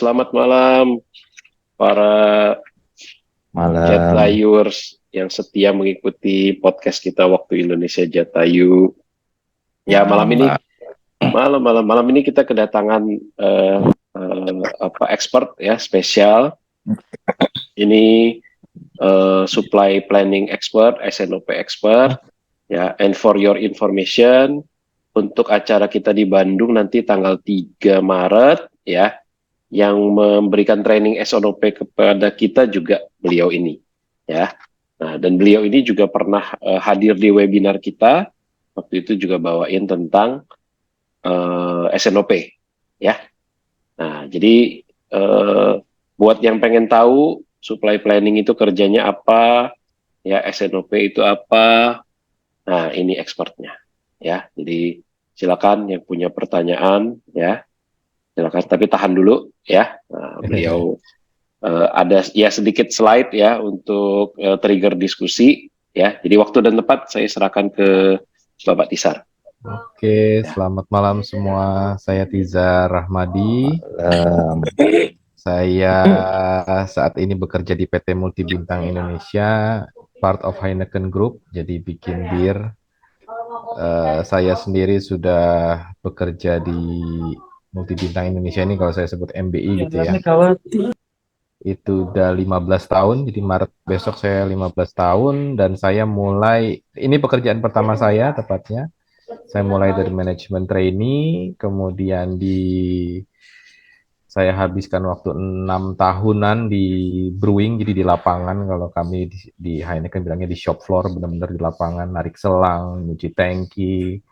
selamat malam para Malam. Jatayurs yang setia mengikuti podcast kita Waktu Indonesia Jatayu. Ya, malam ini Pak. malam ini kita kedatangan expert ya spesial. Ini supply planning expert, SNOP expert ya. And for your information, untuk acara kita di Bandung nanti tanggal 3 Maret ya, yang memberikan training SNOP kepada kita juga beliau ini ya. Nah, dan beliau ini juga pernah hadir di webinar kita, waktu itu juga bawain tentang SNOP ya. Nah, jadi buat yang pengen tahu supply planning itu kerjanya apa, ya SNOP itu apa, nah ini expertnya ya. Jadi silakan yang punya pertanyaan ya, silakan, tapi tahan dulu ya. Nah, beliau ada ya sedikit slide ya untuk trigger diskusi ya. Jadi waktu dan tempat saya serahkan ke Bapak Tisar. Oke, Ya. selamat malam semua. Saya Tizar Rahmadi. Saya saat ini bekerja di PT Multibintang Indonesia, part of Heineken Group, jadi bikin bir. Saya sendiri sudah bekerja di Multibintang Indonesia ini, kalau saya sebut MBI gitu ya. Itu udah 15 tahun, jadi Maret besok saya 15 tahun, dan saya mulai, ini pekerjaan pertama saya tepatnya. Saya mulai dari manajemen trainee, kemudian saya habiskan waktu 6 tahunan di brewing, jadi di lapangan. Kalau kami di Heineken bilangnya di shop floor, benar-benar di lapangan, narik selang, nyuci tangki,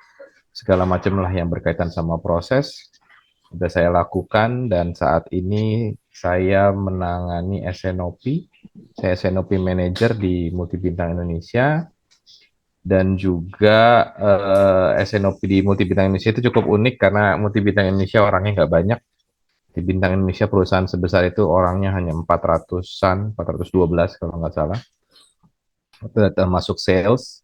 segala macam lah yang berkaitan sama proses. Sudah saya lakukan, dan saat ini saya menangani SNOP. Saya SNOP Manager di Multibintang Indonesia. Dan juga SNOP di Multibintang Indonesia itu cukup unik karena Multibintang Indonesia orangnya nggak banyak. Di Bintang Indonesia perusahaan sebesar itu orangnya hanya 400-an, 412 kalau nggak salah. Itu termasuk sales.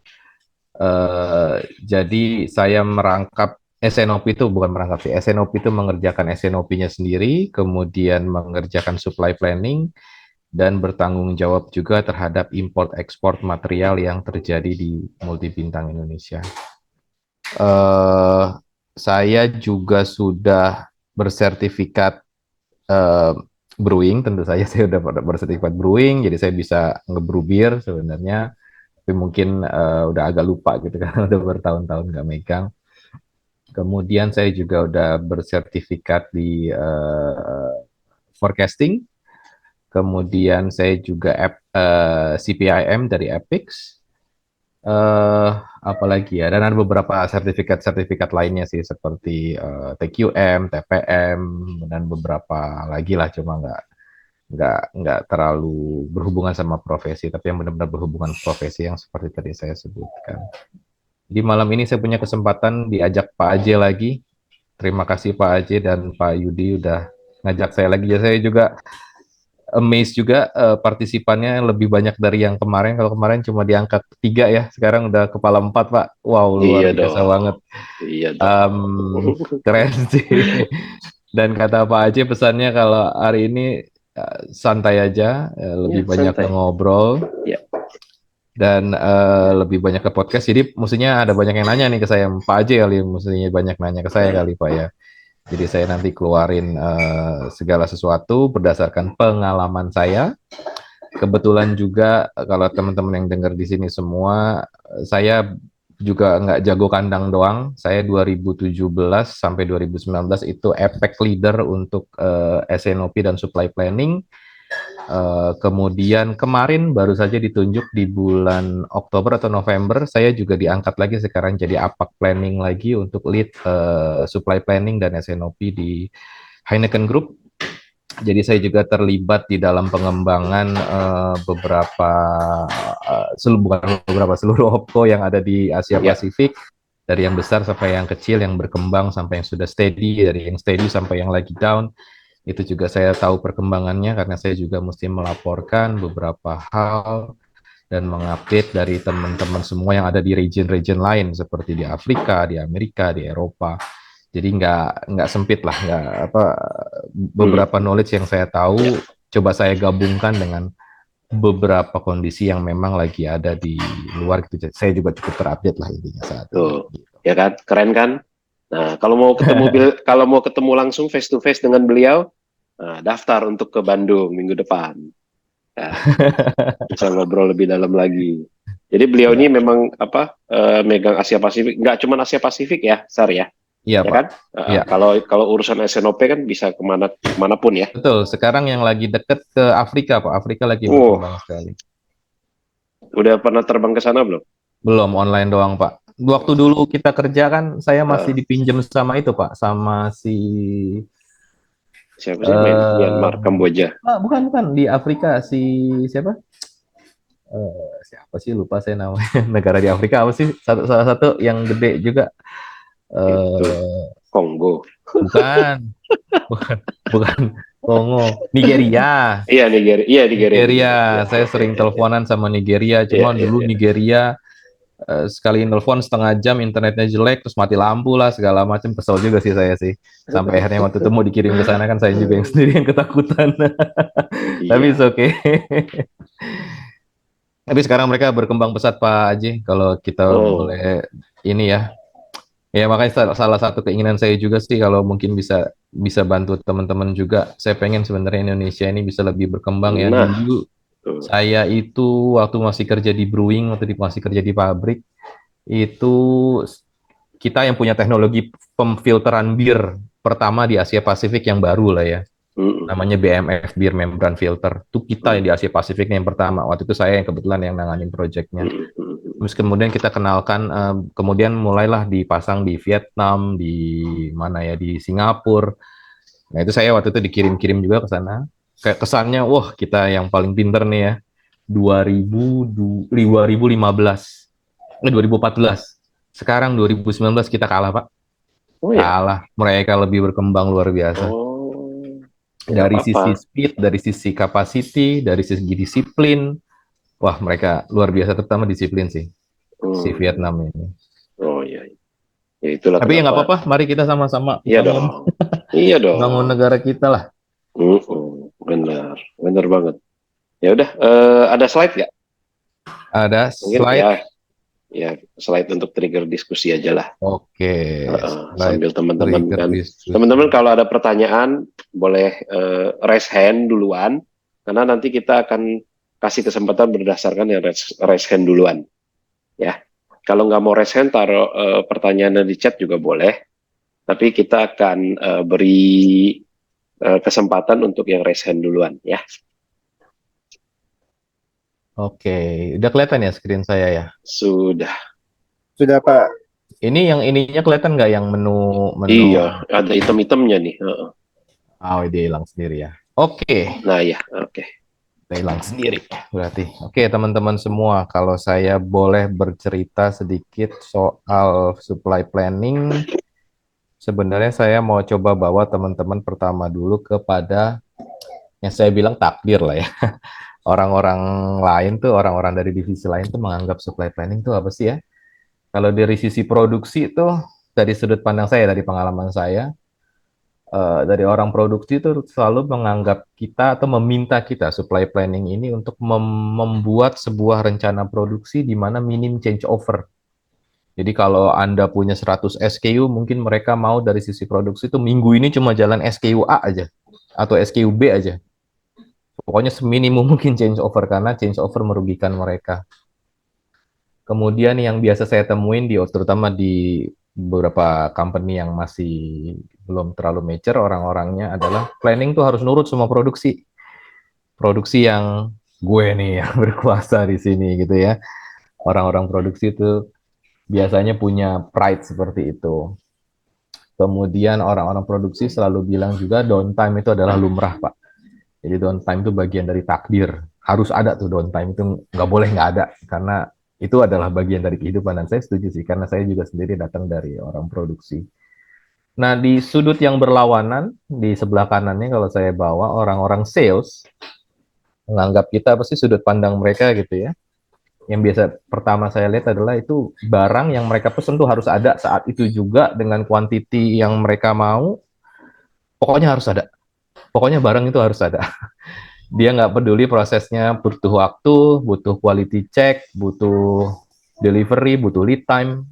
Jadi saya merangkap SNOP itu, bukan merangkap sih, SNOP itu mengerjakan SNOP-nya sendiri, kemudian mengerjakan supply planning, dan bertanggung jawab juga terhadap import-ekspor material yang terjadi di Multibintang Indonesia. Saya juga sudah bersertifikat brewing, tentu saja saya sudah bersertifikat brewing, jadi saya bisa ngebrew bir sebenarnya, tapi mungkin udah agak lupa gitu karena udah bertahun-tahun nggak megang. Kemudian saya juga udah bersertifikat di forecasting. Kemudian saya juga CPIM dari Epix. Apalagi ya, dan ada beberapa sertifikat-sertifikat lainnya sih, seperti TQM, TPM, dan beberapa lagi lah, cuma nggak terlalu berhubungan sama profesi, tapi yang benar-benar berhubungan profesi yang seperti tadi saya sebutkan. Di malam ini saya punya kesempatan diajak Pak Aje lagi. Terima kasih Pak Aje dan Pak Yudi udah ngajak saya lagi. Ya, saya juga amazed juga, partisipannya lebih banyak dari yang kemarin. Kalau kemarin cuma di angka 3 ya, sekarang udah kepala 4 Pak. Wow, luar Iya biasa dong. banget. Iya dong. Keren sih. Dan kata Pak Aceh pesannya kalau hari ini santai aja, lebih Ya, banyak ke santai. ngobrol, Ya. dan lebih banyak ke podcast. Jadi mestinya ada banyak yang nanya nih ke saya, Pak Aceh kali, mestinya banyak nanya ke saya kali Pak ya. Jadi saya nanti keluarin segala sesuatu berdasarkan pengalaman saya. Kebetulan juga kalau teman-teman yang dengar di sini semua, saya juga nggak jago kandang doang. Saya 2017 sampai 2019 itu APEC leader untuk SNOP dan supply planning. Kemudian kemarin baru saja ditunjuk di bulan Oktober atau November, saya juga diangkat lagi sekarang jadi APAC planning lagi untuk lead supply planning dan SNOP di Heineken Group. Jadi saya juga terlibat di dalam pengembangan seluruh OPCO yang ada di Asia Pasifik, dari yang besar sampai yang kecil, yang berkembang sampai yang sudah steady, dari yang steady sampai yang lagi down. Itu juga saya tahu perkembangannya karena saya juga mesti melaporkan beberapa hal dan mengupdate dari teman-teman semua yang ada di region-region lain seperti di Afrika, di Amerika, di Eropa. Jadi nggak sempit lah, nggak apa, beberapa knowledge yang saya tahu coba saya gabungkan dengan beberapa kondisi yang memang lagi ada di luar gitu. Saya juga cukup terupdate lah intinya saat Tuh, ini. Gitu. ya kan, keren kan? Nah, kalau mau ketemu langsung face to face dengan beliau, nah, daftar untuk ke Bandung minggu depan. Ya, bisa ngobrol lebih dalam lagi. Jadi beliau Ya, ini memang apa megang Asia Pasifik, nggak cuma Asia Pasifik ya, Sar ya, iya ya Pak. kan? Iya, Kalau kalau urusan SNOP kan bisa kemanapun ya. betul. Sekarang yang lagi deket ke Afrika Pak. Afrika lagi Oh, berkembang sekali. udah pernah terbang ke sana belum? Belum, online doang Pak. Waktu Oh, dulu kita kerja kan, saya masih eh, dipinjam sama itu Pak, sama si siapa sih? eh Myanmar, Kamboja. bukan di Afrika, si siapa? Siapa sih, lupa saya namanya. Negara di Afrika apa sih? Salah satu yang gede juga. Itu eh Kongo. bukan, bukan, bukan Kongo, Nigeria. Iya Nigeria, Nigeria, Nigeria. Ya, saya ya, ya, sering ya, ya. teleponan sama Nigeria. Ya, Cuma ya, dulu ya. Nigeria sekali nelfon setengah jam internetnya jelek, terus mati lampu lah segala macam. Kesel juga sih saya sih. Sampai akhirnya waktu itu mau dikirim ke sana kan saya juga yang sendiri yang ketakutan. Tapi Iya. it's okay. Tapi sekarang mereka berkembang pesat Pak Aji. Kalau kita Oh, boleh ini ya, ya makanya salah satu keinginan saya juga sih kalau mungkin bisa bisa bantu teman-teman juga. Saya pengen sebenarnya Indonesia ini bisa lebih berkembang ya. nah, Dulu tuh. saya itu waktu masih kerja di brewing, masih kerja di pabrik, itu kita yang punya teknologi pemfilteran bir pertama di Asia Pasifik yang baru lah ya. Mm, Namanya BMF, Beer Membran Filter. Itu kita yang mm, di Asia Pasifik yang pertama. Waktu itu saya yang kebetulan yang nanganin proyeknya. mm. Terus kemudian kita kenalkan, kemudian mulailah dipasang di Vietnam, di mana ya, di Singapura. Nah itu saya waktu itu dikirim-kirim juga ke sana. Kayak kesannya, wah kita yang paling pinter nih ya. 2015, 2014. Sekarang 2019 kita kalah Pak. Oh ya, Kalah. Mereka lebih berkembang luar biasa. oh, nggak Dari apa-apa. sisi speed, dari sisi capacity, dari segi disiplin. Wah mereka luar biasa, terutama disiplin sih. Si Hmm. Vietnam ini. Oh iya, ya itulah Tapi ya nggak kenapa. apa-apa, mari kita sama-sama Iya bangun dong, iya bangun dong. negara kita lah. Benar, benar banget. Ya udah, ada slide nggak? Ada Mungkin slide. ya, ya slide untuk trigger diskusi aja lah. Oke, slide Sambil teman-teman trigger kan, diskusi. teman-teman kalau ada pertanyaan boleh raise hand duluan, karena nanti kita akan kasih kesempatan berdasarkan yang raise hand duluan, ya. Kalau nggak mau raise hand, taruh pertanyaannya di chat juga boleh, tapi kita akan beri kesempatan untuk yang raise hand duluan, ya. Oke, udah kelihatan ya screen saya ya. Sudah. Sudah Pak. Ini yang ininya kelihatan nggak, yang menu? Iya, ada item-itemnya nih. Oh, dia hilang sendiri ya. Oke. Nah ya, oke. Udah hilang sendiri berarti. Oke, teman-teman semua, kalau saya boleh bercerita sedikit soal supply planning, sebenarnya saya mau coba bawa teman-teman pertama dulu kepada yang saya bilang takdir lah ya. Orang-orang lain tuh, orang-orang dari divisi lain tuh menganggap supply planning tuh apa sih ya? Kalau dari sisi produksi tuh, dari sudut pandang saya, dari pengalaman saya, dari orang produksi itu selalu menganggap kita atau meminta kita supply planning ini untuk membuat sebuah rencana produksi di mana minim change over. Jadi kalau Anda punya 100 SKU, mungkin mereka mau dari sisi produksi itu minggu ini cuma jalan SKU A aja atau SKU B aja. Pokoknya seminimum mungkin change over, karena change over merugikan mereka. Kemudian yang biasa saya temuin terutama di beberapa company yang masih belum terlalu mature, orang-orangnya adalah planning tuh harus nurut semua produksi. Produksi yang gue nih yang berkuasa di sini gitu ya. Orang-orang produksi itu biasanya punya pride seperti itu. Kemudian orang-orang produksi selalu bilang juga downtime itu adalah lumrah, Pak. Jadi downtime itu bagian dari takdir. Harus ada tuh downtime, itu nggak boleh nggak ada. Karena itu adalah bagian dari kehidupan. Dan saya setuju sih, karena saya juga sendiri datang dari orang produksi. Nah, di sudut yang berlawanan, di sebelah kanannya kalau saya bawa orang-orang sales, menganggap kita pasti sudut pandang mereka gitu ya. yang biasa pertama saya lihat adalah itu barang yang mereka pesen tuh harus ada saat itu juga dengan kuantiti yang mereka mau, pokoknya harus ada. Pokoknya barang itu harus ada. Dia nggak peduli prosesnya, butuh waktu, butuh quality check, butuh delivery, butuh lead time,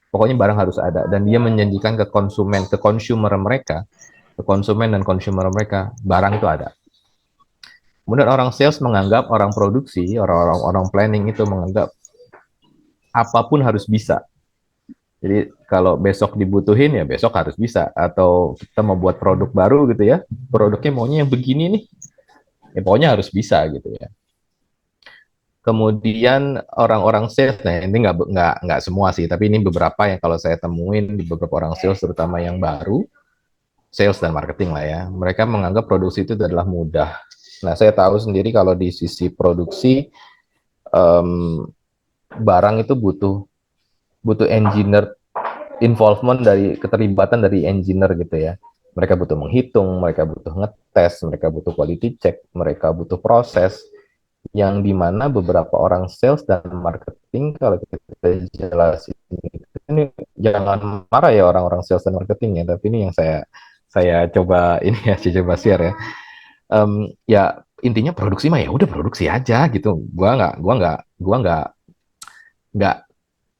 pokoknya barang harus ada. Dan dia menjanjikan ke konsumen, ke consumer mereka, ke konsumen dan consumer mereka, barang itu ada. Kemudian orang sales menganggap, orang produksi, orang planning itu menganggap apapun harus bisa. Jadi kalau besok dibutuhin ya besok harus bisa. Atau kita mau buat produk baru gitu ya, produknya maunya yang begini nih, ya pokoknya harus bisa gitu ya. Kemudian orang-orang sales, nah ini nggak semua sih, tapi ini beberapa yang kalau saya temuin di beberapa orang sales, terutama yang baru, sales dan marketing lah ya, mereka menganggap produksi itu adalah mudah. Nah saya tahu sendiri kalau di sisi produksi, barang itu butuh engineer involvement, dari keterlibatan dari engineer gitu ya. Mereka butuh menghitung, mereka butuh ngetes, mereka butuh quality check, mereka butuh proses, yang dimana beberapa orang sales dan marketing kalau kita jelasin ini, jangan marah ya orang-orang sales dan marketing ya, tapi ini yang saya coba ini ya, saya coba share ya. Ya intinya produksi mah ya udah produksi aja gitu. Gua nggak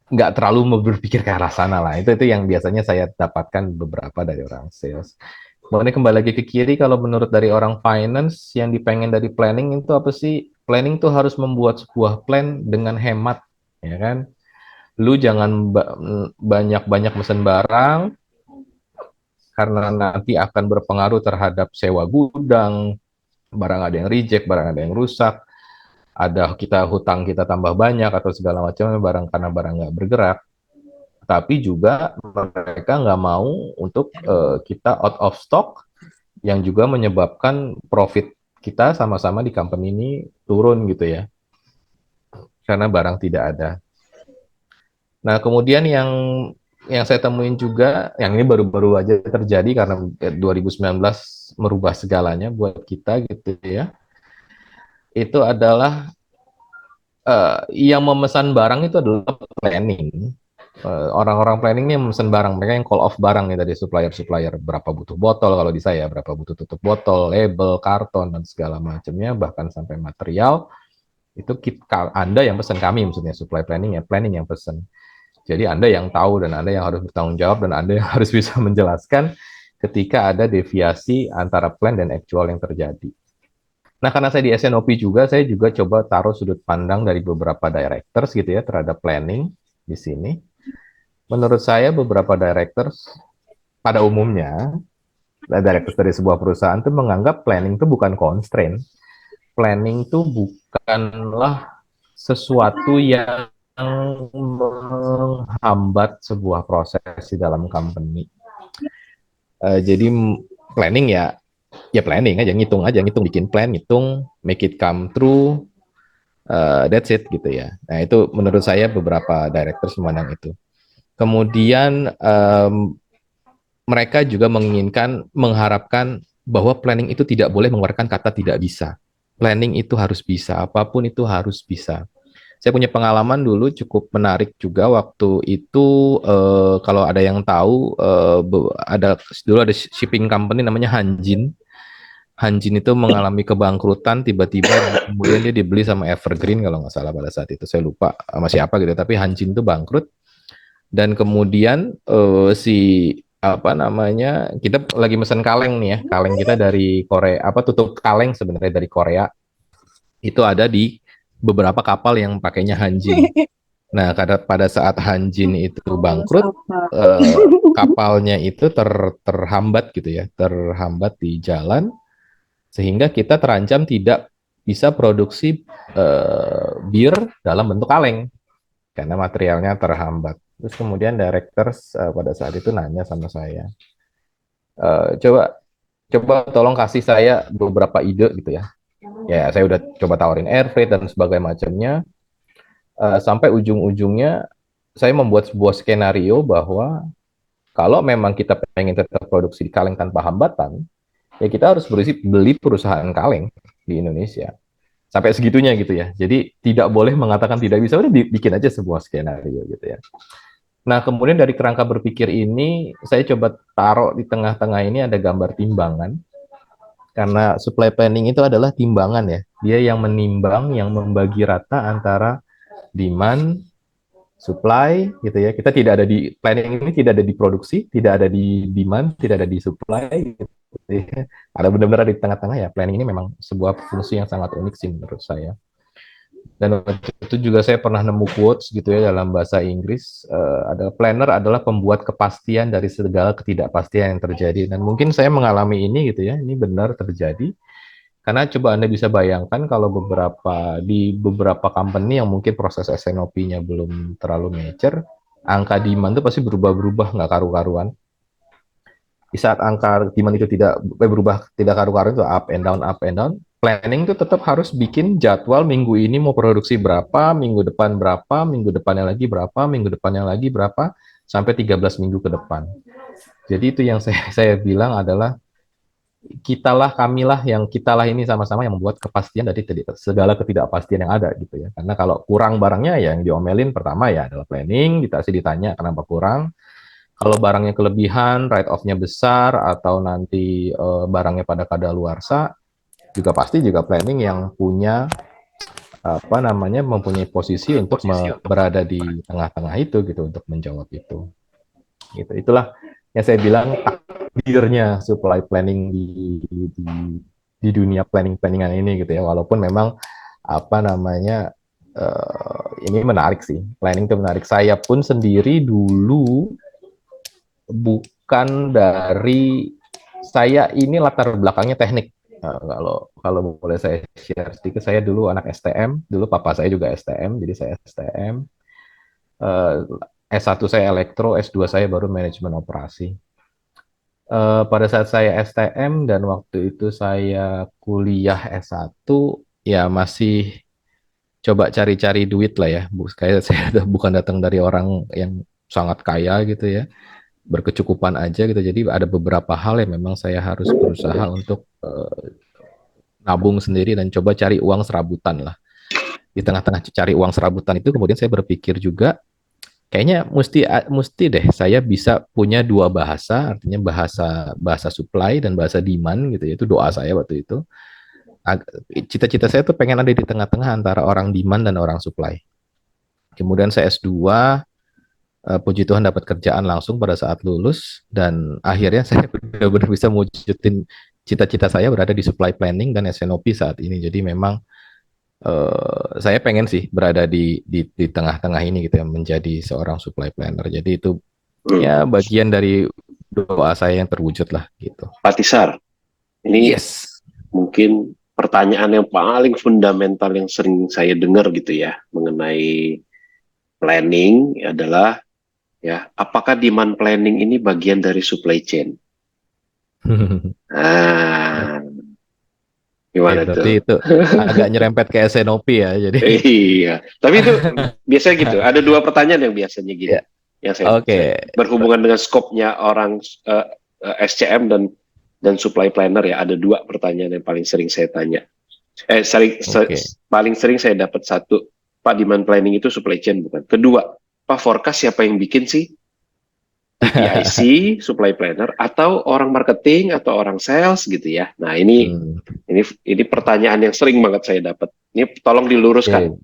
nggak terlalu berpikir ke arah sana lah. Itu yang biasanya saya dapatkan beberapa dari orang sales. Kemudian kembali lagi ke kiri, kalau menurut dari orang finance, yang dipengen dari planning itu apa sih? Planning tuh harus membuat sebuah plan dengan hemat, ya kan? Lu jangan banyak-banyak mesen barang, karena nanti akan berpengaruh terhadap sewa gudang, barang ada yang reject, barang ada yang rusak, ada hutang kita tambah banyak atau segala macamnya barang karena barang nggak bergerak. Tapi juga mereka nggak mau untuk kita out of stock, yang juga menyebabkan profit kita sama-sama di company ini turun gitu ya, karena barang tidak ada. Nah kemudian yang saya temuin juga, yang ini baru-baru aja terjadi karena 2019 merubah segalanya buat kita gitu ya, itu adalah yang memesan barang itu adalah planning. Orang-orang planning ini memesan barang, mereka yang call off barang nih dari supplier-supplier, berapa butuh botol kalau di saya, berapa butuh tutup botol, label, karton dan segala macamnya, bahkan sampai material itu Anda yang pesan, kami maksudnya supply planning ya, planning yang pesan. Jadi Anda yang tahu dan Anda yang harus bertanggung jawab dan Anda yang harus bisa menjelaskan ketika ada deviasi antara plan dan actual yang terjadi. Nah, karena saya di SNOP juga, saya juga coba taruh sudut pandang dari beberapa directors gitu ya terhadap planning di sini. Menurut saya beberapa directors pada umumnya, directors dari sebuah perusahaan itu menganggap planning itu bukan constraint. Planning itu bukanlah sesuatu yang menghambat sebuah proses di dalam company. Jadi planning ya planning aja, ngitung bikin plan, ngitung, make it come true, that's it gitu ya. Nah itu menurut saya beberapa directors memandang itu. Kemudian mereka juga mengharapkan bahwa planning itu tidak boleh mengeluarkan kata tidak bisa. Planning itu harus bisa, apapun itu harus bisa. Saya punya pengalaman dulu cukup menarik juga waktu itu, kalau ada yang tahu, dulu ada shipping company namanya Hanjin. Hanjin itu mengalami kebangkrutan tiba-tiba, kemudian dia dibeli sama Evergreen kalau nggak salah pada saat itu, saya lupa sama siapa gitu, tapi Hanjin itu bangkrut. Dan kemudian si apa namanya, kita lagi mesen kaleng nih ya, kaleng kita dari Korea, tutup kaleng sebenarnya dari Korea, itu ada di beberapa kapal yang pakainya Hanjin. Nah, pada saat Hanjin itu bangkrut, kapalnya itu terhambat gitu ya, terhambat di jalan, sehingga kita terancam tidak bisa produksi bir dalam bentuk kaleng karena materialnya terhambat. Terus kemudian directors pada saat itu nanya sama saya, coba tolong kasih saya beberapa ide gitu ya. Ya, saya udah coba tawarin air freight dan sebagainya macamnya. Sampai ujung-ujungnya saya membuat sebuah skenario bahwa kalau memang kita pengen tetap produksi di kaleng tanpa hambatan, ya kita harus beli perusahaan kaleng di Indonesia. Sampai segitunya gitu ya. Jadi tidak boleh mengatakan tidak bisa, udah bikin aja sebuah skenario gitu ya. Nah, kemudian dari kerangka berpikir ini, saya coba taruh di tengah-tengah ini ada gambar timbangan. Karena supply planning itu adalah timbangan ya. Dia yang menimbang, yang membagi rata antara demand, supply gitu ya. Kita tidak ada di planning ini, tidak ada di produksi, tidak ada di demand, tidak ada di supply gitu ya. Ada benar-benar di tengah-tengah ya. Planning ini memang sebuah fungsi yang sangat unik sih menurut saya. Dan waktu itu juga saya pernah nemu quotes gitu ya dalam bahasa Inggris. Ada planner adalah pembuat kepastian dari segala ketidakpastian yang terjadi. Dan mungkin saya mengalami ini gitu ya. Ini benar terjadi. Karena coba Anda bisa bayangkan kalau di beberapa company yang mungkin proses SNOP-nya belum terlalu mature, angka demand itu pasti berubah-berubah nggak karu-karuan. Di saat angka demand itu tidak berubah, tidak karu-karuan itu up and down, planning itu tetap harus bikin jadwal minggu ini mau produksi berapa, minggu depan berapa, minggu depannya lagi berapa, minggu depannya lagi berapa, sampai 13 minggu ke depan. Jadi itu yang saya bilang adalah kitalah ini sama-sama yang membuat kepastian dari segala ketidakpastian yang ada gitu ya. Karena kalau kurang barangnya ya yang diomelin pertama ya adalah planning, ditanya kenapa kurang. Kalau barangnya kelebihan, write off-nya besar atau nanti barangnya pada kadaluarsa, juga pasti juga planning yang punya mempunyai posisi untuk berada di tengah-tengah itu gitu untuk menjawab itu. Gitu. Itulah yang saya bilang takdirnya supply planning di dunia planningan ini gitu ya. Walaupun memang ini menarik sih. Planning itu menarik. Saya pun sendiri dulu bukan dari saya ini latar belakangnya teknik. Nah, kalau boleh saya share sedikit, saya dulu anak STM, dulu papa saya juga STM, jadi saya STM. S1 saya elektro, S2 saya baru manajemen operasi. Pada saat saya STM dan waktu itu saya kuliah S1, ya masih coba cari-cari duit lah ya. Saya bukan datang dari orang yang sangat kaya gitu ya, berkecukupan aja gitu. Jadi ada beberapa hal yang memang saya harus berusaha untuk nabung sendiri dan coba cari uang serabutan lah. Di tengah-tengah cari uang serabutan itu kemudian saya berpikir juga kayaknya mesti deh saya bisa punya dua bahasa, artinya bahasa supply dan bahasa demand gitu ya. Itu doa saya waktu itu. Cita-cita saya tuh pengen ada di tengah-tengah antara orang demand dan orang supply. Kemudian saya S2, puji Tuhan dapat kerjaan langsung pada saat lulus dan akhirnya saya benar-benar bisa mewujudin cita-cita saya berada di supply planning dan SNOP saat ini. Jadi memang saya pengen sih berada di tengah-tengah ini gitu ya, menjadi seorang supply planner. Jadi itu ya bagian dari doa saya yang terwujud lah gitu. Pak Tisar, ini mungkin pertanyaan yang paling fundamental yang sering saya dengar gitu ya mengenai planning adalah ya apakah demand planning ini bagian dari supply chain? Nah, gimana tuh? Itu agak nyerempet ke SNOP ya, jadi. Iya, tapi itu biasanya gitu. Ada dua pertanyaan yang biasanya gitu, yang saya berhubungan dengan skopnya orang SCM dan supply planner ya. Ada dua pertanyaan yang paling sering saya tanya. Paling sering saya dapat satu, Pak, demand planning itu supply chain bukan? Kedua, Pak, forecast siapa yang bikin sih? PIC, supply planner, atau orang marketing atau orang sales gitu ya. Nah ini pertanyaan yang sering banget saya dapat. Ini tolong diluruskan.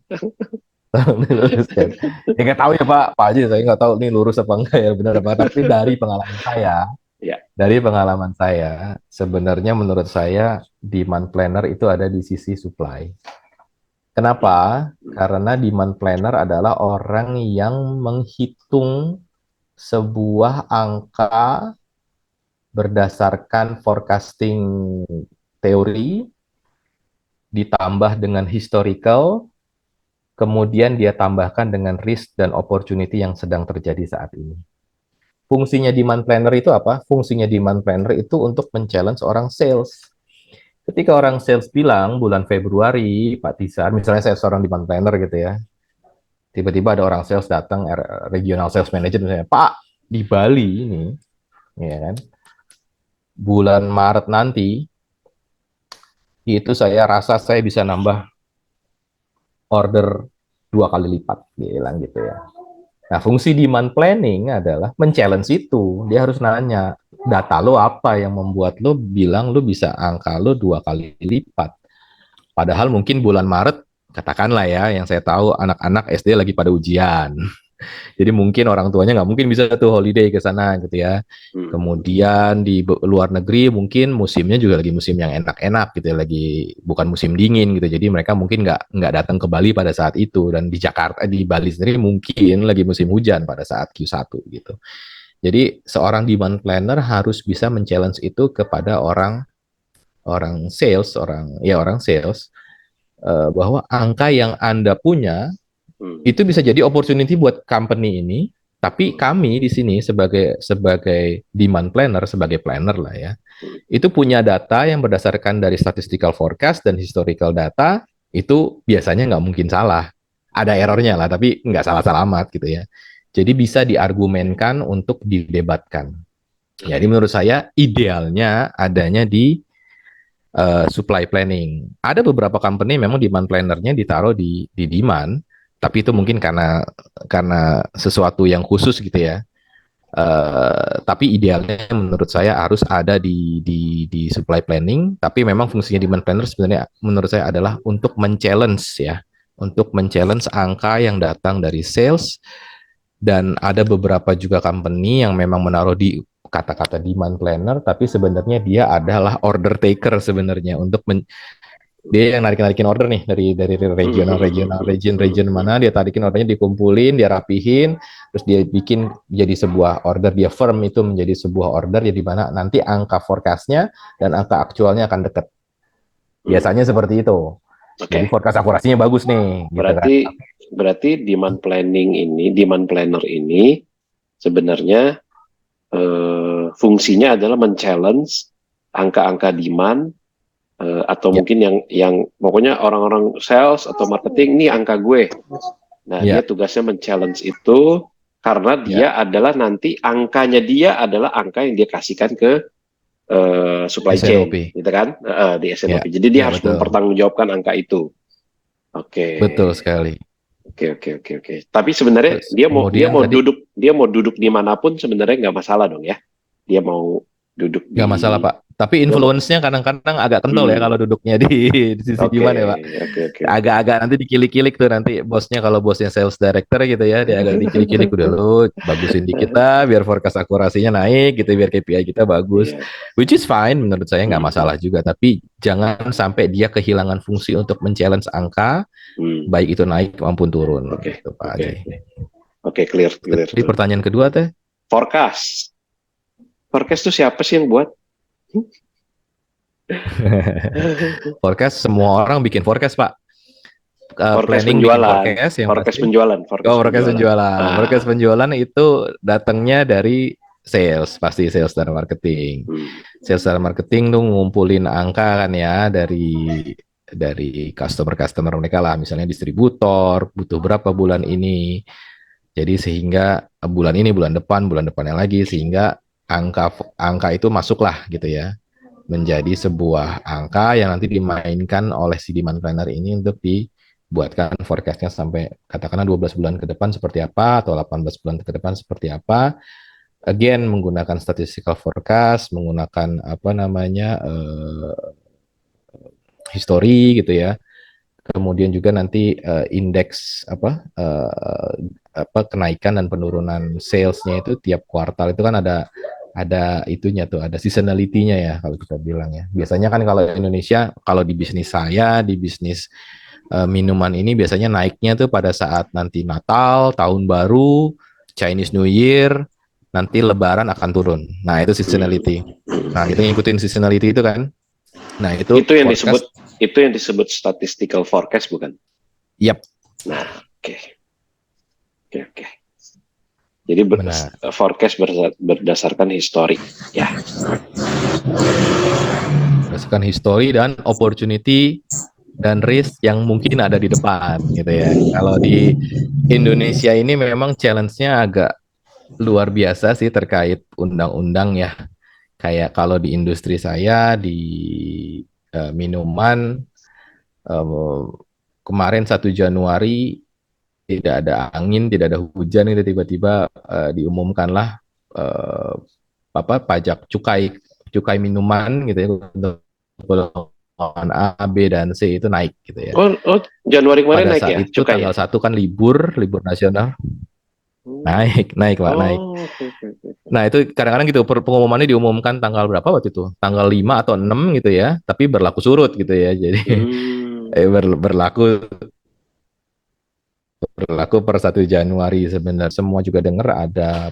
Tolong diluruskan. Ya nggak tahu ya Pak Haji, saya nggak tahu ini lurus apa enggak ya benar apa. Tapi dari pengalaman saya, sebenarnya menurut saya demand planner itu ada di sisi supply. Kenapa? Karena demand planner adalah orang yang menghitung sebuah angka berdasarkan forecasting teori ditambah dengan historical, kemudian dia tambahkan dengan risk dan opportunity yang sedang terjadi saat ini. Fungsinya demand planner itu apa? Fungsinya demand planner itu untuk men-challenge orang sales. Ketika orang sales bilang bulan Februari, Pak Tisar, misalnya saya seorang demand planner gitu ya, tiba-tiba ada orang sales datang, regional sales manager misalnya, Pak, di Bali ini, ya kan, bulan Maret nanti, itu saya rasa saya bisa nambah order 2 kali lipat, dia bilang gitu ya. Nah, fungsi demand planning adalah men-challenge itu. Dia harus nanya, data lo apa yang membuat lo bilang lo bisa angka lo 2 kali lipat. Padahal mungkin bulan Maret, katakanlah ya, yang saya tahu anak-anak SD lagi pada ujian. Jadi mungkin orang tuanya nggak mungkin bisa tuh holiday ke sana gitu ya. Kemudian di luar negeri mungkin musimnya juga lagi musim yang enak-enak gitu ya, lagi bukan musim dingin gitu. Jadi mereka mungkin nggak datang ke Bali pada saat itu, dan di Jakarta, di Bali sendiri mungkin lagi musim hujan pada saat Q1 gitu. Jadi seorang demand planner harus bisa men-challenge itu kepada orang orang sales, orang sales, bahwa angka yang Anda punya itu bisa jadi opportunity buat company ini, tapi kami di sini sebagai demand planner, sebagai planner lah ya, itu punya data yang berdasarkan dari statistical forecast dan historical data, itu biasanya nggak mungkin salah. Ada errornya lah, tapi nggak salah-salah amat gitu ya. Jadi bisa diargumenkan untuk didebatkan. Jadi menurut saya idealnya adanya di supply planning. Ada beberapa company memang demand planner-nya ditaruh di demand, tapi itu mungkin karena sesuatu yang khusus gitu ya. Tapi idealnya menurut saya harus ada di supply planning. Tapi memang fungsinya demand planner sebenarnya menurut saya adalah untuk men-challenge ya, untuk men-challenge angka yang datang dari sales. Dan ada beberapa juga company yang memang menaruh di kata-kata demand planner, tapi sebenarnya dia adalah order taker sebenarnya, untuk dia yang narikin order nih dari region mana, dia tarikin ordernya, dikumpulin, dia rapihin, terus dia bikin jadi sebuah order, dia firm itu menjadi sebuah order, ya di mana nanti angka forecastnya dan angka aktualnya akan dekat. Biasanya seperti itu. Jadi forecast akurasinya bagus nih. Berarti demand planner ini sebenarnya fungsinya adalah men-challenge angka-angka demand, atau mungkin yang pokoknya orang-orang sales atau marketing, ini angka gue. Nah, dia tugasnya men-challenge itu karena dia adalah nanti angkanya dia adalah angka yang dia kasihkan ke supply chain, gitu kan, di SNOP. Jadi dia harus mempertanggungjawabkan angka itu. Betul sekali. Oke. Tapi sebenarnya dia mau duduk dimanapun sebenarnya nggak masalah dong ya. Dia mau duduk nggak masalah Pak. Tapi influence-nya kadang-kadang agak kental ya kalau duduknya di sisi demand ya Pak. Agak-agak nanti dikilik-kilik tuh nanti bosnya, kalau bosnya sales director gitu ya, dia agak dikilik-kilik, udah lu bagusin dikit lah biar forecast akurasinya naik gitu, biar KPI kita bagus. Which is fine menurut saya, nggak masalah juga. Tapi jangan sampai dia kehilangan fungsi untuk men-challenge angka, baik itu naik maupun turun. Gitu, Pak. Clear. Jadi pertanyaan kedua teh? Forecast itu siapa sih yang buat? Forecast semua orang bikin forecast Pak. Planning forecast penjualan. Forecast penjualan itu datangnya dari sales, pasti sales dan marketing. Sales dan marketing tuh ngumpulin angka kan ya dari customer mereka lah, misalnya distributor butuh berapa bulan ini. Jadi sehingga bulan ini, bulan depannya lagi, sehingga angka itu masuklah gitu ya, menjadi sebuah angka yang nanti dimainkan oleh si demand planner ini untuk dibuatkan forecastnya sampai katakanlah 12 bulan ke depan seperti apa, atau 18 bulan ke depan seperti apa. Again, menggunakan statistical forecast, menggunakan history gitu ya. Kemudian juga nanti indeks kenaikan dan penurunan salesnya itu tiap kuartal itu kan ada itunya tuh, ada seasonality-nya ya kalau kita bilang ya. Biasanya kan kalau Indonesia, kalau di bisnis saya, di bisnis minuman ini biasanya naiknya tuh pada saat nanti Natal, Tahun Baru, Chinese New Year, nanti Lebaran akan turun. Nah, itu seasonality. Nah, kita ngikutin seasonality itu kan. Nah, itu yang disebut statistical forecast, bukan? Yap. Nah, oke. Jadi forecast berdasarkan histori, ya. Berdasarkan histori dan opportunity dan risk yang mungkin ada di depan, gitu ya. Kalau di Indonesia ini memang challenge-nya agak luar biasa sih terkait undang-undang ya. Kayak kalau di industri saya di minuman, kemarin 1 Januari tidak ada angin, tidak ada hujan, itu tiba-tiba diumumkanlah eh, pajak cukai minuman gitu ya, untuk golongan A, B, dan C itu naik gitu ya. Oh, Januari kemarin Pada naik saat ya, itu cukai ya? tanggal 1 kan libur nasional. Naik Pak, naik. Oh, oke, oke, oke. Nah, itu kadang-kadang gitu pengumumannya diumumkan tanggal berapa waktu itu? Tanggal 5 atau 6 gitu ya, tapi berlaku surut gitu ya. Jadi Hmm. berlaku per 1 Januari sebenarnya. Semua juga dengar ada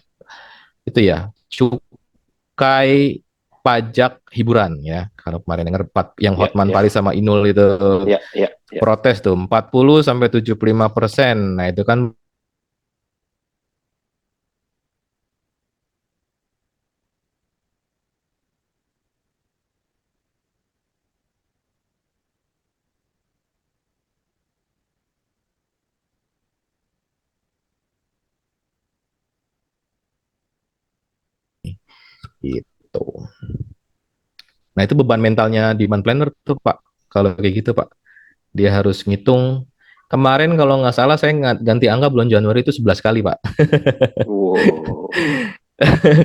itu ya, cukai pajak hiburan ya. Kalau kemarin dengar yang Ya, Hotman ya, Paris sama Inul itu ya, ya, ya. protes tuh 40-75%. Nah, itu kan gitu. Nah, itu beban mentalnya demand planner tuh, Pak. Kalau kayak gitu, Pak. Dia harus ngitung. Kemarin kalau nggak salah saya ganti angka bulan Januari itu 11 kali, Pak. Wow.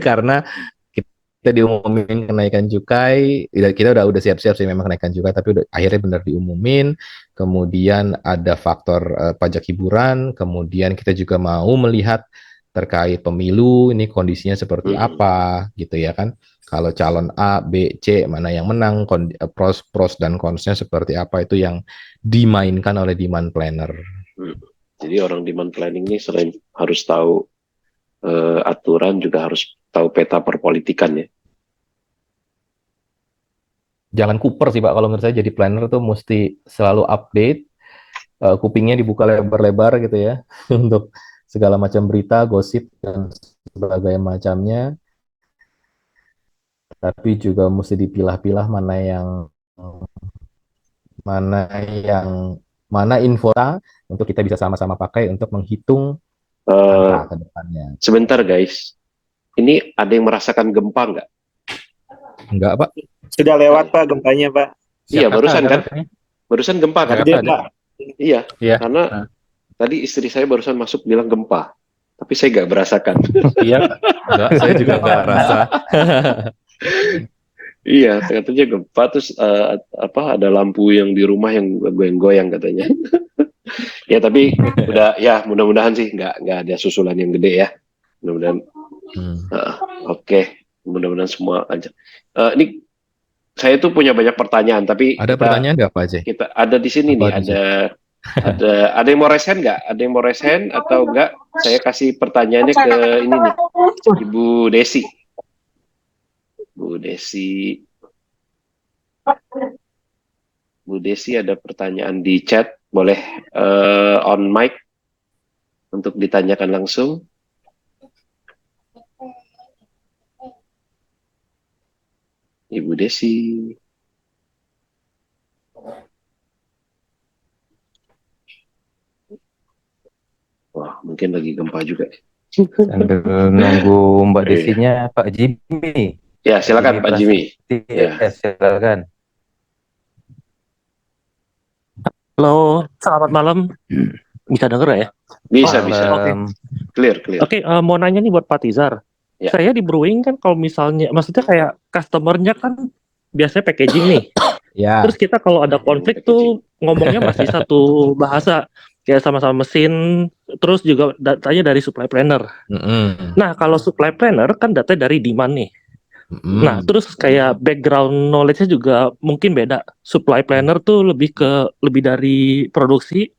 Karena kita diumumin kenaikan cukai, kita udah siap-siap sih memang kenaikan cukai, tapi akhirnya benar diumumin. Kemudian ada faktor pajak hiburan, kemudian kita juga mau melihat terkait pemilu, ini kondisinya seperti apa, gitu ya kan. Kalau calon A, B, C, mana yang menang, pros dan cons-nya seperti apa, itu yang dimainkan oleh demand planner. Jadi orang demand planning ini selain harus tahu aturan, juga harus tahu peta perpolitikan ya. Jangan kuper sih Pak, kalau menurut saya jadi planner tuh mesti selalu update, kupingnya dibuka lebar-lebar gitu ya, untuk segala macam berita, gosip, dan sebagainya macamnya. Tapi juga mesti dipilah-pilah mana info untuk kita bisa sama-sama pakai untuk menghitung angka ke depannya. Sebentar guys, ini ada yang merasakan gempa nggak? Enggak Pak. Sudah lewat Pak gempanya Pak. Iya, barusan kan? Barusan gempa kan? Iya, karena tadi istri saya barusan masuk bilang gempa, tapi saya nggak merasakan. Iya, enggak, saya juga nggak rasa. Iya, katanya gempa, terus ada lampu yang di rumah yang goyang-goyang katanya. Ya tapi udah ya, mudah-mudahan sih nggak ada susulan yang gede ya. Mudah-mudahan. Oke, mudah-mudahan semua aja. Ini saya tuh punya banyak pertanyaan, tapi ada pertanyaan nggak Pak Aceh? Kita ada di sini nih, ada yang mau resen nggak? Ada yang mau resen atau enggak? Saya kasih pertanyaannya ke ini nih, Ibu Desi. Bu Desi ada pertanyaan di chat, boleh on mic untuk ditanyakan langsung. Ibu Desi. Wah, mungkin lagi gempa juga. Sambil nunggu Mbak Desinya, Pak Jimmy. Ya, silakan Pak Jimmy. Ya, silakan. Halo, selamat malam. Bisa denger ya? Bisa. Okay. Clear. Oke, mau nanya nih buat Pak Tizar. Ya. Saya di Brewing kan kalau misalnya, maksudnya kayak customer-nya kan biasanya packaging nih. Ya. Terus kita kalau ada konflik tuh ngomongnya masih satu bahasa. Kayak sama-sama mesin, terus juga datanya dari supply planner. Nah, kalau supply planner kan datanya dari demand nih. Nah, terus kayak background knowledge-nya juga mungkin beda. Supply planner tuh lebih dari produksi,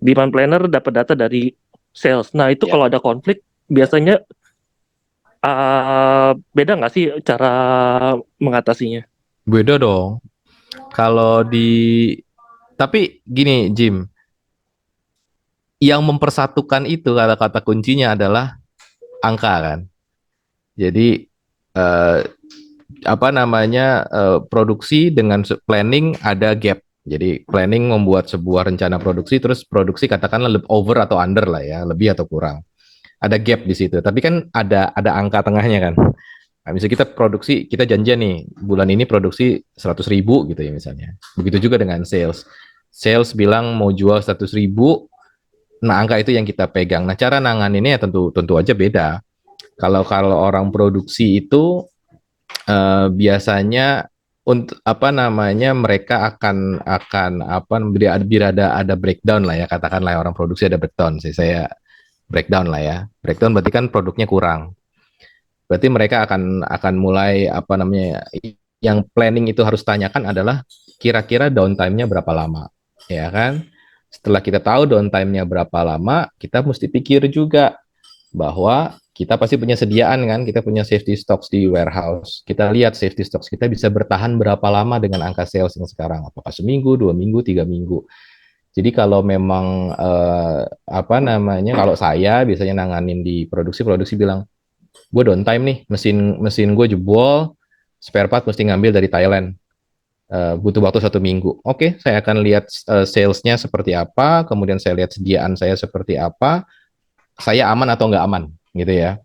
demand planner dapat data dari sales. Nah, itu kalau ada konflik biasanya beda nggak sih cara mengatasinya? Beda dong. Tapi gini, Jim. Yang mempersatukan itu kata-kata kuncinya adalah angka kan. Jadi produksi dengan planning ada gap. Jadi planning membuat sebuah rencana produksi, terus produksi katakanlah over atau under lah ya, lebih atau kurang. Ada gap di situ. Tapi kan ada angka tengahnya kan. Nah, misalnya kita produksi, kita janjian nih bulan ini produksi 100.000 gitu ya misalnya. Begitu juga dengan sales. sales bilang mau jual 100.000, nah angka itu yang kita pegang. Nah, cara nanganinnya tentu aja beda. Kalau orang produksi itu biasanya untuk mereka akan biar ada breakdown lah ya, katakanlah orang produksi ada breakdown. Saya breakdown lah ya. Breakdown berarti kan produknya kurang. Berarti mereka akan mulai yang planning itu harus tanyakan adalah kira-kira downtime-nya berapa lama, ya kan? Setelah kita tahu downtime-nya berapa lama, kita mesti pikir juga bahwa kita pasti punya sediaan kan, kita punya safety stocks di warehouse. Kita lihat safety stocks kita bisa bertahan berapa lama dengan angka sales yang sekarang, apakah seminggu, 2 minggu, 3 minggu. Jadi kalau memang kalau saya biasanya nanganin di produksi bilang, gue downtime nih, mesin gue jebol, spare part mesti ngambil dari Thailand. Butuh waktu 1 minggu. Oke, saya akan lihat salesnya seperti apa, kemudian saya lihat sediaan saya seperti apa, saya aman atau nggak aman, gitu ya.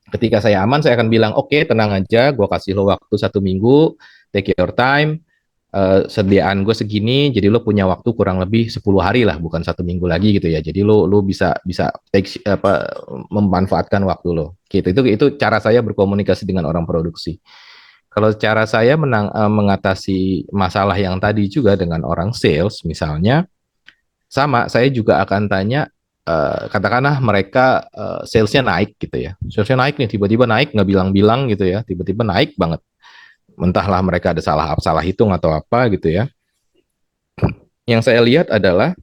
Ketika saya aman, saya akan bilang, oke, tenang aja, gue kasih lo waktu 1 minggu, take your time, sediaan gue segini, jadi lo punya waktu kurang lebih 10 hari lah, bukan 1 minggu lagi gitu ya. Jadi lo bisa memanfaatkan waktu lo. Gitu. Itu cara saya berkomunikasi dengan orang produksi. Kalau cara saya mengatasi masalah yang tadi juga dengan orang sales, misalnya, sama, saya juga akan tanya, katakanlah mereka salesnya naik gitu ya. Salesnya naik nih, tiba-tiba naik, nggak bilang-bilang gitu ya, tiba-tiba naik banget. Entahlah mereka ada salah hitung atau apa gitu ya. Yang saya lihat adalah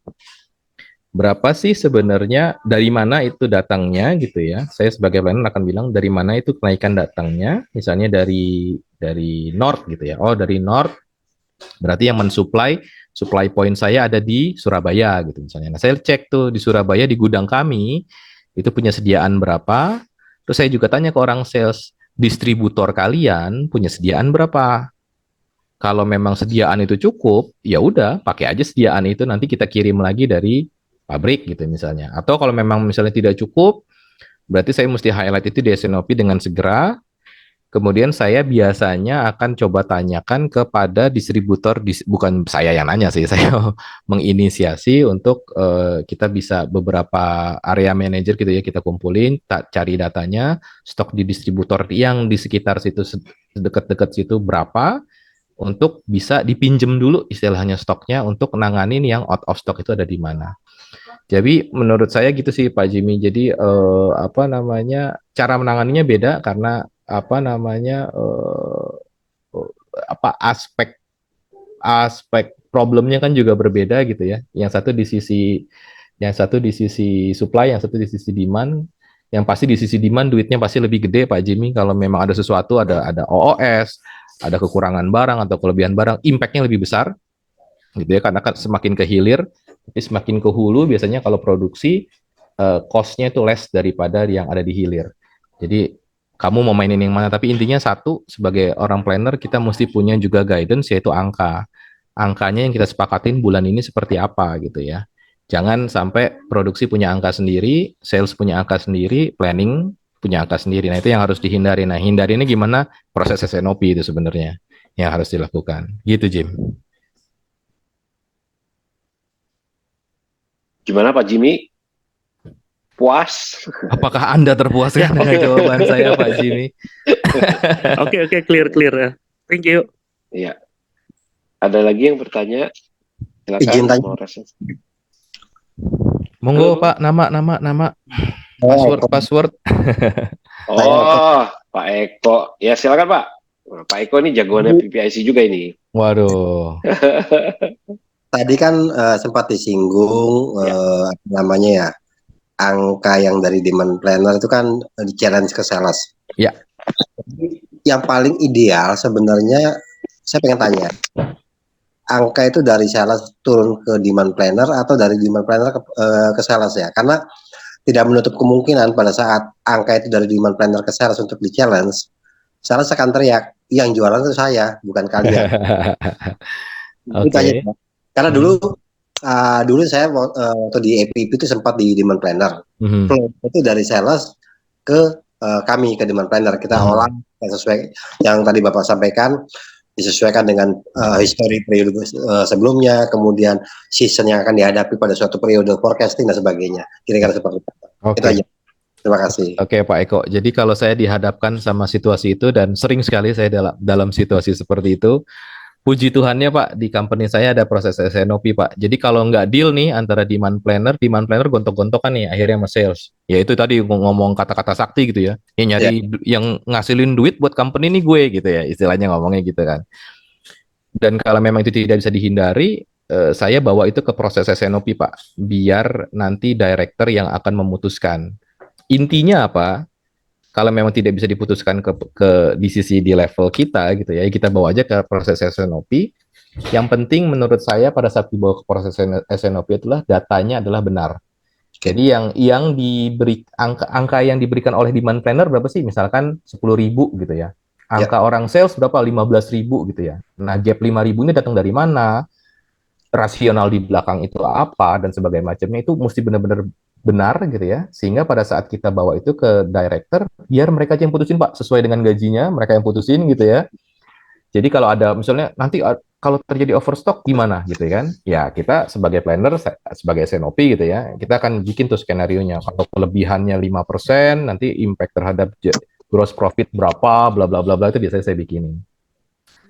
berapa sih sebenarnya, dari mana itu datangnya gitu ya. Saya sebagai planner akan bilang dari mana itu kenaikan datangnya. Misalnya dari North gitu ya. Oh, dari North berarti yang mensuplai supply point saya ada di Surabaya gitu misalnya. Nah, saya cek tuh di Surabaya di gudang kami itu punya sediaan berapa. Terus saya juga tanya ke orang sales, distributor kalian punya sediaan berapa? Kalau memang sediaan itu cukup, ya udah pakai aja sediaan itu, nanti kita kirim lagi dari pabrik gitu misalnya. Atau kalau memang misalnya tidak cukup, berarti saya mesti highlight itu di SNOP dengan segera. Kemudian saya biasanya akan coba tanyakan kepada distributor, bukan saya yang nanya sih, saya menginisiasi untuk kita bisa beberapa area manager gitu ya, kita kumpulin, cari datanya, stok di distributor yang di sekitar situ, dekat-dekat situ berapa, untuk bisa dipinjem dulu istilahnya stoknya untuk nanganin yang out of stock itu ada di mana. Jadi menurut saya gitu sih Pak Jimmy. Jadi cara menanganinya beda karena aspek problemnya kan juga berbeda gitu ya. Yang satu di sisi supply, yang satu di sisi demand. Yang pasti di sisi demand duitnya pasti lebih gede Pak Jimmy. Kalau memang ada sesuatu, ada OOS, ada kekurangan barang atau kelebihan barang, impact-nya lebih besar gitu ya, karena kan semakin ke hilir, tapi semakin ke hulu biasanya kalau produksi cost-nya itu less daripada yang ada di hilir. Jadi kamu mau mainin yang mana, tapi intinya satu, sebagai orang planner kita mesti punya juga guidance, yaitu angkanya yang kita sepakatin bulan ini seperti apa gitu ya. Jangan sampai produksi punya angka sendiri, sales punya angka sendiri, planning punya angka sendiri. Nah, itu yang harus dihindari. Nah, hindari ini gimana? Proses SNOP itu sebenarnya yang harus dilakukan. Gitu, Jim. Gimana Pak Jimmy? Puas? Apakah Anda terpuaskan dengan jawaban saya, Pak Jimmy? Oke, clear ya. Thank you. Iya. Ada lagi yang bertanya? Silakan. Izin tanya. Monggo, Pak, nama. Password. Oh, Pak Eko. Ya, silakan Pak. Pak Eko ini jagoannya PPIC juga ini. Waduh. Tadi kan sempat disinggung namanya ya, angka yang dari demand planner itu kan di challenge ke sales. Ya. Yang paling ideal sebenarnya saya pengen tanya, angka itu dari sales turun ke demand planner atau dari demand planner ke sales ya? Karena tidak menutup kemungkinan pada saat angka itu dari demand planner ke sales untuk di challenge, sales akan teriak, yang jualan itu saya, bukan kalian. Oke. Karena dulu saya waktu di EPP itu sempat di demand planner. Flow itu dari sales ke kami ke demand planner, kita olah sesuai yang tadi Bapak sampaikan. disesuaikan dengan histori periode sebelumnya, kemudian season yang akan dihadapi pada suatu periode forecasting dan sebagainya. Kira-kira seperti itu. Oke. Itu aja. Terima kasih. Oke, Pak Eko. Jadi kalau saya dihadapkan sama situasi itu, dan sering sekali saya dalam situasi seperti itu, puji Tuhannya Pak, di company saya ada proses SNOP Pak. Jadi kalau nggak deal nih antara demand planner gontok-gontokan nih akhirnya sama sales. Ya itu tadi ngomong kata-kata sakti gitu ya. Yang nyari yang ngasilin duit buat company nih gue gitu ya, istilahnya ngomongnya gitu kan. Dan kalau memang itu tidak bisa dihindari, saya bawa itu ke proses SNOP Pak, biar nanti director yang akan memutuskan. Intinya apa? Kalau memang tidak bisa diputuskan di sisi di level kita gitu ya, kita bawa aja ke proses SNOP. Yang penting menurut saya pada saat dibawa ke proses SNOP itulah datanya adalah benar. Jadi yang diberi angka yang diberikan oleh demand planner berapa sih? Misalkan 10.000 gitu ya. Angka orang sales berapa? 15.000 gitu ya. Nah, gap 5.000 ini datang dari mana? Rasional di belakang itu apa dan sebagainya macamnya itu mesti benar-benar benar gitu ya, sehingga pada saat kita bawa itu ke director, biar mereka yang putusin Pak, sesuai dengan gajinya, mereka yang putusin gitu ya. Jadi kalau ada misalnya nanti kalau terjadi overstock gimana gitu kan, ya kita sebagai planner, sebagai SNOP gitu ya, kita akan bikin tuh skenario-nya. Kalau kelebihannya 5%, nanti impact terhadap gross profit berapa, bla bla bla bla, itu biasanya saya bikinin.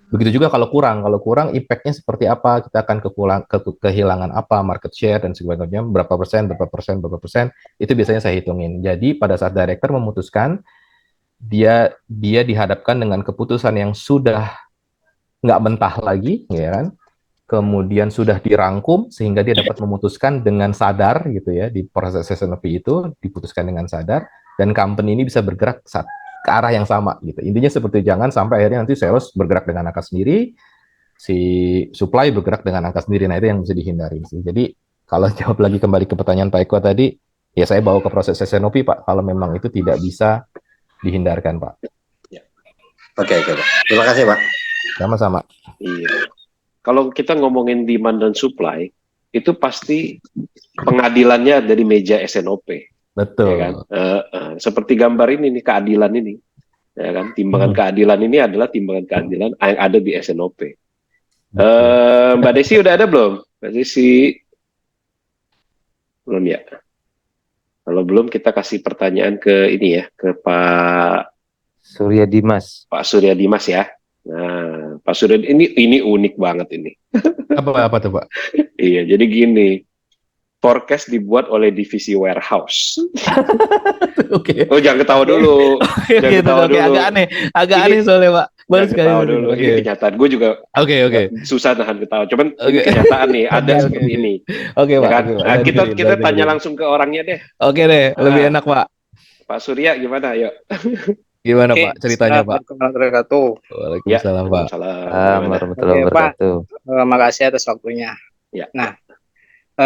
Begitu juga kalau kurang impact-nya seperti apa, kita akan kehilangan apa, market share dan sebagainya, berapa persen, itu biasanya saya hitungin. Jadi pada saat director memutuskan, dia dihadapkan dengan keputusan yang sudah nggak mentah lagi, ya kan? Kemudian sudah dirangkum sehingga dia dapat memutuskan dengan sadar gitu ya, di proses SNOP itu diputuskan dengan sadar, dan company ini bisa bergerak ke arah yang sama gitu. Intinya seperti jangan sampai akhirnya nanti sales bergerak dengan angka sendiri, si supply bergerak dengan angka sendiri. Nah, itu yang bisa dihindari sih. Jadi kalau jawab lagi kembali ke pertanyaan Pak Eko tadi, ya saya bawa ke proses SNOP Pak, kalau memang itu tidak bisa dihindarkan Pak. Oke, Pak. Terima kasih Pak. Sama-sama. Iya. Kalau kita ngomongin demand dan supply, itu pasti pengadilannya dari meja SNOP. Betul. Ya kan? Seperti gambar ini nih, keadilan ini, ya kan? Timbangan keadilan ini adalah timbangan keadilan yang ada di SNOP. Mbak Desi udah ada belum? Mbak Desi belum ya? Kalau belum kita kasih pertanyaan ke ini ya, ke Pak Surya Dimas. Pak Surya Dimas ya. Nah, Pak Surya ini unik banget ini. Apa tuh Pak? Iya, jadi gini. Forecast dibuat oleh divisi warehouse. Oke. Oh, jangan ketawa dulu. Jangan ketawa dulu. Agak aneh soalnya Pak. Baru sekali dulu. Ini kenyataan. Gue juga susah nahan ketawa. Cuman ini kenyataan nih. Ada seperti ini. Oke Pak. Kan? Nah, kita tanya langsung ke orangnya deh. Oke deh. Lebih enak Pak. Pak Surya gimana? Yuk. Gimana Pak ceritanya Pak? Waalaikumsalam Pak. Warahmatullahi wabarakatuh. Makasih atas waktunya. Ya. Nah,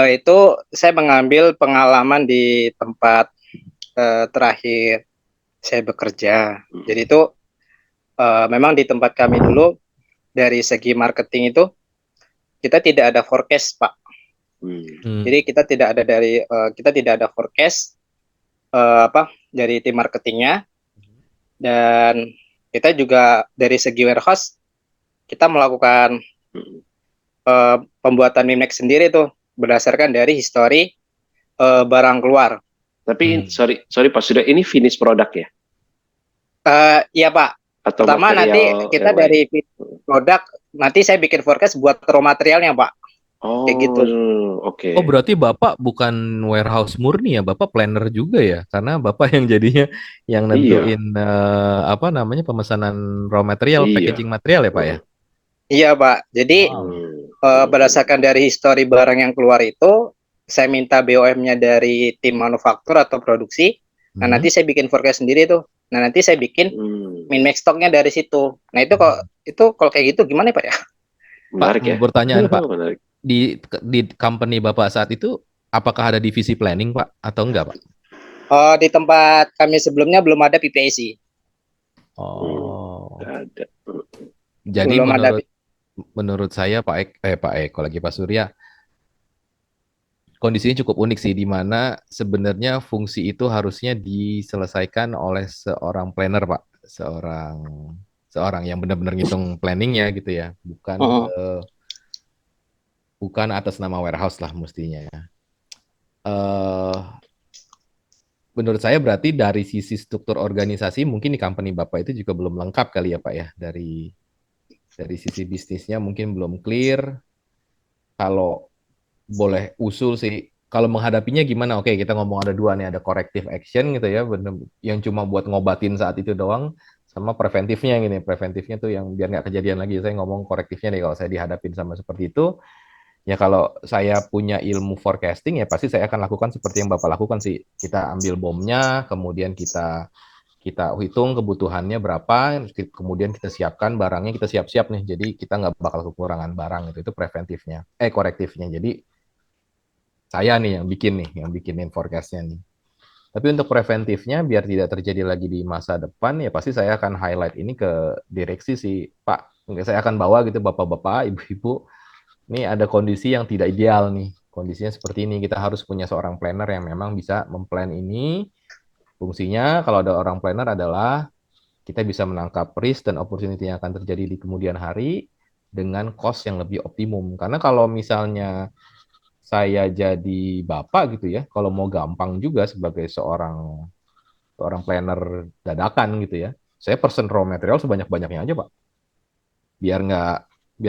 itu saya mengambil pengalaman di tempat terakhir saya bekerja. Jadi itu memang di tempat kami dulu dari segi marketing itu kita tidak ada forecast Pak. Jadi kita tidak ada forecast dari tim marketingnya, dan kita juga dari segi warehouse kita melakukan pembuatan Mimnex sendiri tuh berdasarkan dari histori barang keluar. Tapi sorry Pak Surya, ini finish product ya? Iya Pak. Atau pertama nanti kita dari produk, nanti saya bikin forecast buat raw materialnya Pak. Oh, kayak gitu. Oke. Oh, berarti Bapak bukan warehouse murni ya, Bapak planner juga ya? Karena Bapak yang jadinya yang nentuin pemesanan raw material, packaging material ya Pak ya? Iya Pak. Jadi berdasarkan dari histori barang yang keluar itu, saya minta BOM-nya dari tim manufaktur atau produksi. Nah, nanti saya bikin forecast sendiri tuh. Nah, nanti saya bikin min-max stoknya dari situ. Nah, itu kalau kayak gitu gimana Pak ya? Menarik ya. Pertanyaan Pak. Di company Bapak saat itu apakah ada divisi planning Pak atau enggak Pak? Di tempat kami sebelumnya belum ada PPAC. Ada. Jadi menurut saya Pak Eko lagi Pak Surya, kondisinya cukup unik sih, di mana sebenarnya fungsi itu harusnya diselesaikan oleh seorang planner Pak, seorang seorang yang benar-benar ngitung planningnya gitu ya, bukan atas nama warehouse lah mestinya ya. Menurut saya berarti dari sisi struktur organisasi mungkin di company Bapak itu juga belum lengkap kali ya Pak ya, dari sisi bisnisnya mungkin belum clear. Kalau boleh usul sih, kalau menghadapinya gimana? Oke, kita ngomong ada dua nih, ada corrective action gitu ya, bener, yang cuma buat ngobatin saat itu doang, sama preventifnya gini. Preventifnya tuh yang biar nggak kejadian lagi. Saya ngomong korektifnya nih, kalau saya dihadapin sama seperti itu, ya kalau saya punya ilmu forecasting ya pasti saya akan lakukan seperti yang Bapak lakukan sih. Kita ambil bomnya, kemudian kita hitung kebutuhannya berapa, kemudian kita siapkan barangnya, kita siap-siap nih. Jadi kita nggak bakal kekurangan barang itu preventifnya, korektifnya. Jadi saya nih yang bikinin forecastnya nih. Tapi untuk preventifnya biar tidak terjadi lagi di masa depan ya pasti saya akan highlight ini ke direksi sih Pak. Saya akan bawa gitu bapak-bapak, ibu-ibu. Ini ada kondisi yang tidak ideal nih. Kondisinya seperti ini. Kita harus punya seorang planner yang memang bisa memplan ini. Fungsinya kalau ada orang planner adalah kita bisa menangkap risk dan opportunity yang akan terjadi di kemudian hari dengan cost yang lebih optimum. Karena kalau misalnya saya jadi bapak gitu ya, kalau mau gampang juga sebagai seorang planner dadakan gitu ya, saya pesen raw material sebanyak-banyaknya aja Pak. Biar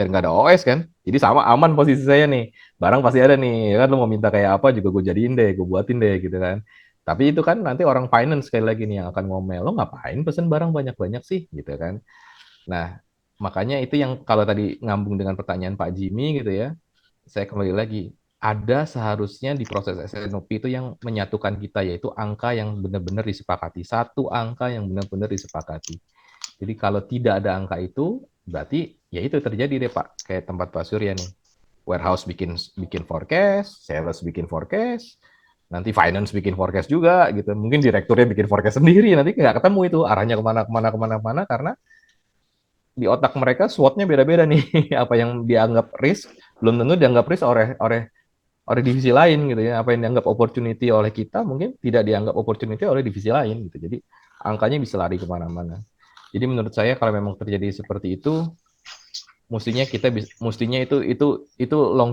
nggak ada OS kan, jadi sama aman posisi saya nih, barang pasti ada nih, ya kan, lo mau minta kayak apa juga gue jadiin deh, gue buatin deh gitu kan. Tapi itu kan nanti orang finance sekali lagi nih yang akan ngomel, lo ngapain pesen barang banyak-banyak sih gitu kan. Nah, makanya itu yang kalau tadi ngambung dengan pertanyaan Pak Jimmy gitu ya, saya kembali lagi, ada seharusnya di proses SNOP itu yang menyatukan kita, yaitu angka yang benar-benar disepakati, satu angka yang benar-benar disepakati. Jadi kalau tidak ada angka itu, berarti ya itu terjadi deh Pak, kayak tempat Pak Surya nih, warehouse bikin forecast, sales bikin forecast, nanti finance bikin forecast juga gitu, mungkin direkturnya bikin forecast sendiri, nanti nggak ketemu itu arahnya kemana, karena di otak mereka SWOT-nya beda-beda nih. Apa yang dianggap risk belum tentu dianggap risk oleh divisi lain gitu ya. Apa yang dianggap opportunity oleh kita mungkin tidak dianggap opportunity oleh divisi lain gitu. Jadi angkanya bisa lari kemana-mana. Jadi menurut saya kalau memang terjadi seperti itu, mestinya itu long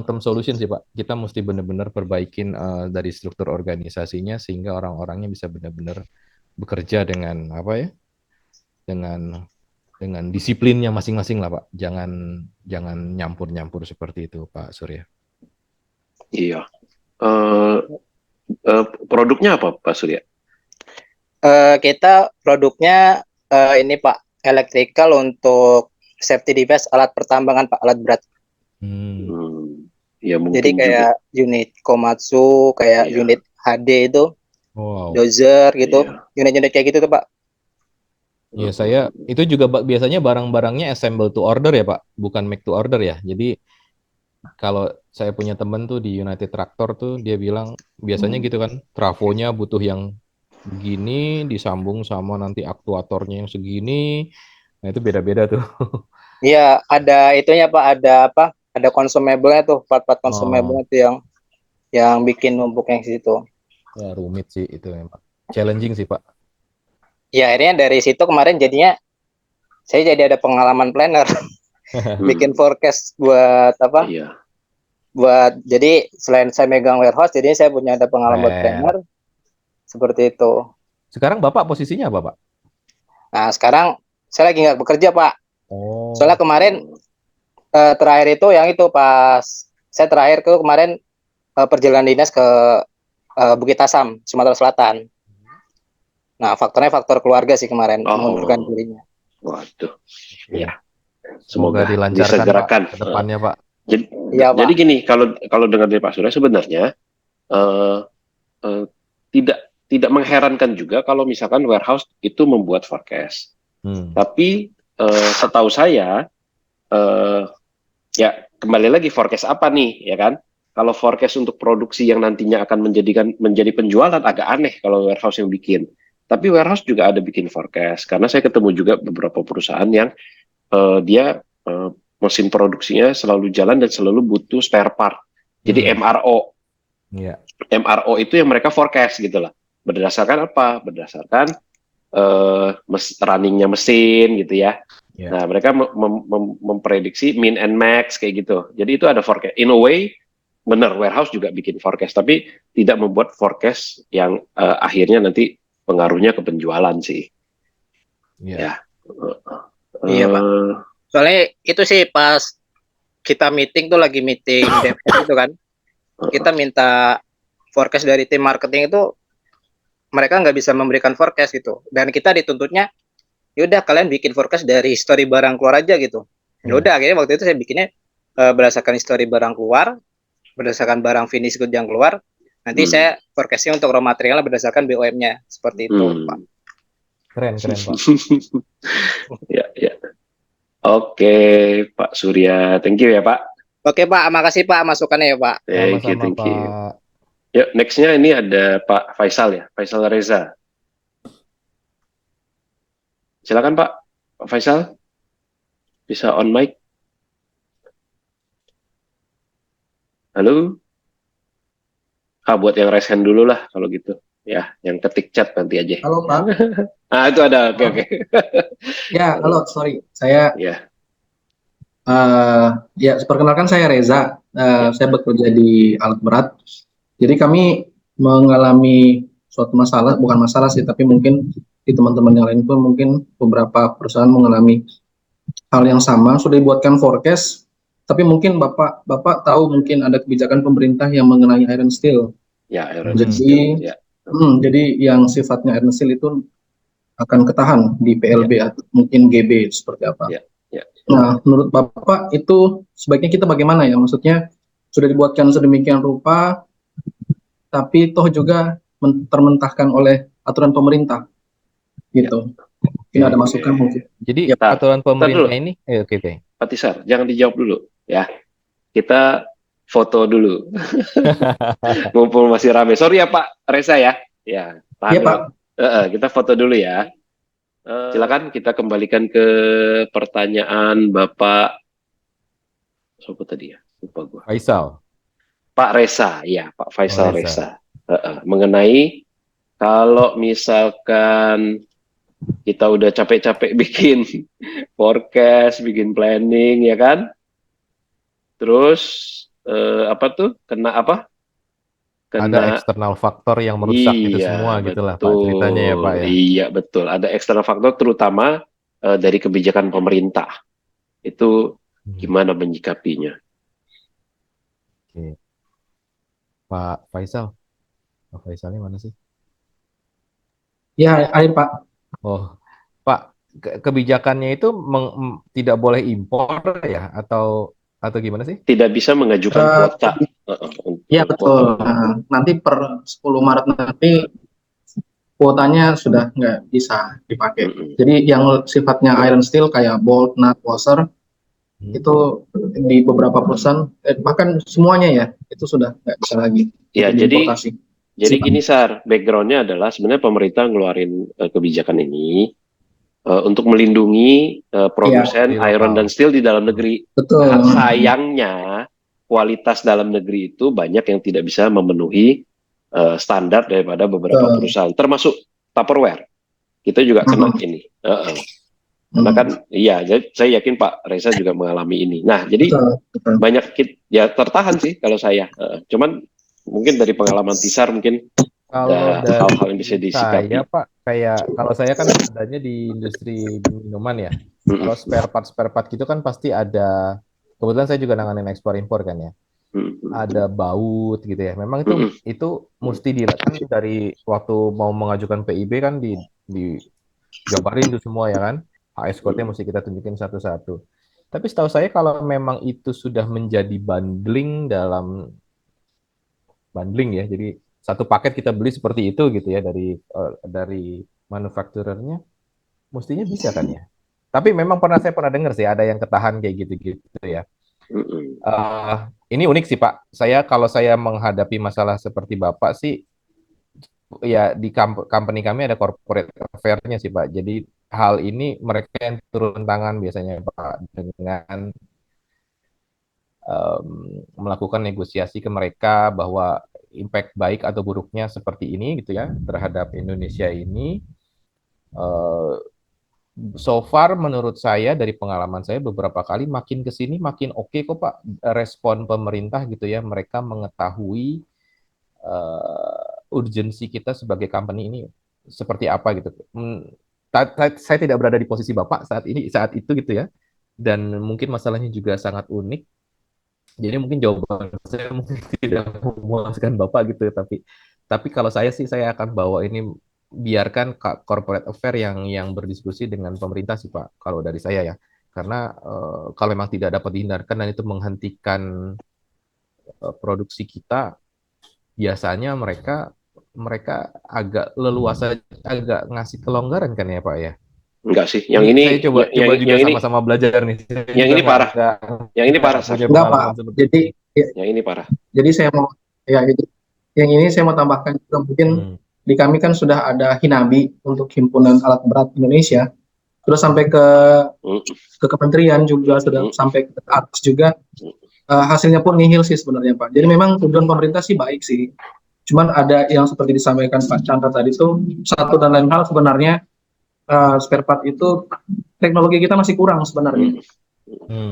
term solution sih Pak. Kita mesti benar-benar perbaikin dari struktur organisasinya sehingga orang-orangnya bisa benar-benar bekerja dengan apa ya? Dengan disiplinnya masing-masing lah Pak. Jangan nyampur-nyampur seperti itu Pak Surya. Iya. Produknya apa Pak Surya? Kita produknya ini Pak, electrical untuk safety device, alat pertambangan Pak, alat berat. Ya, mungkin jadi kayak juga unit Komatsu, kayak unit HD itu, dozer gitu, unit-unit kayak gitu tuh Pak. Iya, saya itu juga biasanya barang-barangnya assemble to order ya Pak, bukan make to order ya. Jadi kalau saya punya temen tuh di United Tractor tuh, dia bilang biasanya gitu kan, trafonya butuh yang begini, disambung sama nanti aktuatornya yang segini, nah itu beda-beda tuh. Iya, ada itunya Pak, ada apa? Ada consumable-nya tuh, part-part consumable itu yang bikin numpuk yang situ. Ya, rumit sih itu memang, challenging sih Pak. Ya akhirnya dari situ kemarin jadinya saya jadi ada pengalaman planner. Bikin forecast buat apa? Buat, jadi selain saya megang warehouse, jadi saya punya ada pengalaman planner seperti itu. Sekarang Bapak posisinya apa Pak? Nah sekarang saya lagi nggak bekerja Pak. Soalnya kemarin terakhir itu yang itu pas saya terakhir ke kemarin perjalanan dinas ke Bukit Asam, Sumatera Selatan. Nah, faktor keluarga sih kemarin, mengundurkan dirinya. Waduh. Ya. Semoga dilancarkan disegerakan ke depannya, Pak. Jadi gini, kalau dengar dari Pak Surya sebenarnya tidak mengherankan juga kalau misalkan warehouse itu membuat forecast. Tapi setahu saya ya kembali lagi forecast apa nih, ya kan? Kalau forecast untuk produksi yang nantinya akan menjadi penjualan agak aneh kalau warehouse yang bikin. Tapi warehouse juga ada bikin forecast, karena saya ketemu juga beberapa perusahaan yang dia mesin produksinya selalu jalan dan selalu butuh spare part. Jadi MRO. MRO itu yang mereka forecast gitu lah. Berdasarkan apa? Berdasarkan runningnya mesin gitu ya. Yeah. Nah, mereka memprediksi min and max kayak gitu. Jadi itu ada forecast. In a way, benar warehouse juga bikin forecast, tapi tidak membuat forecast yang akhirnya nanti pengaruhnya ke penjualan sih. Yeah. Ya. Iya, Pak. Soalnya itu sih pas kita meeting tuh lagi meeting dev itu kan. Kita minta forecast dari tim marketing itu, mereka nggak bisa memberikan forecast gitu. Dan kita dituntutnya, yaudah kalian bikin forecast dari history barang keluar aja gitu. Yaudah akhirnya waktu itu saya bikinnya berdasarkan history barang keluar, berdasarkan barang finish good yang keluar. Nanti saya forecastnya untuk raw materialnya berdasarkan BOM-nya seperti itu, Pak. Keren Pak. Ya. Oke, Pak Surya, thank you ya Pak. Oke Pak, makasih Pak masukannya ya Pak. Thank you. Yuk, nextnya ini ada Pak Faisal ya, Faisal Reza. Silakan Pak Faisal, bisa on mic. Halo. Buat yang raise hand dulu lah kalau gitu. Ya, yang ketik chat nanti aja. Halo Pak. Itu ada, oke. Ya, halo, sorry. Saya ya. Perkenalkan saya Reza. Saya bekerja di alat berat. Jadi kami mengalami suatu masalah, bukan masalah sih, tapi mungkin di teman-teman yang lain pun mungkin beberapa perusahaan mengalami hal yang sama. Sudah dibuatkan forecast, tapi mungkin Bapak tahu mungkin ada kebijakan pemerintah yang mengenai iron steel. Ya, iron steel. Ya. Jadi yang sifatnya iron steel itu akan ketahan di PLB atau mungkin GB seperti apa. Ya. Nah, menurut Bapak itu sebaiknya kita bagaimana ya? Maksudnya sudah dibuatkan sedemikian rupa, tapi toh juga termentahkan oleh aturan pemerintah, gitu. Mungkin ada masukan mungkin. Jadi aturan pemerintah ini, oke. Pak Tisar, jangan dijawab dulu ya. Kita foto dulu. Mumpung masih rame. Sorry ya Pak Reza ya. Ya, tahan Iya, dulu. Pak. Kita foto dulu ya. Silakan kita kembalikan ke pertanyaan Bapak. Siapa tadi ya? Lupa gua. Faisal. Pak Reza, ya Pak Faisal Reza. Mengenai kalau misalkan kita udah capek-capek bikin forecast, bikin planning, ya kan? Terus kena apa? Ada eksternal faktor yang merusak itu semua, gitulah Pak ceritanya ya Pak ya. Iya betul. Ada eksternal faktor, terutama dari kebijakan pemerintah. Itu gimana menyikapinya? Oke. Pak Faisal ini mana sih? Ya, ayo Pak. Oh, Pak, kebijakannya itu tidak boleh impor ya, atau gimana sih? Tidak bisa mengajukan kuota. Iya betul. Nanti per 10 Maret nanti kuotanya sudah nggak bisa dipakai. Jadi yang sifatnya iron steel kayak bolt, nut, washer itu di beberapa perusahaan bahkan semuanya ya itu sudah nggak bisa lagi. Ya, jadi gini Sar, backgroundnya adalah sebenarnya pemerintah ngeluarin kebijakan ini untuk melindungi produsen iron dan steel di dalam negeri. Betul. Nah, sayangnya kualitas dalam negeri itu banyak yang tidak bisa memenuhi standar daripada beberapa perusahaan, termasuk Tupperware. Kita juga kena ini. Karena kan, iya, saya yakin Pak Reza juga mengalami ini. Nah, jadi banyak ya tertahan sih kalau saya. Cuman mungkin dari pengalaman Tisar mungkin kalau dari hal-hal yang bisa disikapi. Saya Pak, kayak kalau saya kan adanya di industri minuman ya. Kalau spare part gitu kan pasti ada. Kebetulan saya juga nanganin ekspor impor kan ya. Ada baut gitu ya. Memang itu mesti dilakukan dari waktu mau mengajukan PIB kan digambarin itu semua ya kan. HS code-nya mesti kita tunjukin satu-satu. Tapi setahu saya kalau memang itu sudah menjadi bundling ya. Jadi satu paket kita beli seperti itu gitu ya dari manufakturernya, mestinya bisa kan ya. Tapi memang saya pernah dengar sih ada yang ketahan kayak gitu-gitu ya. Ini unik sih Pak. Kalau saya menghadapi masalah seperti Bapak sih, ya di company kami ada corporate affair-nya sih Pak. Jadi hal ini mereka yang turun tangan biasanya Pak dengan melakukan negosiasi ke mereka bahwa impact baik atau buruknya seperti ini gitu ya terhadap Indonesia ini. Eh, so far menurut saya dari pengalaman saya beberapa kali makin ke sini makin oke kok Pak, respon pemerintah gitu ya, mereka mengetahui urgensi kita sebagai company ini seperti apa gitu. Saya tidak berada di posisi Bapak saat itu gitu ya, dan mungkin masalahnya juga sangat unik. Jadi mungkin jawaban saya mungkin tidak memuaskan Bapak gitu, tapi kalau saya sih saya akan bawa ini, biarkan corporate affair yang berdiskusi dengan pemerintah sih Pak, kalau dari saya ya. Karena kalau memang tidak dapat dihindarkan dan itu menghentikan produksi kita, biasanya mereka mereka agak leluasa, agak ngasih kelonggaran kan ya Pak ya. Enggak sih, yang Ini ini saya coba juga sama-sama belajar nih. Yang ini parah. Yang ini parah, Saf. Enggak Pak. Jadi yang ini parah. Jadi saya mau yang ini saya mau tambahkan juga, mungkin di kami kan sudah ada Hinabi untuk Himpunan Alat Berat Indonesia, sudah sampai ke kementerian juga, sudah sampai ke atas juga. Hasilnya pun nihil sih sebenarnya Pak. Jadi memang tujuan pemerintah sih baik sih. Cuman ada yang seperti disampaikan Pak Chandra tadi itu, satu dan lain hal sebenarnya spare part itu teknologi kita masih kurang sebenarnya.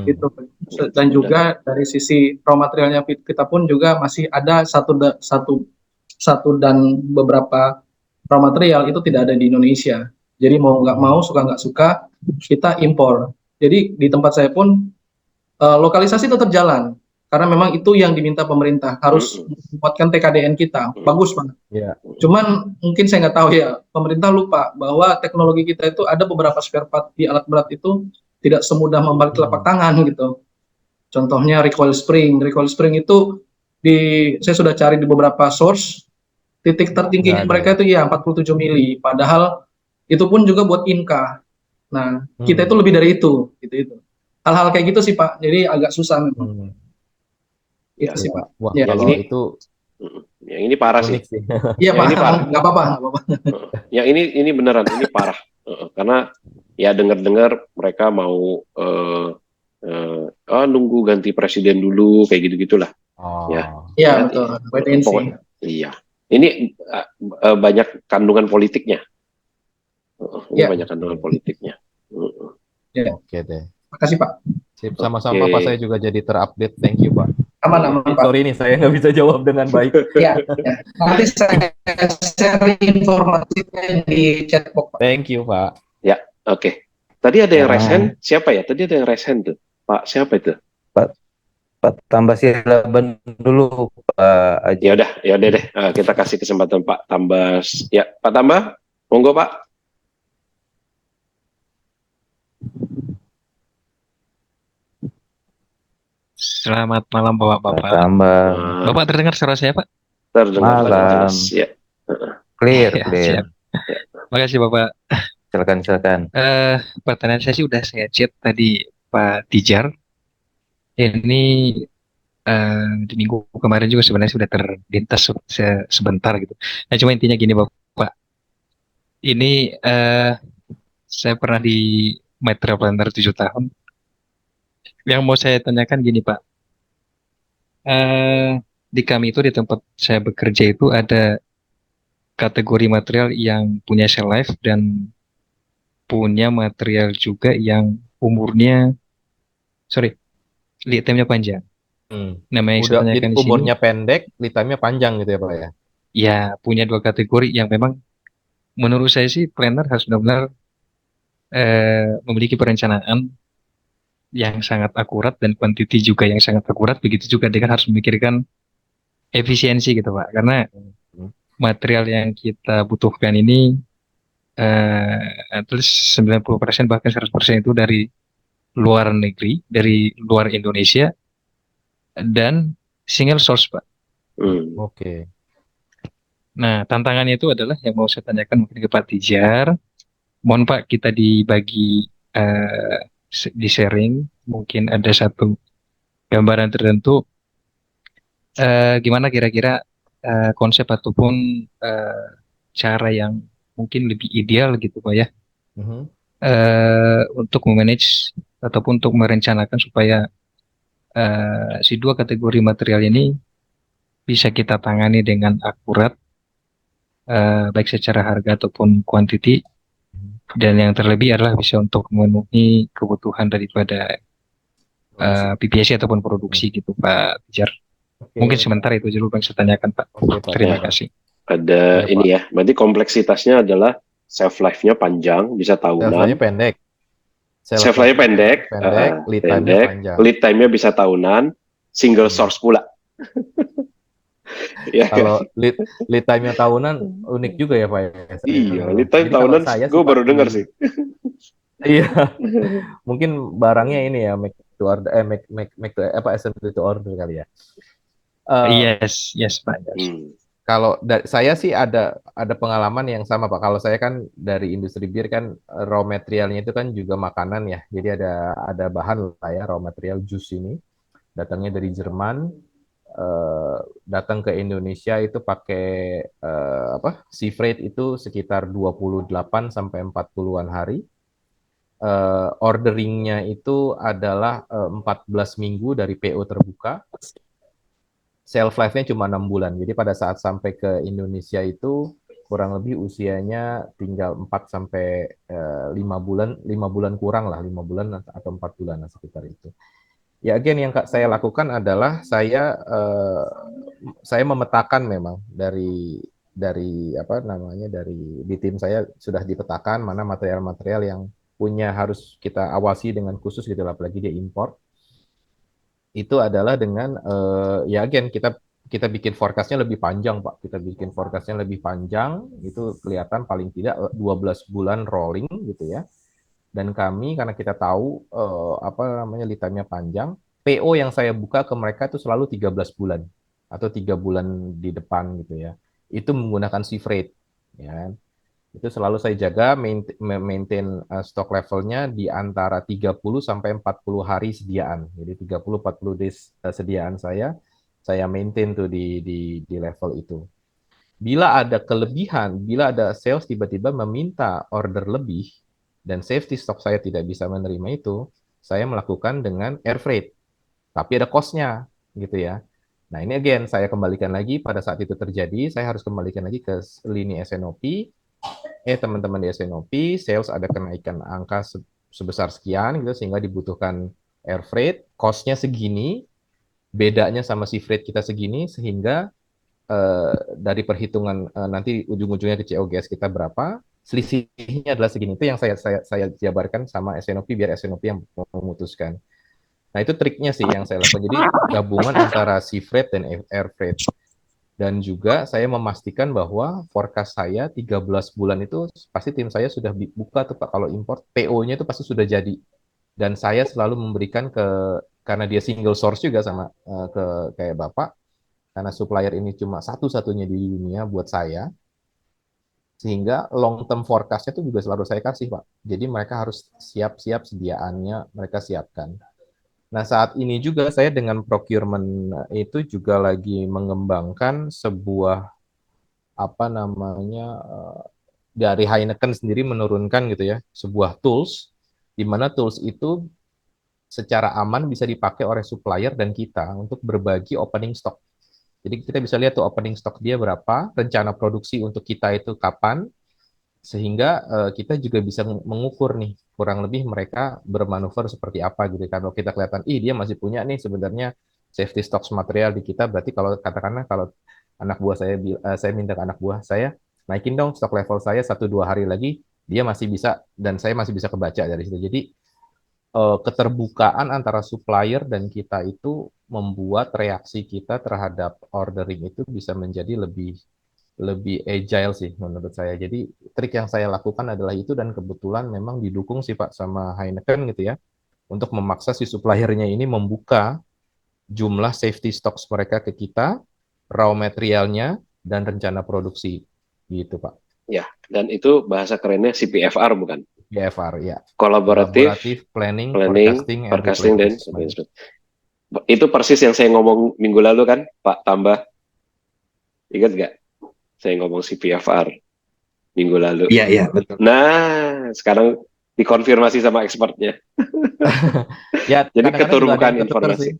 Gitu. Dan juga dari sisi raw materialnya kita pun juga masih ada satu dan beberapa raw material itu tidak ada di Indonesia. Jadi mau nggak mau, suka nggak suka, kita impor. Jadi di tempat saya pun lokalisasi tetap jalan, karena memang itu yang diminta pemerintah, harus membuatkan TKDN kita. Bagus banget. Cuman mungkin saya nggak tahu ya, pemerintah lupa bahwa teknologi kita itu ada beberapa spare part di alat berat itu tidak semudah membalik telapak tangan gitu. Contohnya recoil spring itu saya sudah cari di beberapa source, titik tertinggi mereka itu ya 47 mili, padahal itu pun juga buat Inka. Nah, kita itu lebih dari itu, gitu. Hal-hal kayak gitu sih Pak, jadi agak susah memang. Itu sih Pak. Wah, ya, kalau ini, itu yang ini parah sih. Iya Pak, ini parah. Nggak apa-apa. Yang ini beneran, ini parah. Karena ya dengar-dengar mereka mau nunggu ganti presiden dulu, kayak gitu-gitulah. Iya betul. Iya. Ini banyak kandungan politiknya. Banyak kandungan politiknya. Oke deh. Makasih Pak. Sip, sama-sama Pak, saya juga jadi terupdate. Thank you Pak. Aman Pak. Sorry nih, saya nggak bisa jawab dengan baik. Iya. Nanti saya share informasinya di chat box Pak. Thank you Pak. Ya, oke. Tadi ada yang raise hand, siapa ya? Tadi ada yang raise hand tuh. Pak, siapa itu? Pak tambah silaban dulu Pak Aji. Ya udah deh. Kita kasih kesempatan Pak Tambas. Ya, Pak Tambah, monggo Pak. Selamat malam Bapak-Bapak. Bapak terdengar suara saya Pak? Terdengar. Malam. Ya. Clear. Makasih Bapak. Silakan. Pertanyaan saya sih udah saya chat tadi Pak Tijar. Ini di minggu kemarin juga sebenarnya sudah terlintas sebentar gitu. Nah cuma intinya gini Bapak. Ini saya pernah di Material Planner 7 tahun. Yang mau saya tanyakan gini Pak, di kami itu, di tempat saya bekerja itu ada kategori material yang punya shelf life dan punya material juga yang lead time-nya panjang. Namanya yang saya tanyakan di sini, umurnya pendek, lead time-nya panjang gitu ya Pak ya? Ya, punya dua kategori yang memang menurut saya sih planner harus benar-benar memiliki perencanaan yang sangat akurat dan quantity juga yang sangat akurat. Begitu juga dia kan harus memikirkan efisiensi gitu Pak, karena material yang kita butuhkan ini at least 90% bahkan 100% itu dari luar negeri, dari luar Indonesia, dan single source Pak. Oke. Nah tantangannya itu adalah yang mau saya tanyakan mungkin ke Pak Tijar. Mohon Pak kita dibagi di sharing, mungkin ada satu gambaran tertentu gimana kira-kira konsep ataupun cara yang mungkin lebih ideal gitu Pak ya, untuk memanage ataupun untuk merencanakan supaya si dua kategori material ini bisa kita tangani dengan akurat, baik secara harga ataupun quantity, Dan yang terlebih adalah bisa untuk memenuhi kebutuhan daripada PPSC ataupun produksi gitu Pak Jar. Mungkin sementara itu dulu yang saya tanyakan Pak. Terima kasih. Ada ini ya, berarti kompleksitasnya adalah shelf life-nya panjang, bisa tahunan. Shelf life-nya pendek. Shelf life-nya pendek, lead time-nya bisa tahunan, single source pula. Ya, kalau lead time-nya tahunan unik juga ya Pak. Iya, lead time tahunan, gue baru dengar sih. Iya, mungkin barangnya ini ya make to order, assembly to order kali ya. Yes Pak. Kalau saya sih ada pengalaman yang sama Pak. Kalau saya kan dari industri bir kan raw materialnya itu kan juga makanan ya. Jadi ada bahan lah ya, raw material jus ini datangnya dari Jerman, datang ke Indonesia itu pakai sea freight itu sekitar 28 sampai 40-an hari. Orderingnya itu adalah 14 minggu dari PO terbuka. Shelf life-nya cuma 6 bulan. Jadi pada saat sampai ke Indonesia itu kurang lebih usianya tinggal 4 sampai 5 bulan, 5 bulan kurang lah, 5 bulan atau 4 bulan sekitar itu. Ya again yang saya lakukan adalah saya memetakan memang dari di tim saya sudah dipetakan mana material-material yang harus kita awasi dengan khusus gitu, apalagi dia import. Itu adalah dengan ya again kita bikin forecast-nya lebih panjang Pak. Kita bikin forecast-nya lebih panjang, itu kelihatan paling tidak 12 bulan rolling gitu ya. Dan kami karena kita tahu lead time-nya panjang, PO yang saya buka ke mereka itu selalu 13 bulan atau 3 bulan di depan gitu ya. Itu menggunakan sea freight ya. Itu selalu saya jaga maintain stock levelnya di antara 30 sampai 40 hari sediaan. Jadi 30-40 days sediaan saya maintain tuh di level itu. Bila ada kelebihan, bila ada sales tiba-tiba meminta order lebih dan safety stock saya tidak bisa menerima itu, saya melakukan dengan air freight. Tapi ada cost-nya gitu ya. Nah, ini again saya kembalikan lagi pada saat itu terjadi, saya harus kembalikan lagi ke lini S&OP. Teman-teman di S&OP, sales ada kenaikan angka sebesar sekian gitu sehingga dibutuhkan air freight, cost-nya segini, bedanya sama sea freight kita segini sehingga dari perhitungan nanti ujung-ujungnya ke COGS kita berapa, selisihnya adalah segini. Itu yang saya jabarkan sama S&OP biar S&OP yang memutuskan. Nah, itu triknya sih yang saya lakukan. Jadi gabungan antara sea freight dan air freight. Dan juga saya memastikan bahwa forecast saya 13 bulan itu pasti tim saya sudah buka tuh Pak, kalau import PO-nya itu pasti sudah jadi. Dan saya selalu memberikan karena dia single source juga sama kayak Bapak, karena supplier ini cuma satu-satunya di dunia buat saya, sehingga long term forecast-nya itu juga selalu saya kasih Pak. Jadi mereka harus siap-siap sediaannya mereka siapkan. Nah, saat ini juga saya dengan procurement itu juga lagi mengembangkan sebuah dari Heineken sendiri menurunkan gitu ya, sebuah tools di mana tools itu secara aman bisa dipakai oleh supplier dan kita untuk berbagi opening stock. Jadi kita bisa lihat tuh opening stock dia berapa, rencana produksi untuk kita itu kapan, sehingga kita juga bisa mengukur nih kurang lebih mereka bermanuver seperti apa gitu. Kalau kita kelihatan dia masih punya nih sebenarnya safety stocks material di kita, berarti kalau katakanlah kalau anak buah saya minta ke anak buah saya naikin dong stok level saya 1-2 hari lagi, dia masih bisa dan saya masih bisa kebaca dari situ. Jadi keterbukaan antara supplier dan kita itu membuat reaksi kita terhadap ordering itu bisa menjadi lebih agile sih menurut saya. Jadi trik yang saya lakukan adalah itu, dan kebetulan memang didukung sih Pak sama Heineken gitu ya, untuk memaksa si suppliernya ini membuka jumlah safety stocks mereka ke kita, raw materialnya, dan rencana produksi gitu Pak. Ya, dan itu bahasa kerennya CPFR bukan? CPFR ya. Collaborative Planning, Forecasting, dan Management. Itu persis yang saya ngomong minggu lalu kan, Pak Tambah. Ingat nggak? Saya ngomong CPFR minggu lalu. Iya, betul. Nah, sekarang dikonfirmasi sama expertnya. Ya, jadi keterbukaan informasi.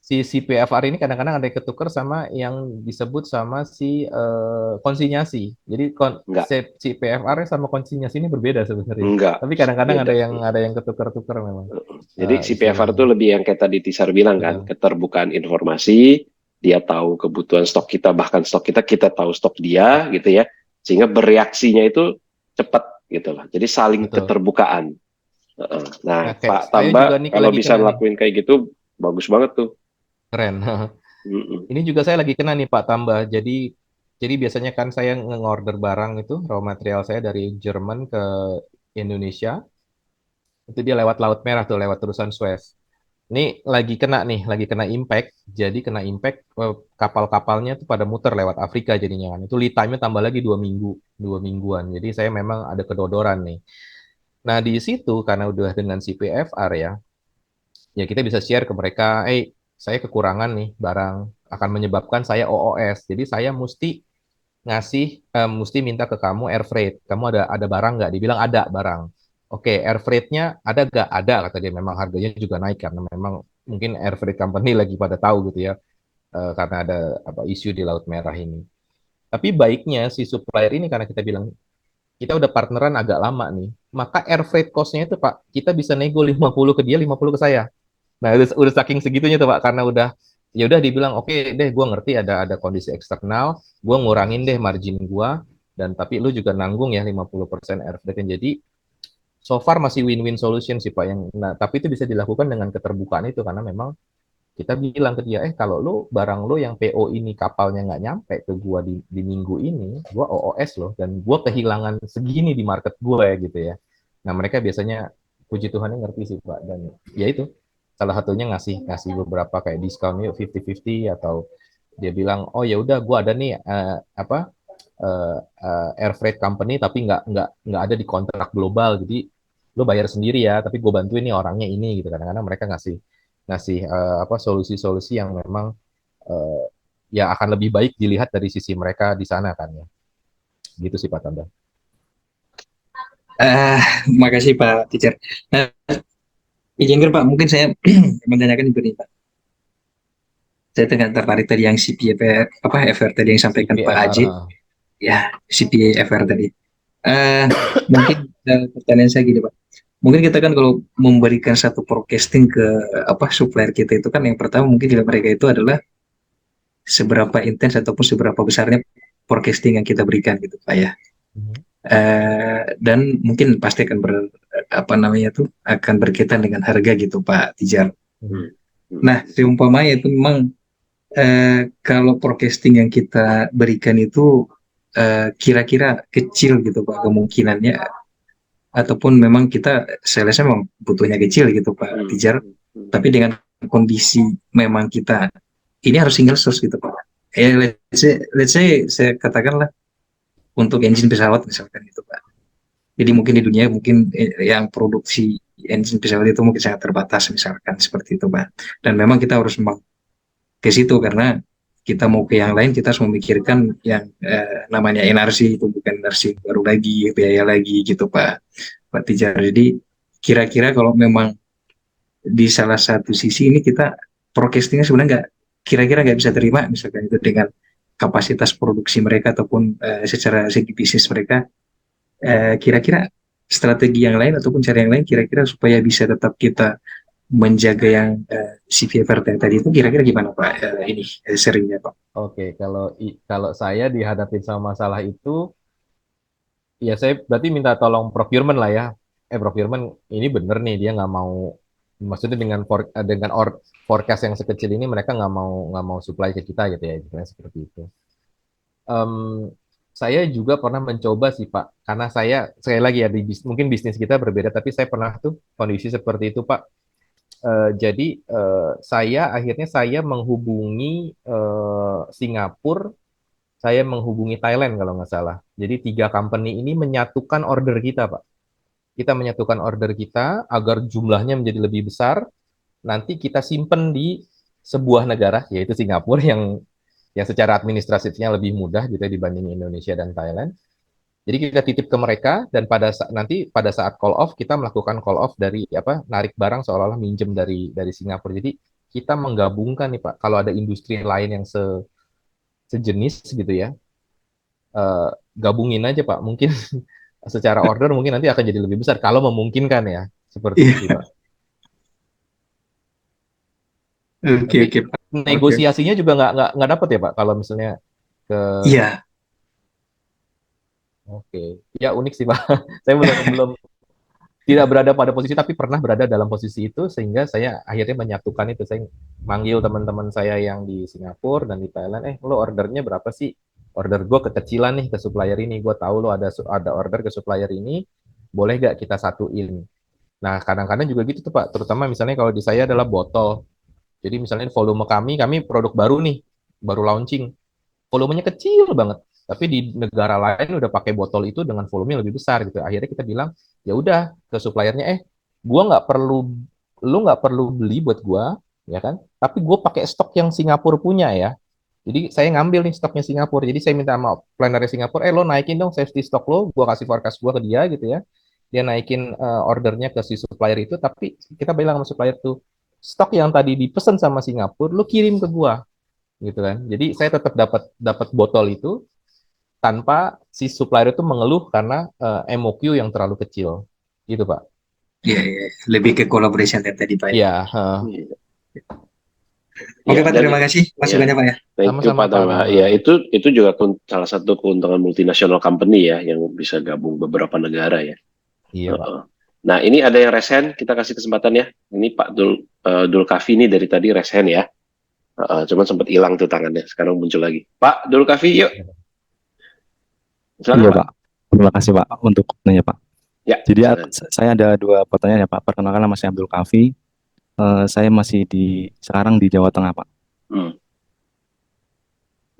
si CPFR ini kadang-kadang ada yang ketukar sama yang disebut sama si konsinyasi. Jadi Enggak, konsep CPFR sama konsinyasi ini berbeda sebenarnya. enggak, Tapi kadang-kadang beda. ada yang ketukar-tukar memang Jadi si PFR itu istilahnya. lebih yang kayak tadi Tisar bilang kan, Betul. keterbukaan informasi, dia tahu kebutuhan stok kita, bahkan stok kita tahu stok dia gitu ya, sehingga bereaksinya itu cepat gitu lah. Jadi saling Betul. keterbukaan. Nah, Nah, kayak Pak saya Tamba juga nih kalau lagi bisa kena nih. ngelakuin kayak gitu, bagus banget tuh. Keren. Mm-mm. Ini juga saya lagi kena nih Pak Tambah. Jadi biasanya kan saya nge-order barang itu raw material saya dari Jerman ke Indonesia. Itu dia lewat Laut Merah tuh, lewat terusan Suez. Ini lagi kena impact. Jadi kena impact kapal-kapalnya tuh pada muter lewat Afrika jadinya kan. Itu lead time-nya tambah lagi 2 minggu, 2 mingguan. Jadi saya memang ada kedodoran nih. Nah di situ karena udah dengan CPFR ya kita bisa share ke mereka, saya kekurangan nih barang akan menyebabkan saya OOS. Jadi saya mesti minta ke kamu air freight. Kamu ada barang nggak? Dibilang ada barang. Oke, air freight-nya ada nggak? Ada, kata dia. Memang harganya juga naik karena memang mungkin air freight company lagi pada tahu gitu ya, karena ada apa isu di Laut Merah ini. Tapi baiknya si supplier ini karena kita bilang kita udah partneran agak lama nih, maka air freight cost-nya itu Pak, kita bisa nego 50 ke dia, 50 ke saya. Nah, udah saking segitunya tuh Pak, karena ya udah dibilang oke deh, gue ngerti ada kondisi eksternal, gue ngurangin deh margin gue, dan tapi lu juga nanggung ya 50% air freight. Jadi so far masih win-win solution sih Pak. Nah, tapi itu bisa dilakukan dengan keterbukaan itu karena memang kita bilang ke dia, kalau lu barang lu yang PO ini kapalnya nggak nyampe ke gua di minggu ini, gua OOS loh, dan gua kehilangan segini di market gua ya gitu ya. Nah mereka biasanya puji Tuhan ngerti sih Pak, dan ya itu salah satunya ngasih ngasih beberapa kayak diskon yuk 50-50 atau dia bilang oh ya udah gua ada nih air freight company tapi nggak ada di kontrak global jadi lu bayar sendiri ya tapi gue bantuin nih orangnya ini gitu kadang-kadang mereka ngasih ngasih apa solusi-solusi yang memang uh, ya akan lebih baik dilihat dari sisi mereka di sana kan ya gitu sih Pak Tanda. Makasih Pak Teacher. Nah, izinkan Pak, mungkin saya menanyakan juga nih Pak. Saya tengah tertarik tadi yang CPFR, apa FR tadi yang sampaikan Pak CPFR. Aji. Ya, CPFR tadi. Mungkin pertanyaan saya gini Pak. Mungkin kita kan kalau memberikan satu forecasting ke supplier kita itu kan yang pertama mungkin dari mereka itu adalah seberapa intens ataupun seberapa besarnya forecasting yang kita berikan gitu Pak ya. Dan mungkin pasti akan akan berkaitan dengan harga gitu Pak Tijar. Nah, seumpamanya itu memang kalau forecasting yang kita berikan itu kira-kira kecil gitu Pak kemungkinannya, ataupun memang kita salesnya memang butuhnya kecil gitu Pak Tijar, tapi dengan kondisi memang kita ini harus single source gitu Pak. Let's say saya katakanlah untuk engine pesawat misalkan gitu Pak. Jadi mungkin di dunia mungkin yang produksi engine pesawat itu mungkin sangat terbatas misalkan seperti itu Pak. Dan memang kita harus ke situ karena kita mau ke yang lain kita harus memikirkan yang namanya NRC itu bukan NRC baru lagi biaya lagi gitu Pak Tijar. Jadi kira-kira kalau memang di salah satu sisi ini kita forecastingnya sebenarnya kira-kira nggak bisa terima misalkan itu dengan kapasitas produksi mereka ataupun secara segi bisnis mereka, kira-kira strategi yang lain ataupun cara yang lain kira-kira supaya bisa tetap kita menjaga yang CPFR tadi itu kira-kira gimana Pak ini seringnya Pak? Oke, kalau saya dihadapin sama masalah itu, ya saya berarti minta tolong procurement lah ya. Procurement ini bener nih dia nggak mau, maksudnya dengan forecast yang sekecil ini mereka nggak mau supply ke kita gitu ya, seperti itu. Saya juga pernah mencoba sih Pak, karena saya sekali lagi ya mungkin bisnis kita berbeda, tapi saya pernah tuh kondisi seperti itu Pak. Jadi akhirnya saya menghubungi Singapura, saya menghubungi Thailand kalau nggak salah. Jadi 3 company ini menyatukan order kita Pak. Kita menyatukan order kita agar jumlahnya menjadi lebih besar. Nanti kita simpen di sebuah negara, yaitu Singapura yang secara administratifnya lebih mudah gitu ya, dibanding Indonesia dan Thailand. Jadi kita titip ke mereka dan nanti pada saat call off kita melakukan call off dari narik barang seolah-olah minjem dari Singapura. Jadi kita menggabungkan nih Pak, kalau ada industri lain yang sejenis gitu ya, gabungin aja Pak. Mungkin secara order mungkin nanti akan jadi lebih besar kalau memungkinkan ya, seperti itu Pak. Oke, Tapi oke, Pak. Oke. negosiasinya juga nggak dapat ya Pak, kalau misalnya ke Iya. Oke, ya unik sih Pak. Saya belum tidak berada pada posisi, tapi pernah berada dalam posisi itu, sehingga saya akhirnya menyatukan itu. Saya manggil teman-teman saya yang di Singapura dan di Thailand, lo ordernya berapa sih? Order gue kekecilan nih ke supplier ini, gue tahu lo ada order ke supplier ini, boleh gak kita satuin? Nah, kadang-kadang juga gitu tuh Pak, terutama misalnya kalau di saya adalah botol. Jadi misalnya volume kami produk baru nih, baru launching, volumenya kecil banget. Tapi di negara lain udah pakai botol itu dengan volume yang lebih besar gitu. Akhirnya kita bilang, ya udah ke suppliernya, gua nggak perlu, lu nggak perlu beli buat gua, ya kan? Tapi gua pakai stok yang Singapura punya ya. Jadi saya ngambil nih stoknya Singapura. Jadi saya minta sama plannernya Singapura, lo naikin dong safety stock lo, gua kasih forecast gua ke dia gitu ya. Dia naikin ordernya ke si supplier itu, tapi kita bilang sama supplier tuh, stok yang tadi dipesan sama Singapura, lu kirim ke gua gitu kan. Jadi saya tetap dapat dapat botol itu tanpa si supplier itu mengeluh karena MOQ yang terlalu kecil. Gitu, Pak. Iya, iya. Lebih ke collaboration yang tadi, Pak. Iya, Iya. Oke, Ya, Pak, dan terima kasih masukannya, Pak ya. thank you sama-sama Pak Tama. Pak. Ya, itu juga salah satu keuntungan multinational company ya yang bisa gabung beberapa negara ya. Iya, Pak. Nah, ini ada yang resen, kita kasih kesempatan ya. Ini Pak Dul Kafi ini dari tadi resen ya. Cuman sempat hilang tuh tangannya, sekarang muncul lagi. Pak Dul Kafi, yuk. Silakan, Iya Pak. Pak, terima kasih Pak untuk nanya Pak. Ya, Jadi silakan. saya ada dua pertanyaan ya Pak. Perkenalkan nama saya Abdul Kafi. Saya masih sekarang di Jawa Tengah Pak.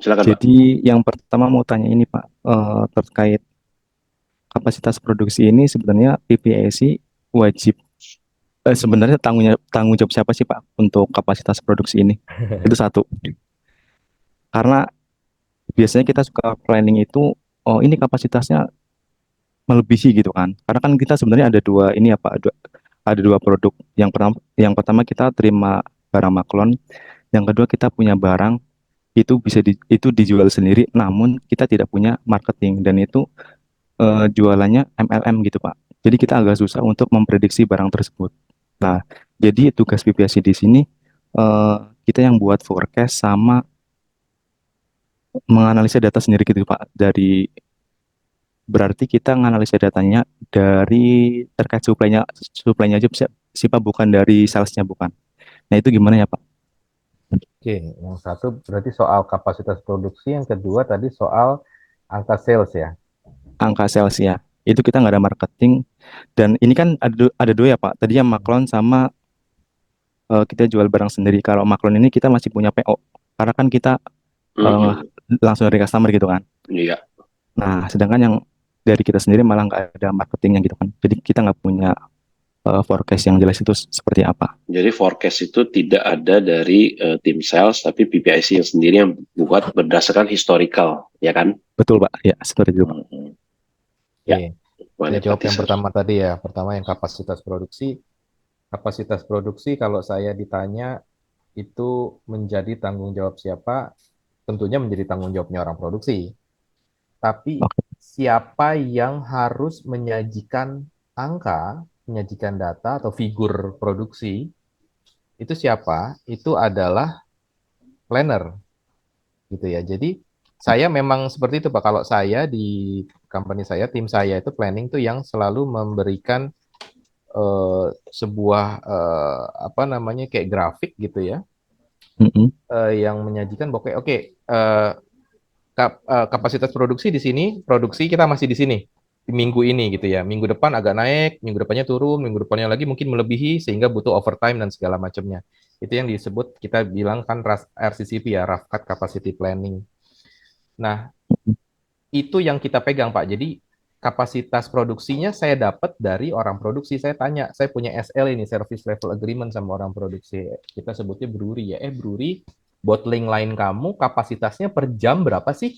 Silakan Pak. Jadi yang pertama mau tanya ini Pak, terkait kapasitas produksi ini sebenarnya PPAC wajib sebenarnya tanggung jawab siapa sih Pak untuk kapasitas produksi ini? Itu satu. Karena biasanya kita suka planning itu, oh ini kapasitasnya melebihi gitu kan. Karena kan kita sebenarnya ada dua ini ya Pak, ada dua produk. Yang pertama kita terima barang maklon, yang kedua kita punya barang itu itu dijual sendiri, namun kita tidak punya marketing dan itu jualannya MLM gitu Pak. Jadi kita agak susah untuk memprediksi barang tersebut. Nah, jadi tugas PPAC di sini kita yang buat forecast sama menganalisa data sendiri gitu Pak. Berarti kita menganalisa datanya dari terkait supply-nya aja sih Pak, bukan dari salesnya bukan. Nah itu gimana ya Pak? Oke, yang satu berarti soal kapasitas produksi, yang kedua tadi soal angka sales ya. Angka sales ya, itu kita nggak ada marketing, dan ini kan ada dua ya Pak. Tadi yang maklon sama kita jual barang sendiri. Kalau maklon ini kita masih punya PO, karena kan kita langsung dari customer gitu kan. Iya. Nah, sedangkan yang dari kita sendiri malah nggak ada marketingnya gitu kan. Jadi kita nggak punya forecast yang jelas itu seperti apa. Jadi forecast itu tidak ada dari tim sales, tapi PPIC yang sendiri yang buat berdasarkan historical, ya kan? Betul Pak, ya seperti itu Pak. Ya. Saya jawab yang pertama tadi ya. Pertama yang kapasitas produksi. Kapasitas produksi kalau saya ditanya itu menjadi tanggung jawab siapa? Tentunya menjadi tanggung jawabnya orang produksi. Tapi siapa yang harus menyajikan angka, menyajikan data atau figur produksi, itu siapa? Itu adalah planner. Gitu ya. Jadi saya memang seperti itu Pak. Kalau saya di company saya, tim saya itu planning tuh yang selalu memberikan sebuah apa namanya kayak grafik gitu ya. Yang menyajikan bahwa kapasitas produksi di sini, produksi kita masih di sini di minggu ini gitu ya. Minggu depan agak naik, minggu depannya turun, minggu depannya lagi mungkin melebihi sehingga butuh overtime dan segala macamnya. Itu yang disebut kita bilang kan RCCP ya, Rough Cut Capacity Planning. Nah, itu yang kita pegang Pak. Jadi kapasitas produksinya saya dapat dari orang produksi. Saya tanya, saya punya SL ini, Service Level Agreement sama orang produksi. Kita sebutnya brewery ya. Brewery, bottling line kamu kapasitasnya per jam berapa sih?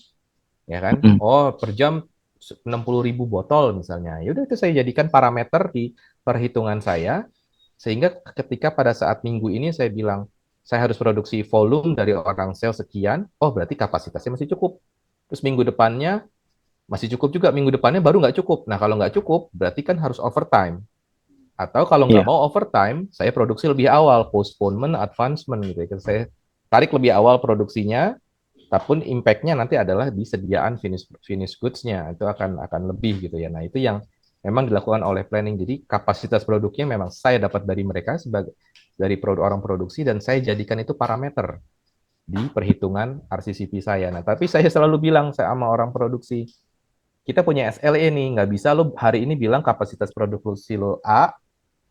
Ya kan? Oh, per jam 60.000 botol misalnya. Yaudah itu saya jadikan parameter di perhitungan saya. Sehingga ketika pada saat minggu ini saya bilang, saya harus produksi volume dari orang sales sekian, oh berarti kapasitasnya masih cukup. Terus minggu depannya masih cukup juga, minggu depannya baru nggak cukup. Nah kalau nggak cukup, berarti kan harus overtime. Atau kalau nggak Iya. mau overtime, saya produksi lebih awal, postponement, advancement gitu ya. Saya tarik lebih awal produksinya, tapi impact-nya nanti adalah di sediaan finish goods-nya. Itu akan lebih gitu ya. Nah itu yang memang dilakukan oleh planning. Jadi kapasitas produknya memang saya dapat dari mereka sebagai dari orang produksi, dan saya jadikan itu parameter di perhitungan RCCP saya. Nah tapi saya selalu bilang sama orang produksi, kita punya SLE nih, nggak bisa lo hari ini bilang kapasitas produksi lo A,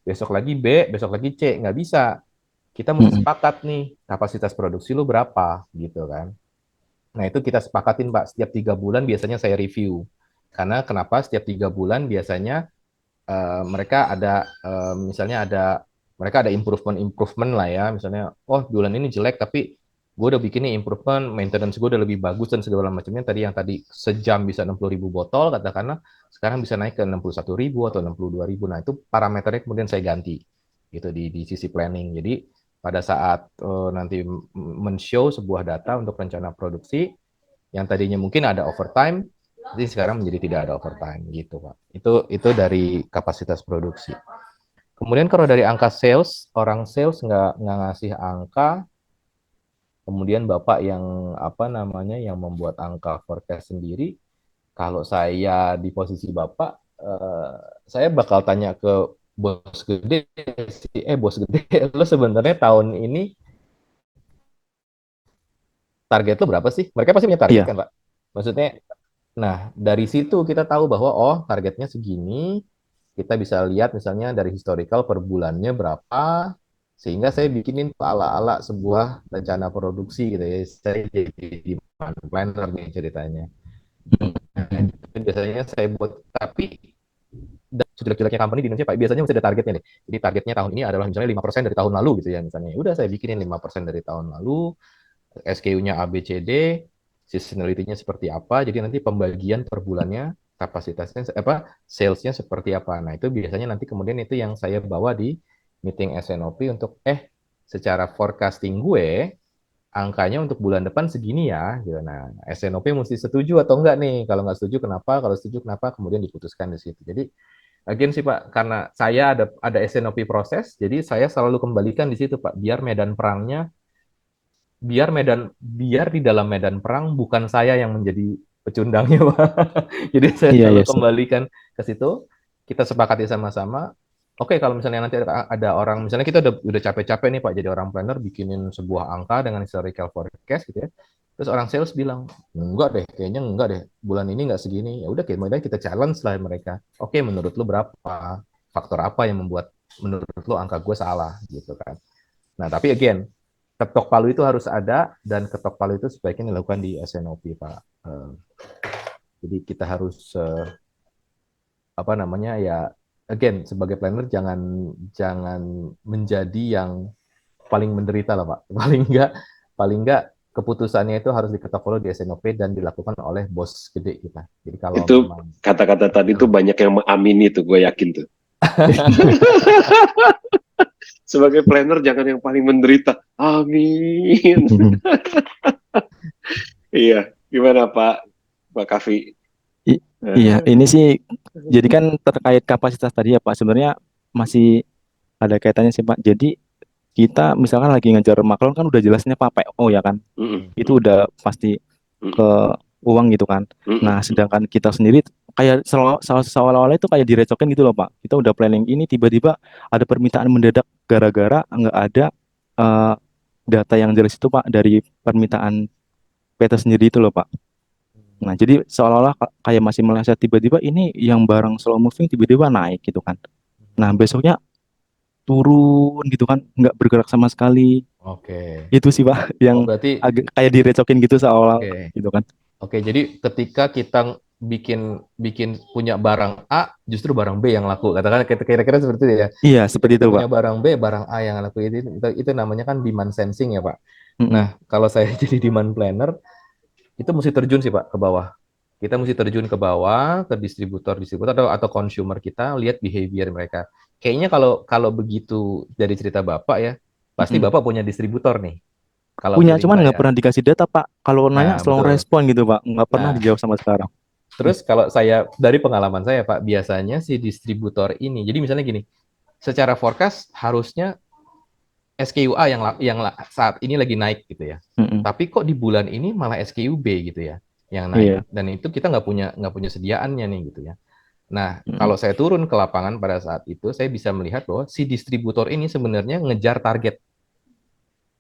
besok lagi B, besok lagi C, nggak bisa. Kita mesti sepakat nih, kapasitas produksi lo berapa, gitu kan. Nah itu kita sepakatin Pak, setiap 3 bulan biasanya saya review. Karena kenapa setiap 3 bulan biasanya mereka ada, misalnya mereka ada improvement lah ya, misalnya, oh bulan ini jelek tapi gue udah bikin nih improvement, maintenance gue udah lebih bagus dan segala macamnya. Tadi yang tadi sejam bisa 60.000 botol, katakanlah sekarang bisa naik ke 61.000 atau 62.000. Nah itu parameternya kemudian saya ganti gitu di sisi planning. Jadi pada saat nanti men-show sebuah data untuk rencana produksi yang tadinya mungkin ada overtime, jadi sekarang menjadi tidak ada overtime gitu Pak. Itu dari kapasitas produksi. Kemudian kalau dari angka sales, orang sales nggak ngasih angka. Kemudian Bapak yang yang membuat angka forecast sendiri, kalau saya di posisi Bapak, saya bakal tanya ke bos gede sih, bos gede, lo sebenarnya tahun ini target lo berapa sih? Mereka pasti punya target Iya. kan Pak? Maksudnya, nah dari situ kita tahu bahwa oh targetnya segini, kita bisa lihat misalnya dari historical per bulannya berapa, sehingga saya bikinin ala-ala sebuah rencana produksi gitu ya. Saya jadi demand planner nih ceritanya. Nah, itu biasanya saya buat, tapi jelek-jeleknya company di Indonesia Pak, biasanya mesti ada targetnya nih. Jadi targetnya tahun ini adalah misalnya 5% dari tahun lalu gitu ya misalnya. Udah saya bikinin 5% dari tahun lalu, SKU-nya A, B, C, D, seasonality-nya seperti apa, jadi nanti pembagian per bulannya, kapasitasnya, sales-nya seperti apa. Nah, itu biasanya nanti kemudian itu yang saya bawa di meeting SNOP untuk, secara forecasting gue, angkanya untuk bulan depan segini ya. Gitu. Nah, SNOP mesti setuju atau enggak nih? Kalau nggak setuju kenapa? Kalau setuju kenapa? Kemudian diputuskan di situ. Jadi, again sih Pak, karena saya ada SNOP proses, jadi saya selalu kembalikan di situ Pak, biar biar di dalam medan perang bukan saya yang menjadi pecundangnya Pak. Jadi saya Iya, selalu iya. kembalikan ke situ, kita sepakati sama-sama. Oke, kalau misalnya nanti ada orang, misalnya kita udah capek-capek nih Pak jadi orang planner, bikinin sebuah angka dengan historical forecast gitu ya. Terus orang sales bilang, enggak deh, kayaknya enggak deh, bulan ini enggak segini. Ya udah, kemudian kita challenge lah mereka. Oke, menurut lu berapa? Faktor apa yang membuat menurut lu angka gue salah gitu kan? Nah, tapi again, ketok palu itu harus ada, dan ketok palu itu sebaiknya dilakukan di SNOP Pak. Jadi kita harus ya, again sebagai planner jangan menjadi yang paling menderita lah Pak. Paling enggak keputusannya itu harus diketok palu di SNOP dan dilakukan oleh bos gede kita. Jadi kalau Itu memang kata-kata tadi tuh banyak yang mengamini tuh, gue yakin tuh. Sebagai planner jangan yang paling menderita. Amin. Iya, gimana Pak Kavi? Iya, ini sih jadi kan terkait kapasitas tadi ya Pak. Sebenarnya masih ada kaitannya sih Pak. Jadi kita misalkan lagi ngejar maklon kan udah jelasnya Pak PO ya kan. Itu udah pasti ke uang gitu kan. Nah, sedangkan kita sendiri kayak seolah-olah itu kayak direcokin gitu loh Pak. Kita udah planning ini, tiba-tiba ada permintaan mendadak gara-gara nggak ada eh, data yang jelas itu Pak dari permintaan PT sendiri itu loh Pak. Nah, jadi seolah-olah kayak masih meleset, tiba-tiba ini yang barang slow moving tiba-tiba naik gitu kan. Nah, besoknya turun gitu kan, nggak bergerak sama sekali. Oke. Itu sih Pak yang berarti agak kayak direcokin gitu seolah Oke. gitu kan. Oke, jadi ketika kita bikin punya barang A, justru barang B yang laku. Katakan kira-kira seperti itu ya. Iya, seperti Kita itu punya Pak. barang B, barang A yang laku, itu namanya kan demand sensing ya Pak. Mm-mm. Nah, kalau saya jadi demand planner, itu mesti terjun sih Pak ke bawah. Kita mesti terjun ke bawah, ke distributor atau consumer kita, lihat behavior mereka. Kayaknya kalau begitu dari cerita Bapak ya, Pasti Mm-mm. Bapak punya distributor nih. Kalau Punya, feeling cuman nggak saya. pernah dikasih data, Pak. Kalau nanya Nah, selalu betul. respon gitu, Pak. Nggak pernah Nah, dijawab sama sekarang. terus kalau saya dari pengalaman saya, Pak, biasanya si distributor ini, jadi misalnya gini, secara forecast harusnya SKUA yang saat ini lagi naik gitu ya. Mm-mm. Tapi kok di bulan ini malah SKUB gitu ya yang Iya. naik. Dan itu kita nggak punya sediaannya nih gitu ya. Nah, Mm-mm. kalau saya turun ke lapangan pada saat itu, saya bisa melihat bahwa si distributor ini sebenarnya ngejar target.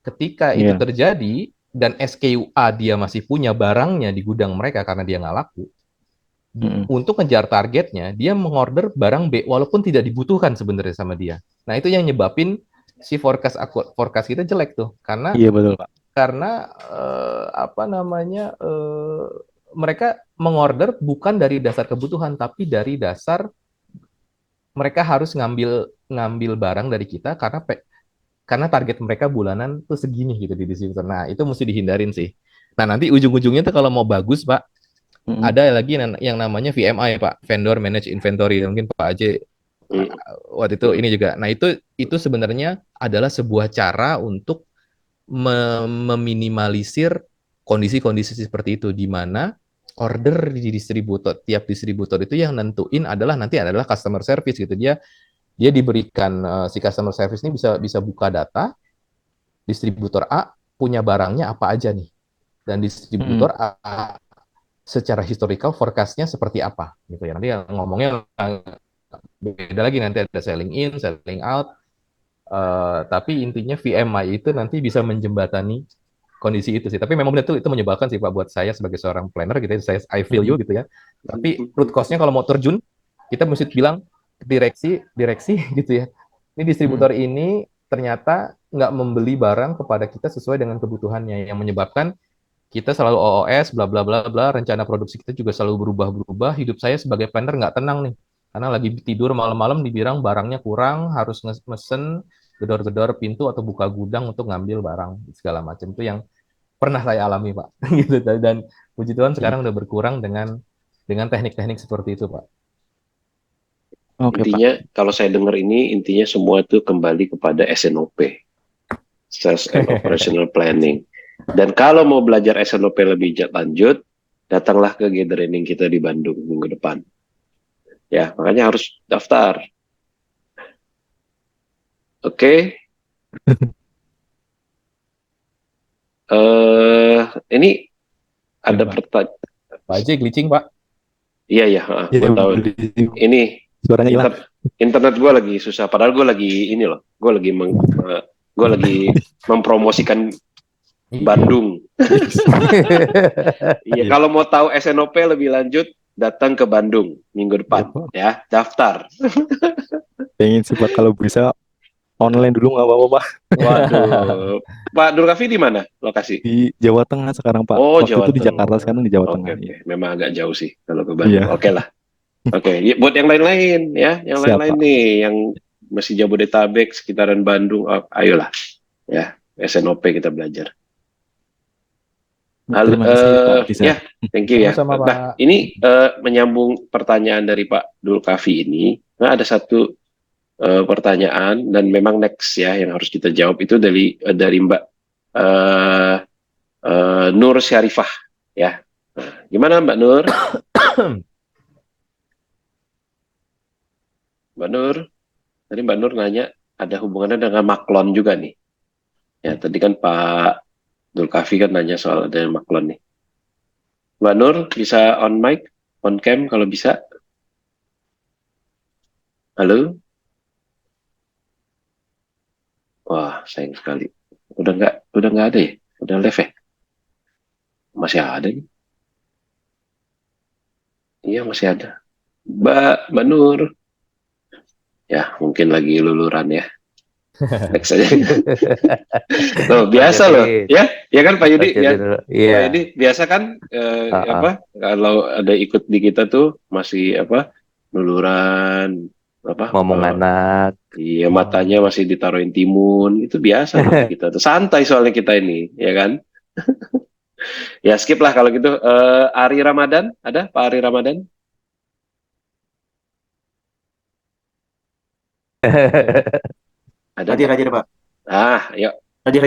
Ketika itu Iya. terjadi dan SKUA dia masih punya barangnya di gudang mereka karena dia nggak laku, Mm-mm. untuk ngejar targetnya, dia mengorder barang B walaupun tidak dibutuhkan sebenarnya sama dia. Nah, itu yang nyebabin si forecast kita jelek tuh, karena Iya betul, Pak. apa namanya mereka mengorder bukan dari dasar kebutuhan tapi dari dasar mereka harus ngambil ngambil barang dari kita karena target mereka bulanan tuh segini gitu di distributor. Nah, itu mesti dihindarin sih. Nah, nanti ujung-ujungnya tuh kalau mau bagus, Pak, Mm-mm. ada lagi yang namanya VMI, Pak, Vendor Manage Inventory. Mungkin Pak Aje waktu itu ini juga. Nah, itu sebenarnya adalah sebuah cara untuk meminimalisir kondisi-kondisi seperti itu di mana order di distributor tiap distributor itu yang nentuin adalah customer service gitu. Dia diberikan si customer service ini bisa buka data distributor A punya barangnya apa aja nih, dan distributor A secara historical forecast-nya seperti apa gitu ya. Nanti ngomongnya beda lagi, nanti ada selling in, selling out. Tapi intinya VMI itu nanti bisa menjembatani kondisi itu sih. Tapi memang benar itu menyebalkan sih Pak buat saya sebagai seorang planner gitu ya. I feel you gitu ya. Tapi root cause-nya kalau mau terjun, kita mesti bilang direksi gitu ya. Ini distributor ini ternyata nggak membeli barang kepada kita sesuai dengan kebutuhannya, yang menyebabkan kita selalu OOS, bla bla bla bla, rencana produksi kita juga selalu berubah-berubah. Hidup saya sebagai planner nggak tenang nih, karena lagi tidur malam-malam dibilang barangnya kurang, harus mesen, gedor-gedor pintu atau buka gudang untuk ngambil barang segala macam. Itu yang pernah saya alami, Pak. Gitu. Dan puji Tuhan sekarang udah berkurang dengan teknik-teknik seperti itu, Pak. Oke, Intinya kalau saya dengar ini intinya semua itu kembali kepada SNOP, Sales and Operational Planning. Dan kalau mau belajar SNOP lebih lanjut, datanglah ke gathering kita di Bandung minggu depan. Ya, makanya harus daftar. Oke. Ini ada pertanyaan. Pak Haji glitching, Pak. Iya, gue tahu. Ini suaranya hilang. Internet gue lagi susah. Padahal gue lagi ini loh. Gue lagi mempromosikan Bandung. Iya, kalau mau tahu SNOP lebih lanjut, datang ke Bandung minggu depan, ya, daftar. Pengen sih Pak, kalau bisa online dulu nggak apa-apa Pak. Waduh, Pak Durkafi di mana lokasi? Di Jawa Tengah sekarang Pak. Oh, Waktu Jawa itu di Tengah. Jakarta, sekarang di Jawa Tengah. Oke. Ya. Memang agak jauh sih kalau ke Bandung. Iya. Oke lah. Oke, buat yang lain-lain ya, yang Siap, lain-lain Pak. nih, yang masih Jabodetabek, sekitaran Bandung, ayolah, ya, SNOP kita belajar. Terima kasih Pak Tisa. Ya, thank you ya. Sama-sama, Nah, Pak. ini menyambung pertanyaan dari Pak Durkafi ini. Nah, ada satu pertanyaan dan memang next ya yang harus kita jawab itu dari Mbak Nur Syarifah ya. Nah, gimana Mbak Nur? Mbak Nur, tadi Mbak Nur nanya ada hubungannya dengan maklon juga nih. Ya, tadi kan Pak Durkafi kan nanya soal ada maklon nih. Mbak Nur bisa on mic, on cam kalau bisa. Halo? Wah, sayang sekali. Udah nggak ada ya? Udah live ya? Masih ada nih. Iya, masih ada. Mbak Nur. Ya, mungkin lagi luluran ya. Next aja. Loh, biasa loh. Ya kan Pak Yudi? Ya, Pak Yudi, biasa kan kalau ada ikut di kita tuh masih luluran ngomong anak. Iya, matanya masih ditaruhin timun. Itu biasa loh kita tuh. Santai soalnya kita ini, ya kan? Ya skip lah kalau gitu. Ari Ramadan, ada Pak Ari Ramadan? Ada Hadir Pak. Yuk. Tadi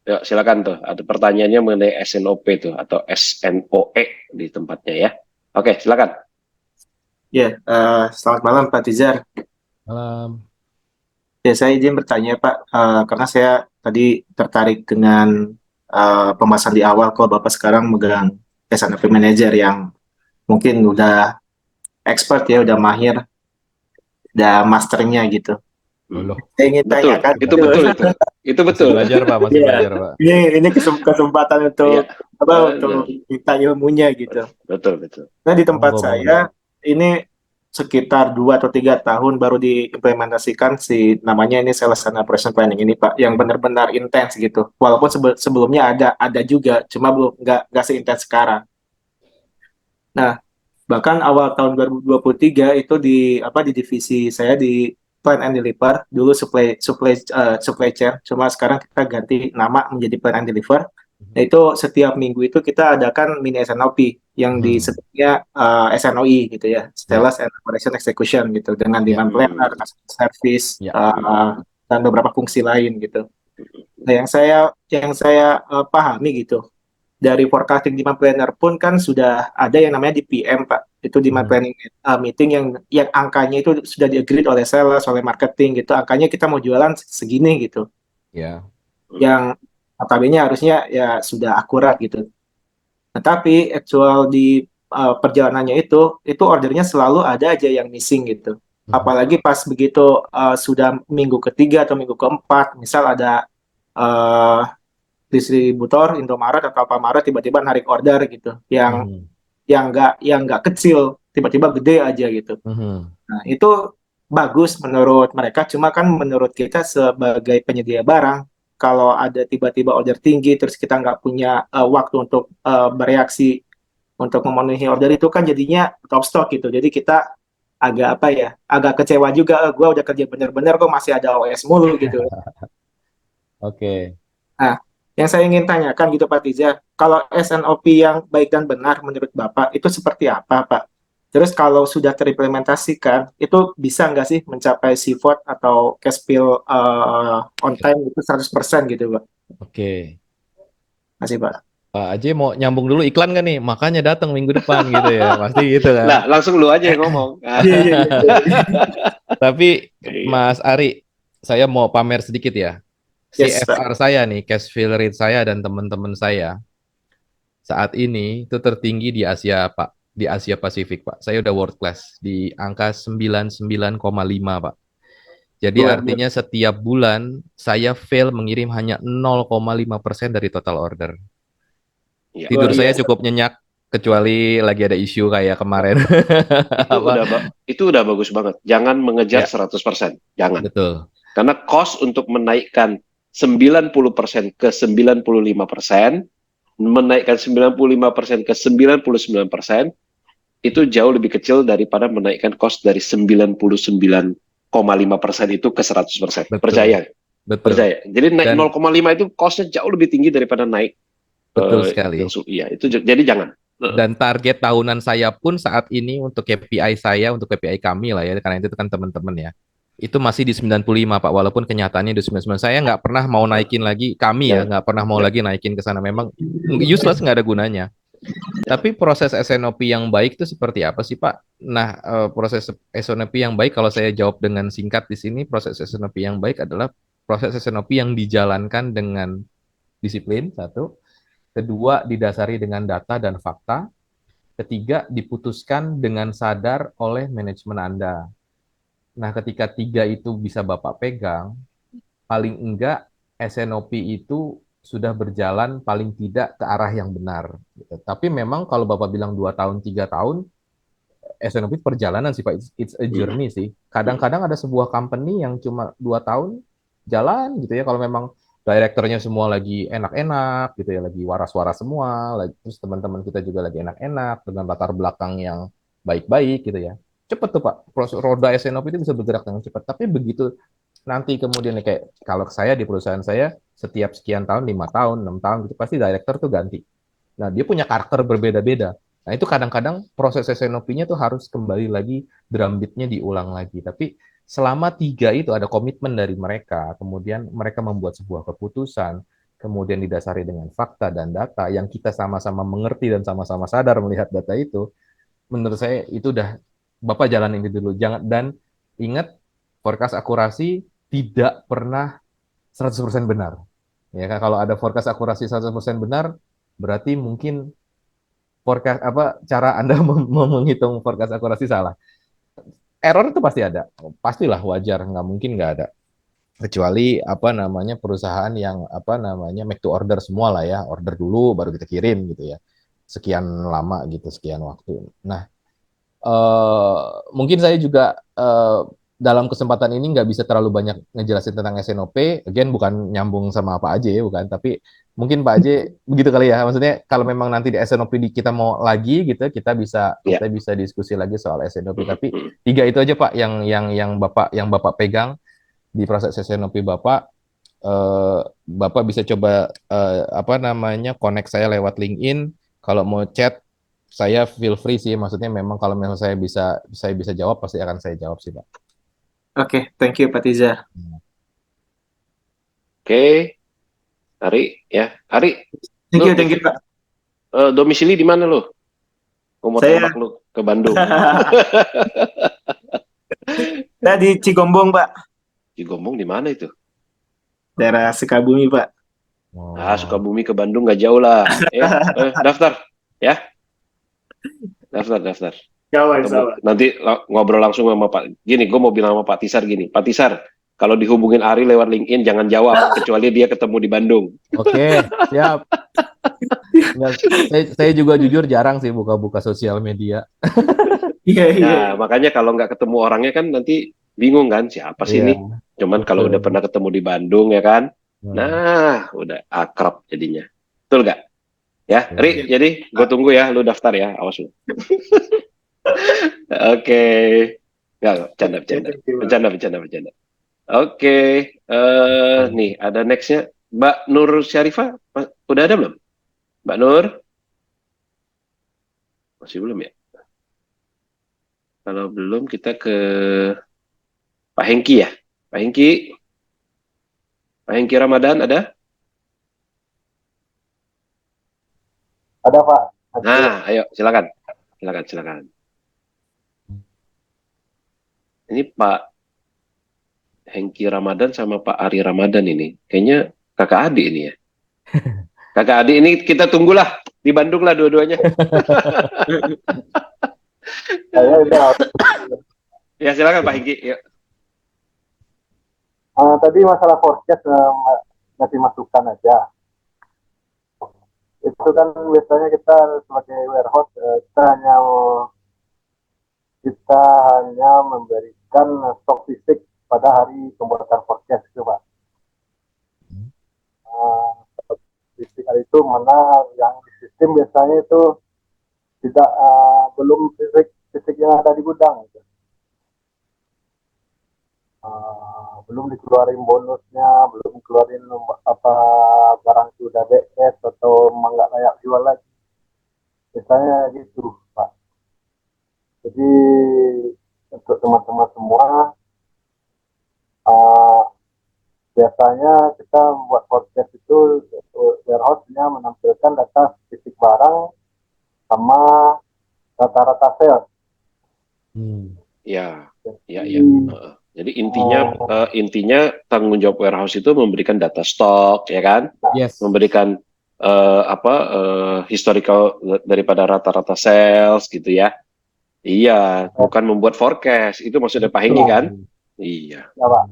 Yuk, silakan tuh. Ada pertanyaannya mengenai SNOP tuh atau SNOE di tempatnya ya. Oke, silakan. ya, selamat malam Pak Tizar. Malam. Ya, saya izin bertanya Pak, karena saya tadi tertarik dengan pembahasan di awal kalau Bapak sekarang megang SNOP Manager yang mungkin udah expert ya, udah mahir, udah masternya gitu. Saya ingin Betul, tanyakan, itu betul itu. Itu betul. Masih belajar Pak, masih Iya, belajar Pak. ini kesempatan untuk Iya. untuk minta ilmunya gitu. Betul. Nah, di tempat Monggo, saya ini sekitar 2 atau 3 tahun baru diimplementasikan si namanya ini Sales and Operation Planning ini Pak, yang benar-benar intens gitu. Walaupun sebelumnya ada juga, cuma belum nggak seintens sekarang. Nah, bahkan awal tahun 2023 itu di divisi saya di Plan and Deliver, dulu supply chain, cuma sekarang kita ganti nama menjadi Plan and Deliver. Yaitu setiap minggu itu kita adakan mini SNOP yang disebutnya SNOE gitu ya, Sales and Operation Execution gitu, dengan demand planner, customer service, dan beberapa fungsi lain gitu. Nah, yang saya pahami gitu, dari forecasting demand planner pun kan sudah ada yang namanya DPM Pak, itu demand planning meeting yang angkanya itu sudah di-agreed oleh sales, oleh marketing gitu, angkanya kita mau jualan segini gitu. Ya. Yang notabene harusnya ya sudah akurat gitu. Nah, tapi actual di perjalanannya itu ordernya selalu ada aja yang missing gitu. Apalagi pas begitu sudah minggu ketiga atau minggu keempat, misal ada distributor Indomaret atau Alfamaret tiba-tiba narik order gitu, yang nggak kecil, tiba-tiba gede aja gitu. Nah, itu bagus menurut mereka, cuma kan menurut kita sebagai penyedia barang, kalau ada tiba-tiba order tinggi terus kita nggak punya waktu untuk bereaksi untuk memenuhi order itu kan jadinya top stock gitu. Jadi kita agak kecewa juga, gue udah kerja bener-bener kok masih ada OS mulu gitu. Oke. Nah, yang saya ingin tanyakan gitu Pak Tiza, kalau SNOP yang baik dan benar menurut Bapak itu seperti apa Pak? Terus kalau sudah terimplementasikan, itu bisa nggak sih mencapai CVOT atau cash fill on time itu 100% gitu Pak? Oke. Masih Pak. Pak Aji mau nyambung dulu iklan kan nih, makanya datang minggu depan gitu ya, pasti gitu kan. Nah, langsung lu aja yang ngomong. Tapi Mas Ari, saya mau pamer sedikit ya. Yes, CFR saya nih, cash fill rate saya dan teman-teman saya saat ini itu tertinggi di Asia Pak, di Asia Pasifik Pak. Saya udah world class di angka 99,5 Pak. Jadi artinya setiap bulan saya fail mengirim hanya 0,5% dari total order. Tidur saya cukup nyenyak, kecuali lagi ada isu kayak kemarin. Itu udah bagus banget. Jangan mengejar 100%. Jangan. Betul. Karena cost untuk menaikkan 90% ke 95%, menaikkan 95% ke 99%, itu jauh lebih kecil daripada menaikkan cost dari 99,5% itu ke 100%. Betul. Percaya. Betul. Percaya. Jadi naik 0,5 itu costnya jauh lebih tinggi daripada naik. Betul sekali. Iya, itu jadi jangan. Dan target tahunan saya pun saat ini untuk KPI saya, untuk KPI kami lah ya, karena itu kan teman-teman ya, itu masih di 95 Pak, walaupun kenyataannya di 99. Saya nggak pernah mau naikin lagi, kami ya, nggak pernah mau lagi naikin ke sana, memang useless, nggak ada gunanya. Tapi proses SNOP yang baik itu seperti apa sih Pak? Nah, proses SNOP yang baik, kalau saya jawab dengan singkat di sini, proses SNOP yang baik adalah proses SNOP yang dijalankan dengan disiplin, satu. Kedua, didasari dengan data dan fakta. Ketiga, diputuskan dengan sadar oleh manajemen Anda. Nah, ketika tiga itu bisa Bapak pegang, paling enggak SNOP itu sudah berjalan paling tidak ke arah yang benar. Tapi memang kalau Bapak bilang 2 tahun, 3 tahun, SNOP perjalanan sih Pak, it's a journey sih. Kadang-kadang ada sebuah company yang cuma 2 tahun jalan gitu ya, kalau memang direkturnya semua lagi enak-enak gitu ya, lagi waras-waras semua, terus teman-teman kita juga lagi enak-enak dengan latar belakang yang baik-baik gitu ya. Cepet tuh Pak, proses roda SNOP itu bisa bergerak dengan cepat. Tapi begitu nanti kemudian kayak kalau saya di perusahaan saya setiap sekian tahun, 5 tahun, 6 tahun gitu pasti direktur tuh ganti. Nah, dia punya karakter berbeda-beda. Nah, itu kadang-kadang proses SNOP-nya tuh harus kembali lagi, drum beat-nya diulang lagi. Tapi selama 3 itu ada komitmen dari mereka, kemudian mereka membuat sebuah keputusan, kemudian didasari dengan fakta dan data yang kita sama-sama mengerti dan sama-sama sadar melihat data itu, menurut saya itu udah Bapak jalan ini dulu. Jangan, dan ingat, forecast akurasi tidak pernah 100% benar. Ya kan, kalau ada forecast akurasi 100% benar, berarti mungkin forecast apa cara Anda menghitung forecast akurasi salah. Error itu pasti ada. Pastilah, wajar, nggak mungkin nggak ada. Kecuali apa namanya perusahaan yang apa namanya make to order semua lah ya, order dulu baru kita kirim gitu ya. Sekian lama gitu, sekian waktu. Nah, mungkin saya juga dalam kesempatan ini nggak bisa terlalu banyak ngejelasin tentang SNOP. Again, bukan nyambung sama Pak Aje, bukan. Tapi mungkin Pak Aje begitu kali ya. Maksudnya kalau memang nanti di SNOP kita mau lagi gitu, kita bisa diskusi lagi soal SNOP. Tapi 3 itu aja Pak yang Bapak pegang di proses SNOP Bapak. Bapak bisa coba apa namanya connect saya lewat LinkedIn. Kalau mau chat saya feel free sih, maksudnya memang kalau memang saya bisa jawab pasti akan saya jawab sih Pak. Oke, thank you Pak Tiza. Oke, Ari ya, Ari. Thank you Pak. Domisili di mana lo? Mau Saya- tembak lu ke Bandung. Saya di Cigombong Pak, Cigombong di mana itu? daerah Sukabumi Pak. Sukabumi ke Bandung nggak jauh lah. Ya, daftar ya. Daftar. Nanti ngobrol langsung sama Pak. Gini, gue mau bilang sama Pak Tisar gini. Pak Tisar, kalau dihubungin Ari lewat LinkedIn jangan jawab kecuali dia ketemu di Bandung. Oke, siap. Nggak, saya juga jujur jarang sih buka-buka sosial media. Iya. Nah, makanya kalau nggak ketemu orangnya kan nanti bingung kan siapa sih Iya, ini. Cuman kalau betul. udah pernah ketemu di Bandung ya kan. Hmm. Nah, udah akrab jadinya. Betul nggak? Ya, Iya. Ri, jadi gue tunggu ya, lu daftar ya, awas lu. Oke. Nggak, bercanda. Oke, nih ada nextnya, Mbak Nur Syarifah, udah ada belum? Mbak Nur? Masih belum ya? Kalau belum kita ke Pak Hengki ya. Pak Hengki Ramadan ada? Ada Pak. Nah, ayo silakan. Ini Pak Hengki Ramadan sama Pak Ari Ramadan ini, kayaknya kakak adik ini ya. Kakak adik ini kita tunggulah di Bandung lah dua-duanya. Ya silakan Pak Hengki. Ya. Tadi masalah forecast ngasih masukan aja. Itu kan biasanya kita sebagai warehouse kita hanya memberikan stok fisik pada hari pembuatan forecast itu Pak. Fisik hari itu mana yang di sistem biasanya itu tidak belum fisik yang ada di gudang gitu. Belum dikeluarin bonusnya, belum keluarin apa barang sudah BS atau nggak layak jual lagi. Biasanya gitu Pak. Jadi untuk teman-teman semua biasanya kita buat podcast itu warehouse-nya menampilkan data fisik barang sama rata-rata sales. Ya. Jadi intinya tanggung jawab warehouse itu memberikan data stok, ya kan? Yes. Memberikan historical daripada rata-rata sales gitu ya. Iya, bukan membuat forecast. Itu maksudnya Pak Hengki kan? Iya. Ya, Pak.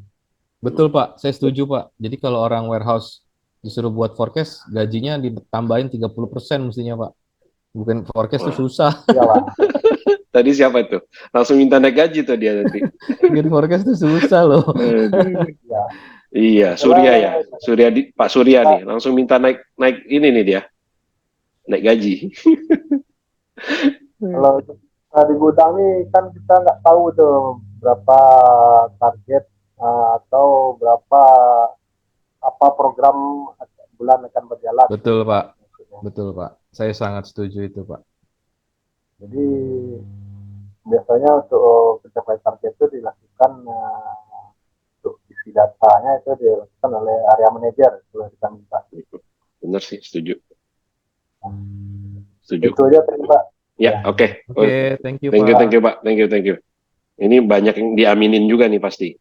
Betul Pak, saya setuju Pak. Jadi kalau orang warehouse disuruh buat forecast, gajinya ditambahin 30% mestinya Pak. Bukan forecast itu susah. Ya, Pak. Tadi siapa itu? Langsung minta naik gaji tuh dia nanti. Bikin forecast itu susah loh. Iya, Surya ya. Pak Surya nih, langsung minta naik ini nih dia. Naik gaji. Kalau di gudang nih kan kita nggak tahu tuh berapa target atau berapa apa program bulan akan berjalan. Betul Pak. Saya sangat setuju itu Pak. Jadi biasanya untuk pencapaian target itu dilakukan kan untuk isi datanya itu dilakukan oleh area manager kalau kita minta. Benar sih, setuju. Setuju. Itu aja tadi Pak. Ya, oke. Oke, thank you, Thank you, Pak. thank you, Pak. Thank you. Ini banyak yang diaminin juga nih pasti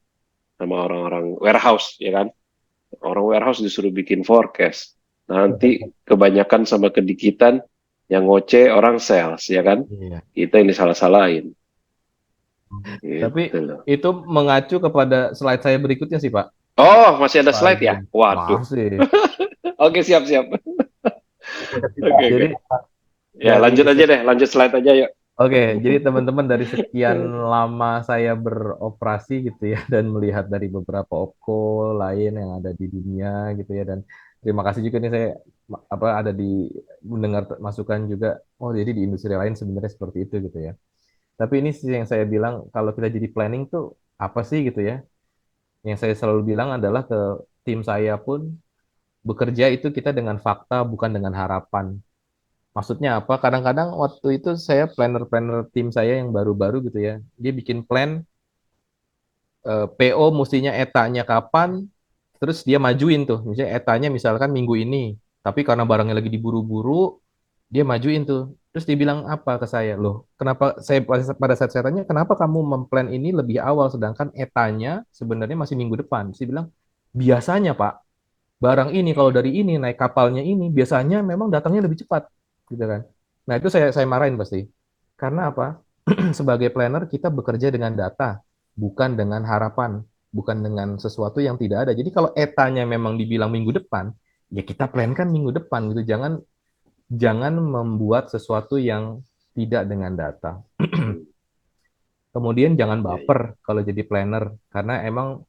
sama orang-orang warehouse, ya kan? Orang warehouse disuruh bikin forecast. Nanti kebanyakan sama kedikitan yang ngoceh orang sales, ya kan? Iya. Kita ini salah-salahin. Tapi Gitu loh. itu mengacu kepada slide saya berikutnya sih, Pak. Oh, masih ada slide ya? Waduh. Masih. Oke, siap. Oke. Jadi Ya, dari lanjut aja deh. Lanjut slide aja yuk. Oke, jadi teman-teman dari sekian lama saya beroperasi gitu ya dan melihat dari beberapa opko lain yang ada di dunia gitu ya, dan terima kasih juga nih saya ada di mendengar masukan juga. Oh, jadi di industri lain sebenarnya seperti itu gitu ya. Tapi ini sih yang saya bilang, kalau kita jadi planning tuh apa sih gitu ya. Yang saya selalu bilang adalah ke tim saya pun, bekerja itu kita dengan fakta bukan dengan harapan. Maksudnya apa? Kadang-kadang waktu itu saya planner-planner tim saya yang baru-baru gitu ya, dia bikin plan PO mestinya etanya kapan, terus dia majuin tuh, misalnya etanya misalkan minggu ini, tapi karena barangnya lagi diburu-buru, dia majuin tuh. Terus dia bilang apa ke saya, loh, kenapa saya pada saat saya tanya, kenapa kamu memplan ini lebih awal, sedangkan etanya sebenarnya masih minggu depan? Terus dia bilang, biasanya Pak, barang ini kalau dari ini naik kapalnya ini biasanya memang datangnya lebih cepat, gitu kan? Nah itu saya marahin pasti. Karena apa? Sebagai planner kita bekerja dengan data, bukan dengan harapan, bukan dengan sesuatu yang tidak ada. Jadi kalau etanya memang dibilang minggu depan, ya kita plankan minggu depan gitu. Jangan membuat sesuatu yang tidak dengan data. Kemudian jangan baper kalau jadi planner, karena emang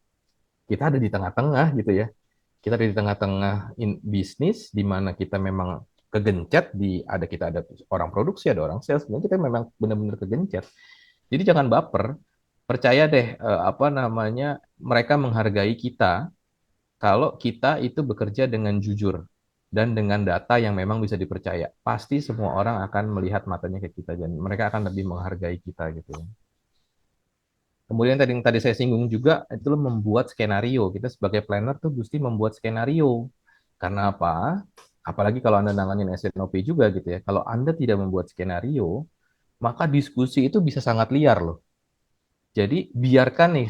kita ada di tengah-tengah gitu ya. Kita ada di tengah-tengah bisnis, di mana kita memang kegencet, kita ada orang produksi, ada orang sales, sebenarnya kita memang benar-benar kegencet. Jadi jangan baper, percaya deh mereka menghargai kita kalau kita itu bekerja dengan jujur dan dengan data yang memang bisa dipercaya. Pasti semua orang akan melihat matanya ke kita dan mereka akan lebih menghargai kita gitu ya. Kemudian yang tadi saya singgung juga, itu membuat skenario. Kita sebagai planner tuh mesti membuat skenario. Karena apa? Apalagi kalau Anda nanganin SNOP juga gitu ya. Kalau Anda tidak membuat skenario, maka diskusi itu bisa sangat liar loh. Jadi biarkan nih,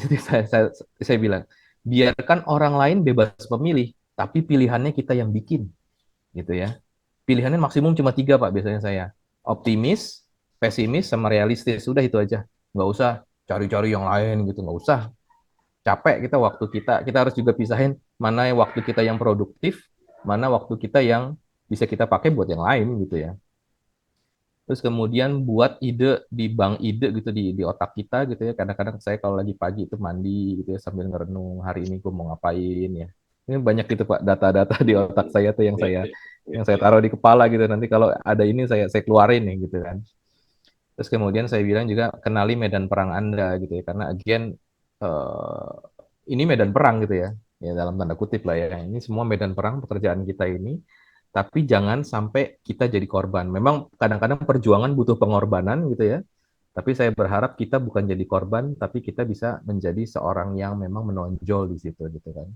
saya bilang, biarkan orang lain bebas memilih, tapi pilihannya kita yang bikin. Gitu ya. Pilihannya maksimum cuma 3 Pak biasanya saya. Optimis, pesimis, sama realistis. Sudah itu aja. Nggak usah cari-cari yang lain gitu, nggak usah. Capek kita harus juga pisahin mana waktu kita yang produktif, mana waktu kita yang bisa kita pakai buat yang lain gitu ya. Terus kemudian buat ide di bank ide gitu di otak kita gitu ya. Kadang-kadang saya kalau lagi pagi itu mandi gitu ya sambil ngerenung hari ini gue mau ngapain ya. Ini banyak gitu Pak data-data di otak saya tuh yang saya taruh di kepala gitu. Nanti kalau ada ini saya keluarin nih gitu kan. Terus kemudian saya bilang juga kenali medan perang Anda gitu ya, karena again ini medan perang gitu ya, dalam tanda kutip lah ya. Ini semua medan perang pekerjaan kita ini, tapi jangan sampai kita jadi korban. Memang kadang-kadang perjuangan butuh pengorbanan gitu ya, tapi saya berharap kita bukan jadi korban, tapi kita bisa menjadi seorang yang memang menonjol di situ gitu kan.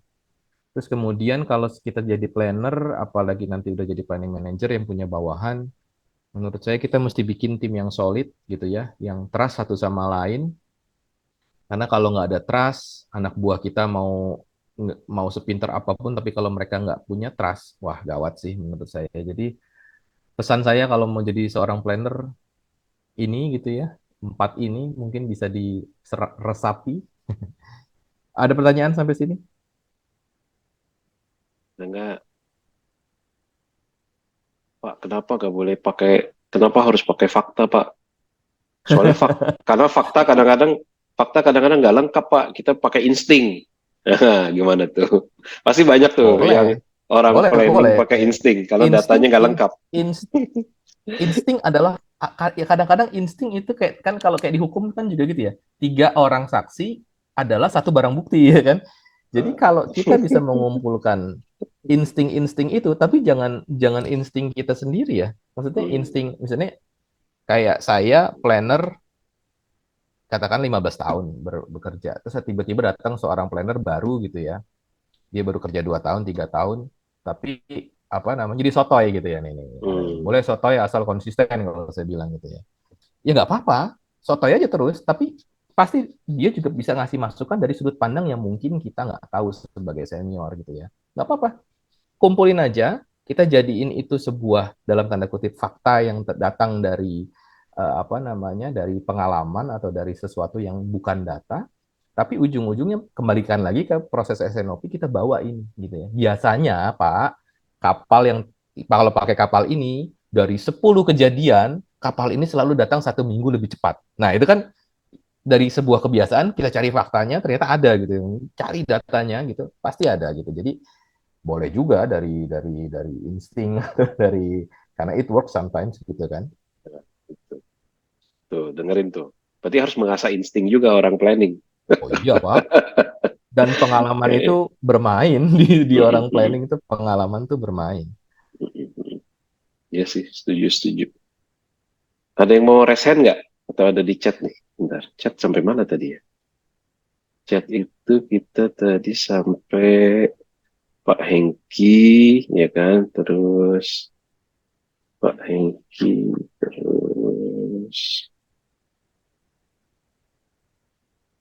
Terus kemudian kalau kita jadi planner, apalagi nanti udah jadi planning manager yang punya bawahan, menurut saya kita mesti bikin tim yang solid gitu ya, yang trust satu sama lain. Karena kalau nggak ada trust, anak buah kita mau sepintar apapun, tapi kalau mereka nggak punya trust, wah gawat sih menurut saya. Jadi pesan saya kalau mau jadi seorang planner ini gitu ya, 4 ini mungkin bisa diresapi. Ada pertanyaan sampai sini? Enggak. Pak, kenapa harus pakai fakta, Pak? Soalnya karena fakta kadang-kadang nggak lengkap, Pak. Kita pakai insting. Gimana tuh? Pasti banyak tuh yang orang planning pakai insting. Kalau datanya nggak lengkap. Insting adalah kadang-kadang insting itu kayak kan kalau kayak dihukum kan juga gitu ya. 3 orang saksi adalah 1 barang bukti ya kan. Jadi kalau kita bisa mengumpulkan insting-insting itu, tapi jangan insting kita sendiri ya. Maksudnya insting, misalnya kayak saya planner katakan 15 tahun bekerja, terus tiba-tiba datang seorang planner baru gitu ya, dia baru kerja 2 tahun, 3 tahun, tapi apa namanya jadi sotoy gitu ya nih. Boleh sotoy asal konsisten kalau saya bilang gitu ya. Ya nggak apa-apa, sotoy aja terus, tapi pasti dia juga bisa ngasih masukan dari sudut pandang yang mungkin kita nggak tahu sebagai senior gitu ya. Nggak apa-apa, kumpulin aja, kita jadiin itu sebuah dalam tanda kutip fakta yang datang dari apa namanya dari pengalaman atau dari sesuatu yang bukan data, tapi ujung-ujungnya kembalikan lagi ke proses SNOP kita bawain gitu ya. Biasanya Pak, kapal yang kalau pakai kapal ini dari 10 kejadian, kapal ini selalu datang 1 minggu lebih cepat. Nah itu kan dari sebuah kebiasaan kita cari faktanya ternyata ada gitu, cari datanya gitu pasti ada gitu. Jadi boleh juga dari insting dari karena it works sometimes gitu kan. Tuh, dengerin tuh. Berarti harus mengasah insting juga orang planning. Oh iya Pak. Dan pengalaman itu bermain di orang planning itu pengalaman tuh bermain. Iya sih, setuju. Ada yang mau resen nggak? Atau ada di chat nih? Bentar, chat sampai mana tadi ya? Chat itu kita tadi sampai Pak Hengki, ya kan? Terus Pak Hengki, terus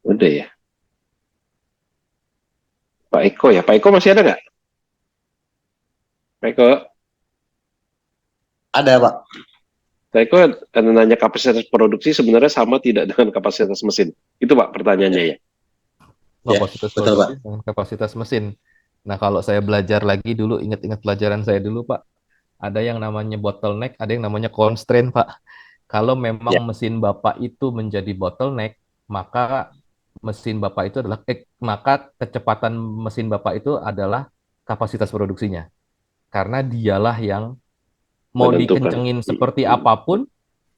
udah ya. Pak Eko ya, Pak Eko masih ada nggak? Pak Eko, Ada, Pak. Pak Eko nanya kapasitas produksi sebenarnya sama tidak dengan kapasitas mesin? Itu Pak pertanyaannya ya. Kapasitas betul, produksi Pak. dengan kapasitas mesin. Nah, kalau saya belajar lagi dulu, ingat-ingat pelajaran saya dulu, Pak, ada yang namanya bottleneck, ada yang namanya constraint, Pak. Kalau memang mesin Bapak itu menjadi bottleneck, maka mesin Bapak itu adalah maka kecepatan mesin Bapak itu adalah kapasitas produksinya. Karena dialah yang mau Menentukan. dikencengin seperti apapun,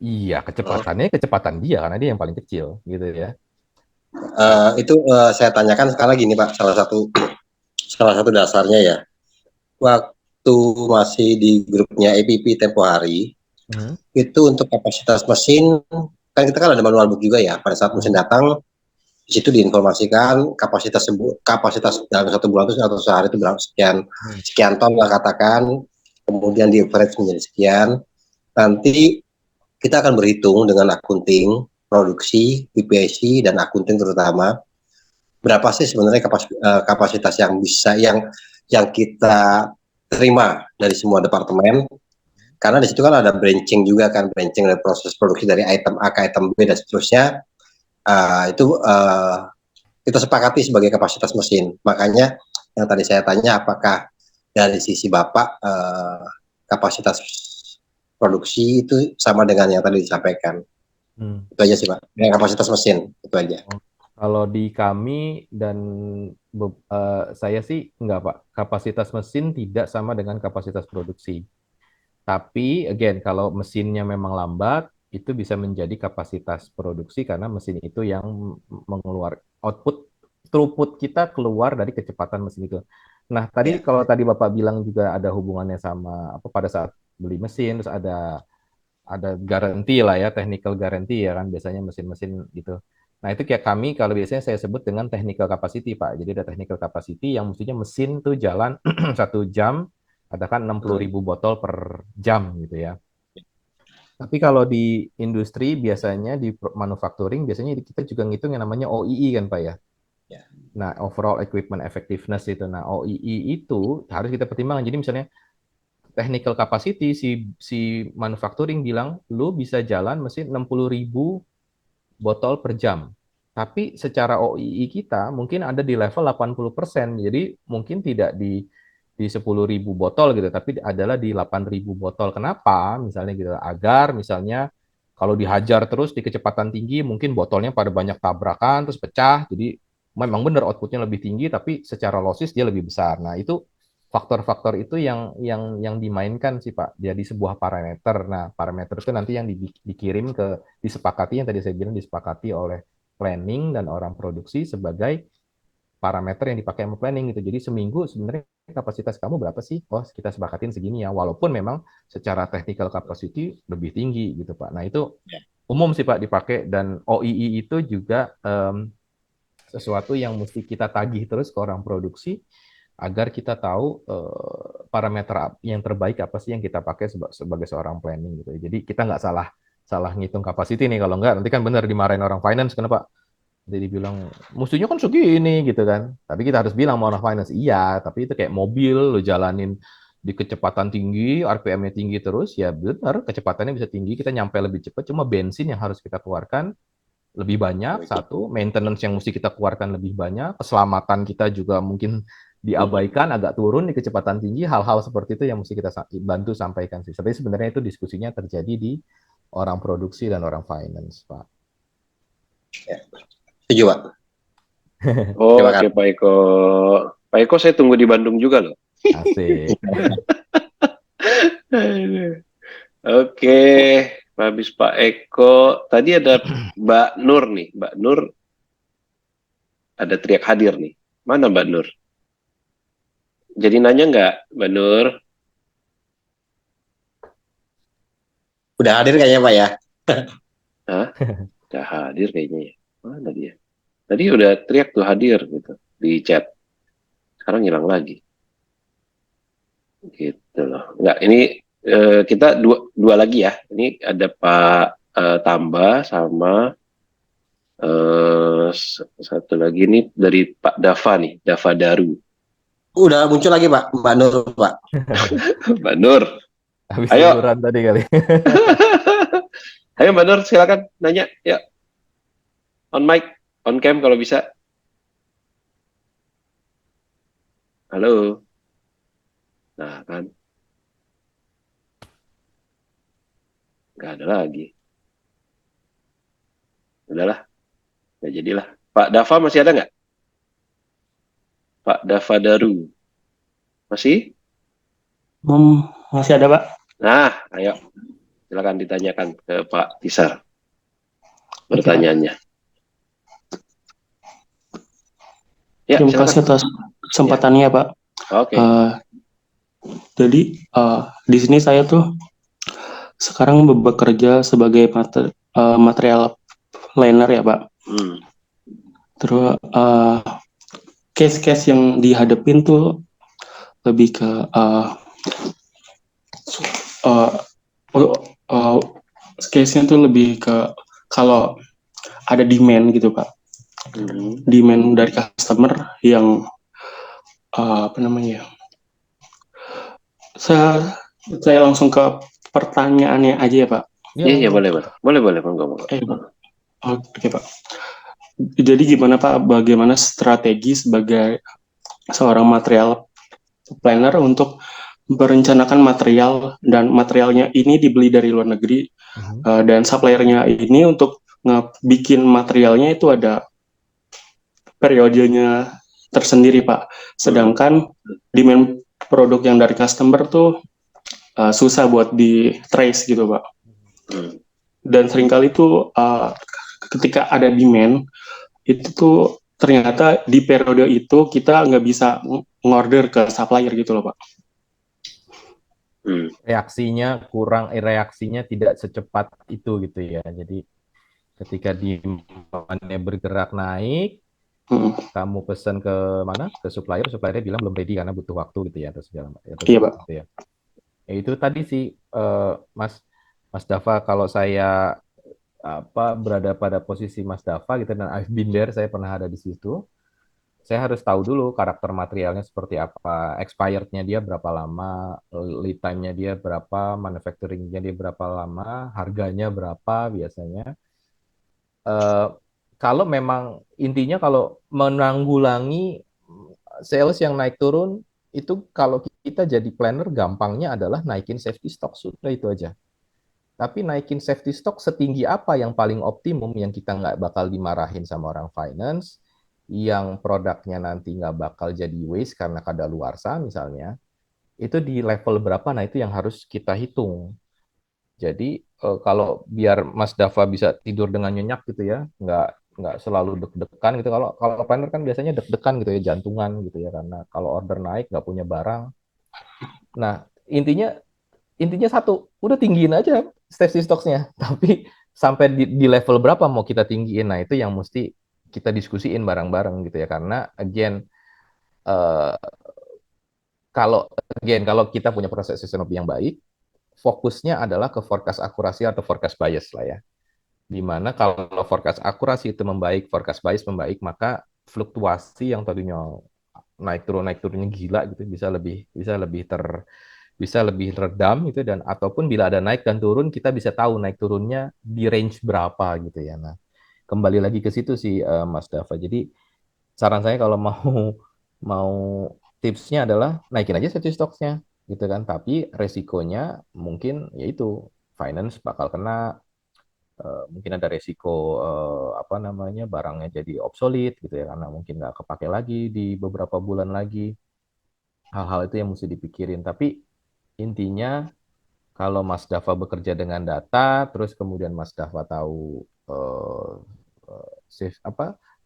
iya kecepatan dia karena dia yang paling kecil, gitu ya. Itu saya tanyakan karena gini Pak, salah satu dasarnya ya. Waktu masih di grupnya APP tempo hari, itu untuk kapasitas mesin, kan kita kan ada manual book juga ya. Pada saat mesin datang, di situ diinformasikan kapasitas dalam 1 bulan itu atau sehari itu berapa sekian ton lah katakan, kemudian di average menjadi sekian. Nanti kita akan berhitung dengan akunting, produksi, PPIC dan akunting terutama berapa sih sebenarnya kapasitas yang bisa yang kita terima dari semua departemen, karena di situ kan ada branching juga kan, branching dari proses produksi dari item A ke item B dan seterusnya. Itu kita sepakati sebagai kapasitas mesin. Makanya yang tadi saya tanya apakah dari sisi Bapak kapasitas produksi itu sama dengan yang tadi disampaikan. Itu aja sih Pak, dengan kapasitas mesin itu aja. Kalau di kami dan saya sih enggak Pak, kapasitas mesin tidak sama dengan kapasitas produksi. Tapi again, kalau mesinnya memang lambat, itu bisa menjadi kapasitas produksi karena mesin itu yang mengeluarkan throughput kita keluar dari kecepatan mesin itu. Nah, kalau tadi Bapak bilang juga ada hubungannya sama apa pada saat beli mesin, terus ada garansi lah ya, technical guarantee ya kan biasanya mesin-mesin gitu. Nah, itu kayak kami kalau biasanya saya sebut dengan technical capacity, Pak. Jadi ada technical capacity yang mestinya mesin tuh jalan 1 jam, katakan 60.000 botol per jam gitu ya. Tapi kalau di industri biasanya di manufacturing biasanya kita juga ngitung yang namanya OEE kan Pak ya. Nah, overall equipment effectiveness itu. Nah, OEE itu harus kita pertimbangkan. Jadi misalnya technical capacity si manufacturing bilang lu bisa jalan mesin 60.000 botol per jam. Tapi secara OEE kita mungkin ada di level 80%. Jadi mungkin tidak di 10.000 botol gitu, tapi adalah di 8.000 botol. Kenapa? Misalnya gitu, agar misalnya kalau dihajar terus di kecepatan tinggi, mungkin botolnya pada banyak tabrakan, terus pecah, jadi memang benar outputnya lebih tinggi, tapi secara losses dia lebih besar. Nah, itu faktor-faktor itu yang dimainkan sih Pak, jadi sebuah parameter. Nah, parameter itu nanti yang dikirim disepakati, yang tadi saya bilang disepakati oleh planning dan orang produksi sebagai parameter yang dipakai sama planning gitu. Jadi seminggu sebenarnya kapasitas kamu berapa sih? Oh, kita sepakatin segini ya. Walaupun memang secara technical capacity lebih tinggi gitu Pak. Nah, itu umum sih Pak dipakai, dan OII itu juga sesuatu yang mesti kita tagih terus ke orang produksi agar kita tahu parameter yang terbaik apa sih yang kita pakai sebagai seorang planning gitu. Jadi kita nggak salah ngitung capacity nih, kalau nggak nanti kan benar dimarahin orang finance, kenapa? Jadi dibilang musuhnya kan segini gitu kan. Tapi kita harus bilang mau orang finance, iya, tapi itu kayak mobil lo jalanin di kecepatan tinggi, RPM-nya tinggi terus, ya benar kecepatannya bisa tinggi, kita nyampe lebih cepat, cuma bensin yang harus kita keluarkan lebih banyak, satu, maintenance yang mesti kita keluarkan lebih banyak, keselamatan kita juga mungkin diabaikan, agak turun di kecepatan tinggi, hal-hal seperti itu yang mesti kita bantu sampaikan sih. Tapi sebenarnya itu diskusinya terjadi di orang produksi dan orang finance, Pak. Ya. Setuju, Pak. Oke, Pak Eko. Pak Eko saya tunggu di Bandung juga loh. Asik. Oke, habis Pak Eko. Tadi ada Mbak Nur nih. Mbak Nur ada teriak hadir nih. Mana Mbak Nur? Jadi nanya nggak, Mbak Nur? Udah hadir kayaknya Pak ya? Hah? Udah hadir kayaknya ya. Mana dia? Tadi udah teriak tuh hadir gitu di chat. Sekarang hilang lagi. Gitu loh. Nggak, ini kita dua lagi ya. Ini ada Pak Tamba sama satu lagi nih dari Pak Dava nih, Dava Daru. Udah muncul lagi Pak, Mbak Nur Pak. Mbak Nur. Habis Ayo. liburan tadi kali. Ayo Mbak Nur, silakan nanya. Ya. On mic, on cam kalau bisa. Halo. Nah kan. Nggak ada lagi. Udahlah. Nggak jadilah. Pak Dava masih ada nggak? Pak Dava Daru. Masih? Masih ada, Pak. Nah, ayo. Silakan ditanyakan ke Pak Tisar. Pertanyaannya. Ya, terima kasih atas kesempatannya, Pak. Oke. Jadi di sini saya tuh sekarang bekerja sebagai material planner ya, Pak. Terus case-case yang dihadapin tuh lebih ke case-nya tuh lebih ke kalau ada demand gitu, Pak. Demand dari customer yang apa namanya? Saya langsung ke pertanyaannya aja ya, Pak. Iya, boleh, monggo. Oke, Pak. Jadi gimana Pak, bagaimana strategi sebagai seorang material planner untuk merencanakan material, dan materialnya ini dibeli dari luar negeri, dan suppliernya ini untuk bikin materialnya itu ada periodenya tersendiri, Pak. Sedangkan demand produk yang dari customer tuh susah buat di trace gitu, Pak. Dan seringkali tuh ketika ada demand itu tuh ternyata di periode itu kita nggak bisa ngorder ke supplier gitu loh, Pak. Reaksinya tidak secepat itu gitu ya. Jadi ketika demand-nya bergerak naik, kamu pesan ke mana? Ke supplier, suppliernya bilang belum ready karena butuh waktu gitu ya, atau segala macam. Iya, Pak. Gitu ya. Ya, itu tadi sih Mas Dava, kalau saya berada pada posisi Mas Dava gitu, dan I've been there, saya pernah ada di situ. Saya harus tahu dulu karakter materialnya seperti apa, expired-nya dia berapa lama, lead time-nya dia berapa, manufacturing-nya dia berapa lama, harganya berapa biasanya. Kalau memang intinya kalau menanggulangi sales yang naik turun, itu kalau kita jadi planner gampangnya adalah naikin safety stock, sudah itu aja. Tapi naikin safety stock setinggi apa yang paling optimum, yang kita nggak bakal dimarahin sama orang finance, yang produknya nanti nggak bakal jadi waste karena kadaluarsa misalnya, itu di level berapa, nah itu yang harus kita hitung. Jadi kalau biar Mas Dava bisa tidur dengan nyenyak gitu ya, nggak selalu deg-degan gitu. Kalau planner kan biasanya deg-degan gitu ya, jantungan gitu ya, karena kalau order naik nggak punya barang. Nah intinya satu, udah tinggiin aja safety stock-nya, tapi sampai di level berapa mau kita tinggiin. Nah, itu yang mesti kita diskusiin bareng-bareng gitu ya. Karena again uh, kalau kita punya proses SNOP yang baik, fokusnya adalah ke forecast akurasi atau forecast bias lah ya. Dimana kalau forecast akurasi itu membaik, forecast bias membaik, maka fluktuasi yang tadinya naik turunnya gila gitu bisa lebih redam gitu, dan ataupun bila ada naik dan turun kita bisa tahu naik turunnya di range berapa gitu ya. Nah, kembali lagi ke situ sih Mas Dava. Jadi saran saya kalau mau tipsnya adalah naikin aja satu stoknya gitu kan, tapi resikonya mungkin yaitu finance bakal kena, mungkin ada resiko apa namanya barangnya jadi obsolete gitu ya karena mungkin nggak kepake lagi di beberapa bulan lagi. Hal-hal itu yang mesti dipikirin. Tapi intinya kalau Mas Dava bekerja dengan data, terus kemudian Mas Dava tahu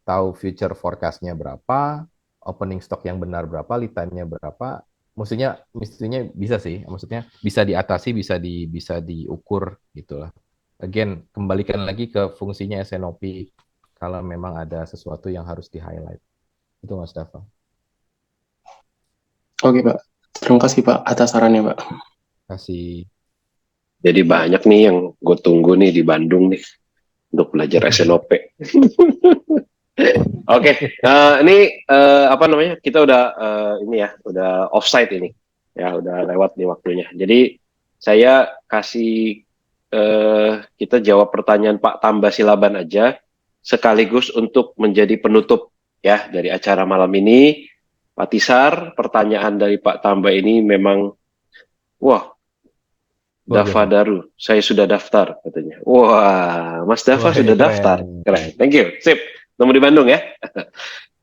tahu future forecast-nya berapa, opening stock yang benar berapa, lead time-nya berapa, mestinya bisa sih, maksudnya bisa diatasi, bisa diukur gitulah. Again, kembalikan lagi ke fungsinya SNOP kalau memang ada sesuatu yang harus di-highlight. Itu Mas Dava. Oke Pak, terima kasih Pak atas sarannya Pak. Terima kasih. Jadi banyak nih yang gue tunggu nih di Bandung nih untuk belajar SNOP. Oke, ini apa namanya? Kita udah ini ya, udah offside ini, ya udah lewat nih waktunya. Jadi saya kasih kita jawab pertanyaan Pak Tamba Silaban aja, sekaligus untuk menjadi penutup ya dari acara malam ini. Pak Tisar, pertanyaan dari Pak Tamba ini memang, wah, Dava Daru, saya sudah daftar katanya. Wah, Mas Dava sudah daftar, keren. Thank you, sip. Nemu di Bandung ya.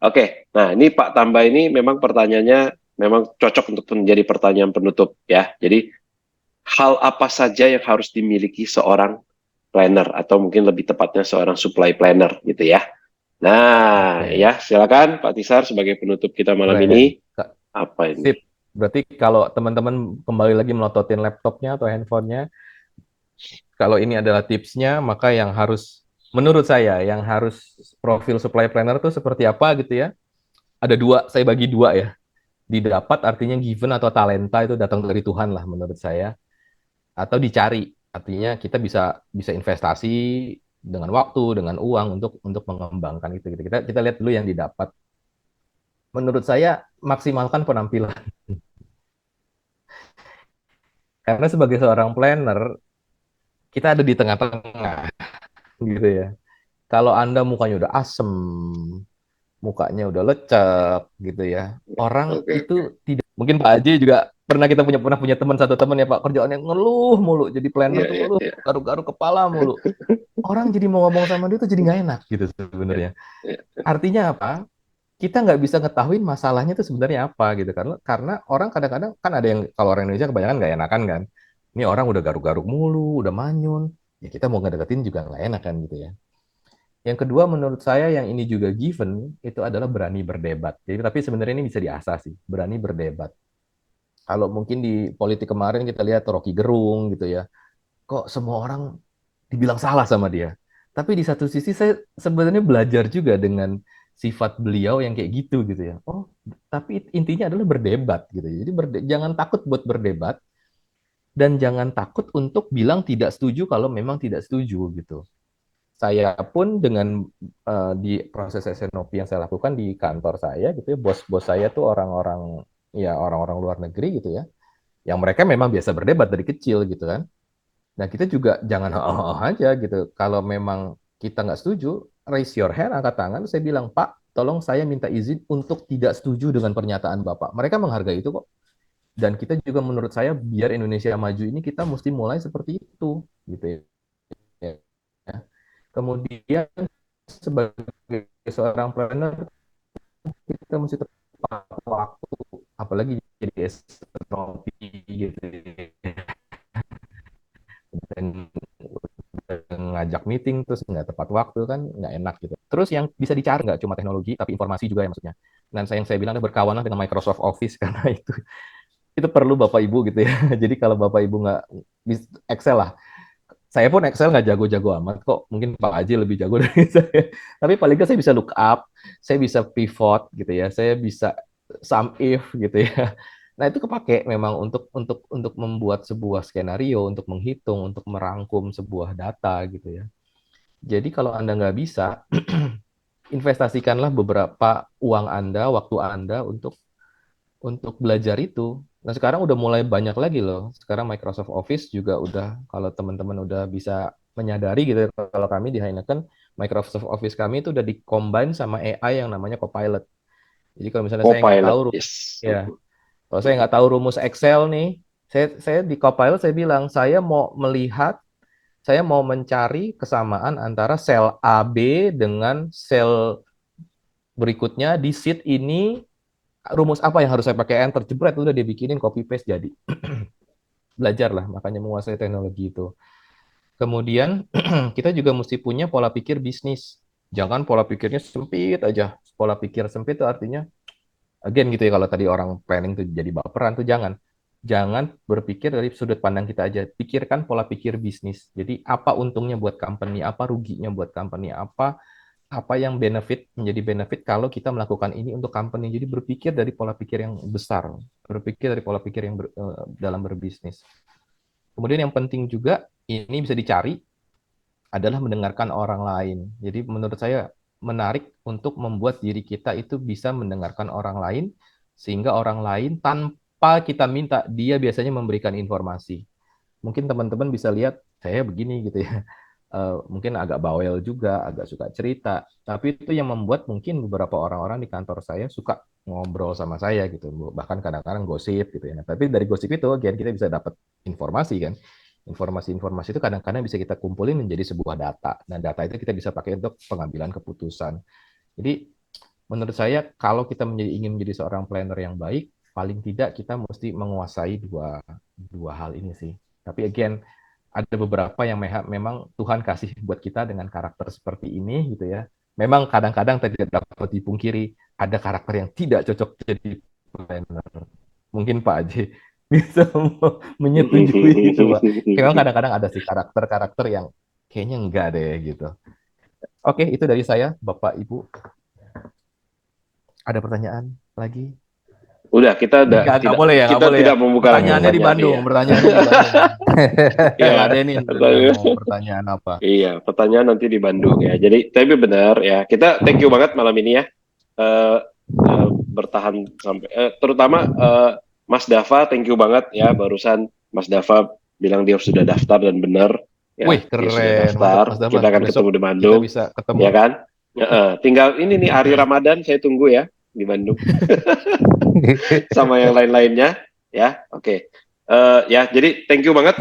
Oke, nah ini Pak Tamba ini memang pertanyaannya memang cocok untuk menjadi pertanyaan penutup ya. Jadi hal apa saja yang harus dimiliki seorang planner atau mungkin lebih tepatnya seorang supply planner gitu ya. Nah, ya silakan Pak Tisar sebagai penutup kita malam ini. Apa ini? Sip. Berarti kalau teman-teman kembali lagi melototin laptopnya atau handphonenya, kalau ini adalah tipsnya, maka yang harus, menurut saya, yang harus profil supply planner itu seperti apa gitu ya. Ada dua, saya bagi dua ya. Didapat artinya given atau talenta itu datang dari Tuhan lah menurut saya. Atau dicari, artinya kita bisa investasi dengan waktu, dengan uang untuk mengembangkan itu. Kita lihat dulu yang didapat. Menurut saya maksimalkan penampilan. Karena sebagai seorang planner kita ada di tengah-tengah gitu ya. Kalau Anda mukanya udah asem, mukanya udah lecek gitu ya, orang itu tidak, mungkin Pak Haji juga pernah punya teman, satu teman ya Pak, kerjaannya ngeluh mulu, jadi planner tuh ngeluh, garuk-garuk kepala mulu. Orang jadi mau ngomong sama dia tuh jadi nggak enak gitu sebenarnya. Artinya apa? Kita nggak bisa ngetahuin masalahnya itu sebenarnya apa gitu, karena orang kadang-kadang kan ada yang, kalau orang Indonesia kebanyakan nggak enakan kan, ini orang udah garuk-garuk mulu, udah manyun, ya kita mau ngedeketin juga nggak enak kan gitu ya. Yang kedua menurut saya yang ini juga given itu adalah berani berdebat. Jadi tapi sebenarnya ini bisa diasah sih, berani berdebat. Kalau mungkin di politik kemarin kita lihat Rocky Gerung gitu ya, kok semua orang dibilang salah sama dia. Tapi di satu sisi saya sebenarnya belajar juga dengan sifat beliau yang kayak gitu ya. Oh, tapi intinya adalah berdebat gitu. Jadi jangan takut buat berdebat dan jangan takut untuk bilang tidak setuju kalau memang tidak setuju gitu. Saya pun dengan di proses SNOP yang saya lakukan di kantor saya gitu ya, bos-bos saya tuh orang-orang luar negeri gitu ya, yang mereka memang biasa berdebat dari kecil gitu kan. Nah kita juga jangan aja gitu. Kalau memang kita nggak setuju, raise your hand, angkat tangan. Saya bilang, Pak, tolong saya minta izin untuk tidak setuju dengan pernyataan Bapak. Mereka menghargai itu kok. Dan kita juga menurut saya biar Indonesia maju ini kita mesti mulai seperti itu gitu ya. Kemudian sebagai seorang planner kita mesti tepat waktu, apalagi jadi SNOP gitu ya. Dan ngajak meeting terus nggak tepat waktu kan nggak enak gitu. Terus yang bisa dicari nggak cuma teknologi tapi informasi juga ya maksudnya. Dan saya bilang berkawanlah dengan Microsoft Office karena itu perlu Bapak Ibu gitu ya. Jadi kalau Bapak Ibu nggak Excel lah. Saya pun Excel nggak jago-jago amat kok. Mungkin Pak Aji lebih jago dari saya. Tapi paling nggak saya bisa look up, saya bisa pivot gitu ya, saya bisa sum if gitu ya. Nah itu kepake memang untuk membuat sebuah skenario, untuk menghitung, untuk merangkum sebuah data gitu ya. Jadi kalau Anda nggak bisa, investasikanlah beberapa uang Anda, waktu Anda untuk belajar itu. Nah, sekarang udah mulai banyak lagi loh. Sekarang Microsoft Office juga udah, kalau teman-teman udah bisa menyadari gitu, kalau kami di Heineken, Microsoft Office kami itu udah di-combine sama AI yang namanya Copilot. Jadi kalau misalnya saya nggak tahu, Copilot, yes. ya, kalau saya nggak tahu rumus Excel nih, saya di Copilot saya bilang, saya mau mencari kesamaan antara sel AB dengan sel berikutnya di sheet ini, rumus apa yang harus saya pakai, enter, jebret, udah dia bikinin, copy paste jadi. Belajarlah, makanya menguasai teknologi itu. Kemudian kita juga mesti punya pola pikir bisnis. Jangan pola pikirnya sempit aja. Pola pikir sempit itu artinya, again gitu ya, kalau tadi orang planning tuh jadi baperan tuh jangan. Jangan berpikir dari sudut pandang kita aja. Pikirkan pola pikir bisnis. Jadi apa untungnya buat company, apa ruginya buat company, apa yang menjadi benefit kalau kita melakukan ini untuk company. Jadi berpikir dari pola pikir yang besar, berpikir dari pola pikir yang dalam berbisnis. Kemudian yang penting juga, ini bisa dicari, adalah mendengarkan orang lain. Jadi menurut saya menarik untuk membuat diri kita itu bisa mendengarkan orang lain, sehingga orang lain tanpa kita minta, dia biasanya memberikan informasi. Mungkin teman-teman bisa lihat, saya begini gitu ya. Mungkin agak bawel juga, agak suka cerita. Tapi itu yang membuat mungkin beberapa orang-orang di kantor saya suka ngobrol sama saya gitu. Bahkan kadang-kadang gosip gitu ya. Nah, tapi dari gosip itu, kita bisa dapat informasi kan. Informasi-informasi itu kadang-kadang bisa kita kumpulin menjadi sebuah data. Nah, data itu kita bisa pakai untuk pengambilan keputusan. Jadi, menurut saya, kalau kita ingin menjadi seorang planner yang baik, paling tidak kita mesti menguasai dua hal ini sih. Tapi again, ada beberapa yang memang Tuhan kasih buat kita dengan karakter seperti ini gitu ya. Memang kadang-kadang tidak dapat dipungkiri, ada karakter yang tidak cocok jadi planner. Mungkin Pak Aji bisa menyetujui itu, Pak. Memang kadang-kadang ada sih karakter-karakter yang kayaknya enggak deh gitu. Oke, itu dari saya, Bapak Ibu. Ada pertanyaan lagi? Udah, kita nggak boleh ya, kita tidak membuka pertanyaannya di Bandung, pertanyaannya di Bandung. Iya, ada ini mau pertanyaan apa? Iya, pertanyaan nanti di Bandung ya. Jadi, tapi benar ya. Kita thank you banget malam ini ya. Bertahan sampai terutama Mas Dava, thank you banget ya. Barusan Mas Dava bilang dia sudah daftar dan benar. Ya, wih, keren. Dia sudah daftar. Kita akan ketemu di Bandung. Kita bisa ketemu. Ya kan? Tinggal ini nih hari Ramadan saya tunggu ya di Bandung. Sama yang lain-lainnya ya. Oke. Ya, jadi thank you banget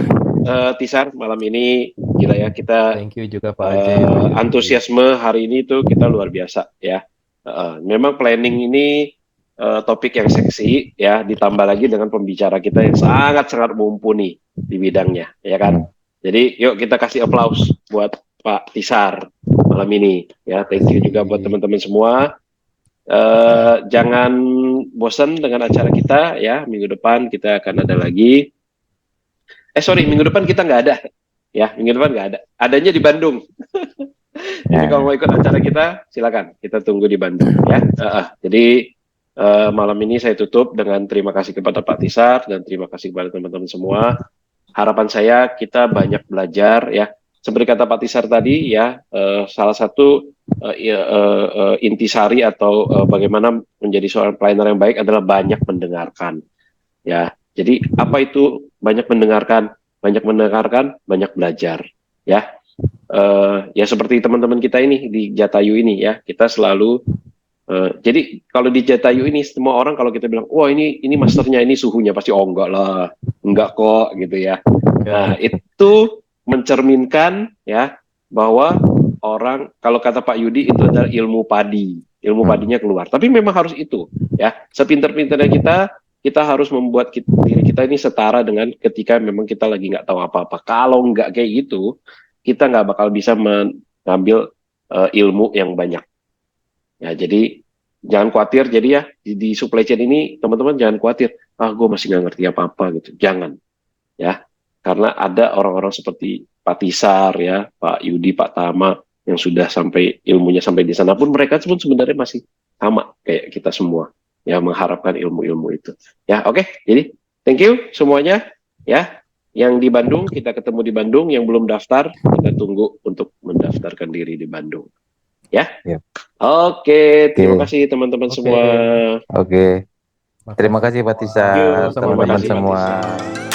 Tisar malam ini, gila ya, kita thank you juga Pak Aji. Antusiasme hari ini tuh kita luar biasa ya. Memang planning ini topik yang seksi ya, ditambah lagi dengan pembicara kita yang sangat-sangat mumpuni di bidangnya ya kan. Jadi yuk kita kasih applause buat Pak Tisar malam ini ya. Thank you juga buat teman-teman semua. Jangan bosan dengan acara kita ya. Minggu depan kita akan ada lagi. Minggu depan kita nggak ada ya. Minggu depan nggak ada. Adanya di Bandung. Jadi kalau mau ikut acara kita silakan. Kita tunggu di Bandung ya. Jadi malam ini saya tutup dengan terima kasih kepada Pak Tisar dan terima kasih kepada teman-teman semua. Harapan saya kita banyak belajar ya. Seperti kata Pak Tisar tadi ya, salah satu intisari atau bagaimana menjadi seorang planner yang baik adalah banyak mendengarkan ya. Jadi apa itu banyak mendengarkan, banyak belajar ya. Ya seperti teman-teman kita ini di Jatayu ini ya, kita selalu jadi kalau di Jatayu ini semua orang kalau kita bilang wah ini masternya ini suhunya pasti enggak kok gitu ya. Nah itu mencerminkan ya bahwa orang, kalau kata Pak Yudi itu adalah ilmu padinya keluar. Tapi memang harus itu ya, sepinter-pinternya kita harus membuat diri kita ini setara dengan ketika memang kita lagi nggak tahu apa-apa. Kalau nggak kayak gitu, kita nggak bakal bisa mengambil ilmu yang banyak. Ya, jadi jangan khawatir. Jadi ya di supply chain ini teman-teman jangan khawatir. Gue masih nggak ngerti apa-apa gitu. Jangan ya. Karena ada orang-orang seperti Pak Tisar ya, Pak Yudi, Pak Tama yang sudah sampai ilmunya sampai di sana pun mereka pun sebenarnya masih sama kayak kita semua ya, mengharapkan ilmu-ilmu itu. Ya, oke. Jadi thank you semuanya ya. Yang di Bandung kita ketemu di Bandung, yang belum daftar kita tunggu untuk mendaftarkan diri di Bandung. Ya. Oke, terima kasih teman-teman semua. Oke. Terima kasih Pak Tisar, Terima teman-teman kasih, Pak semua. Tisar.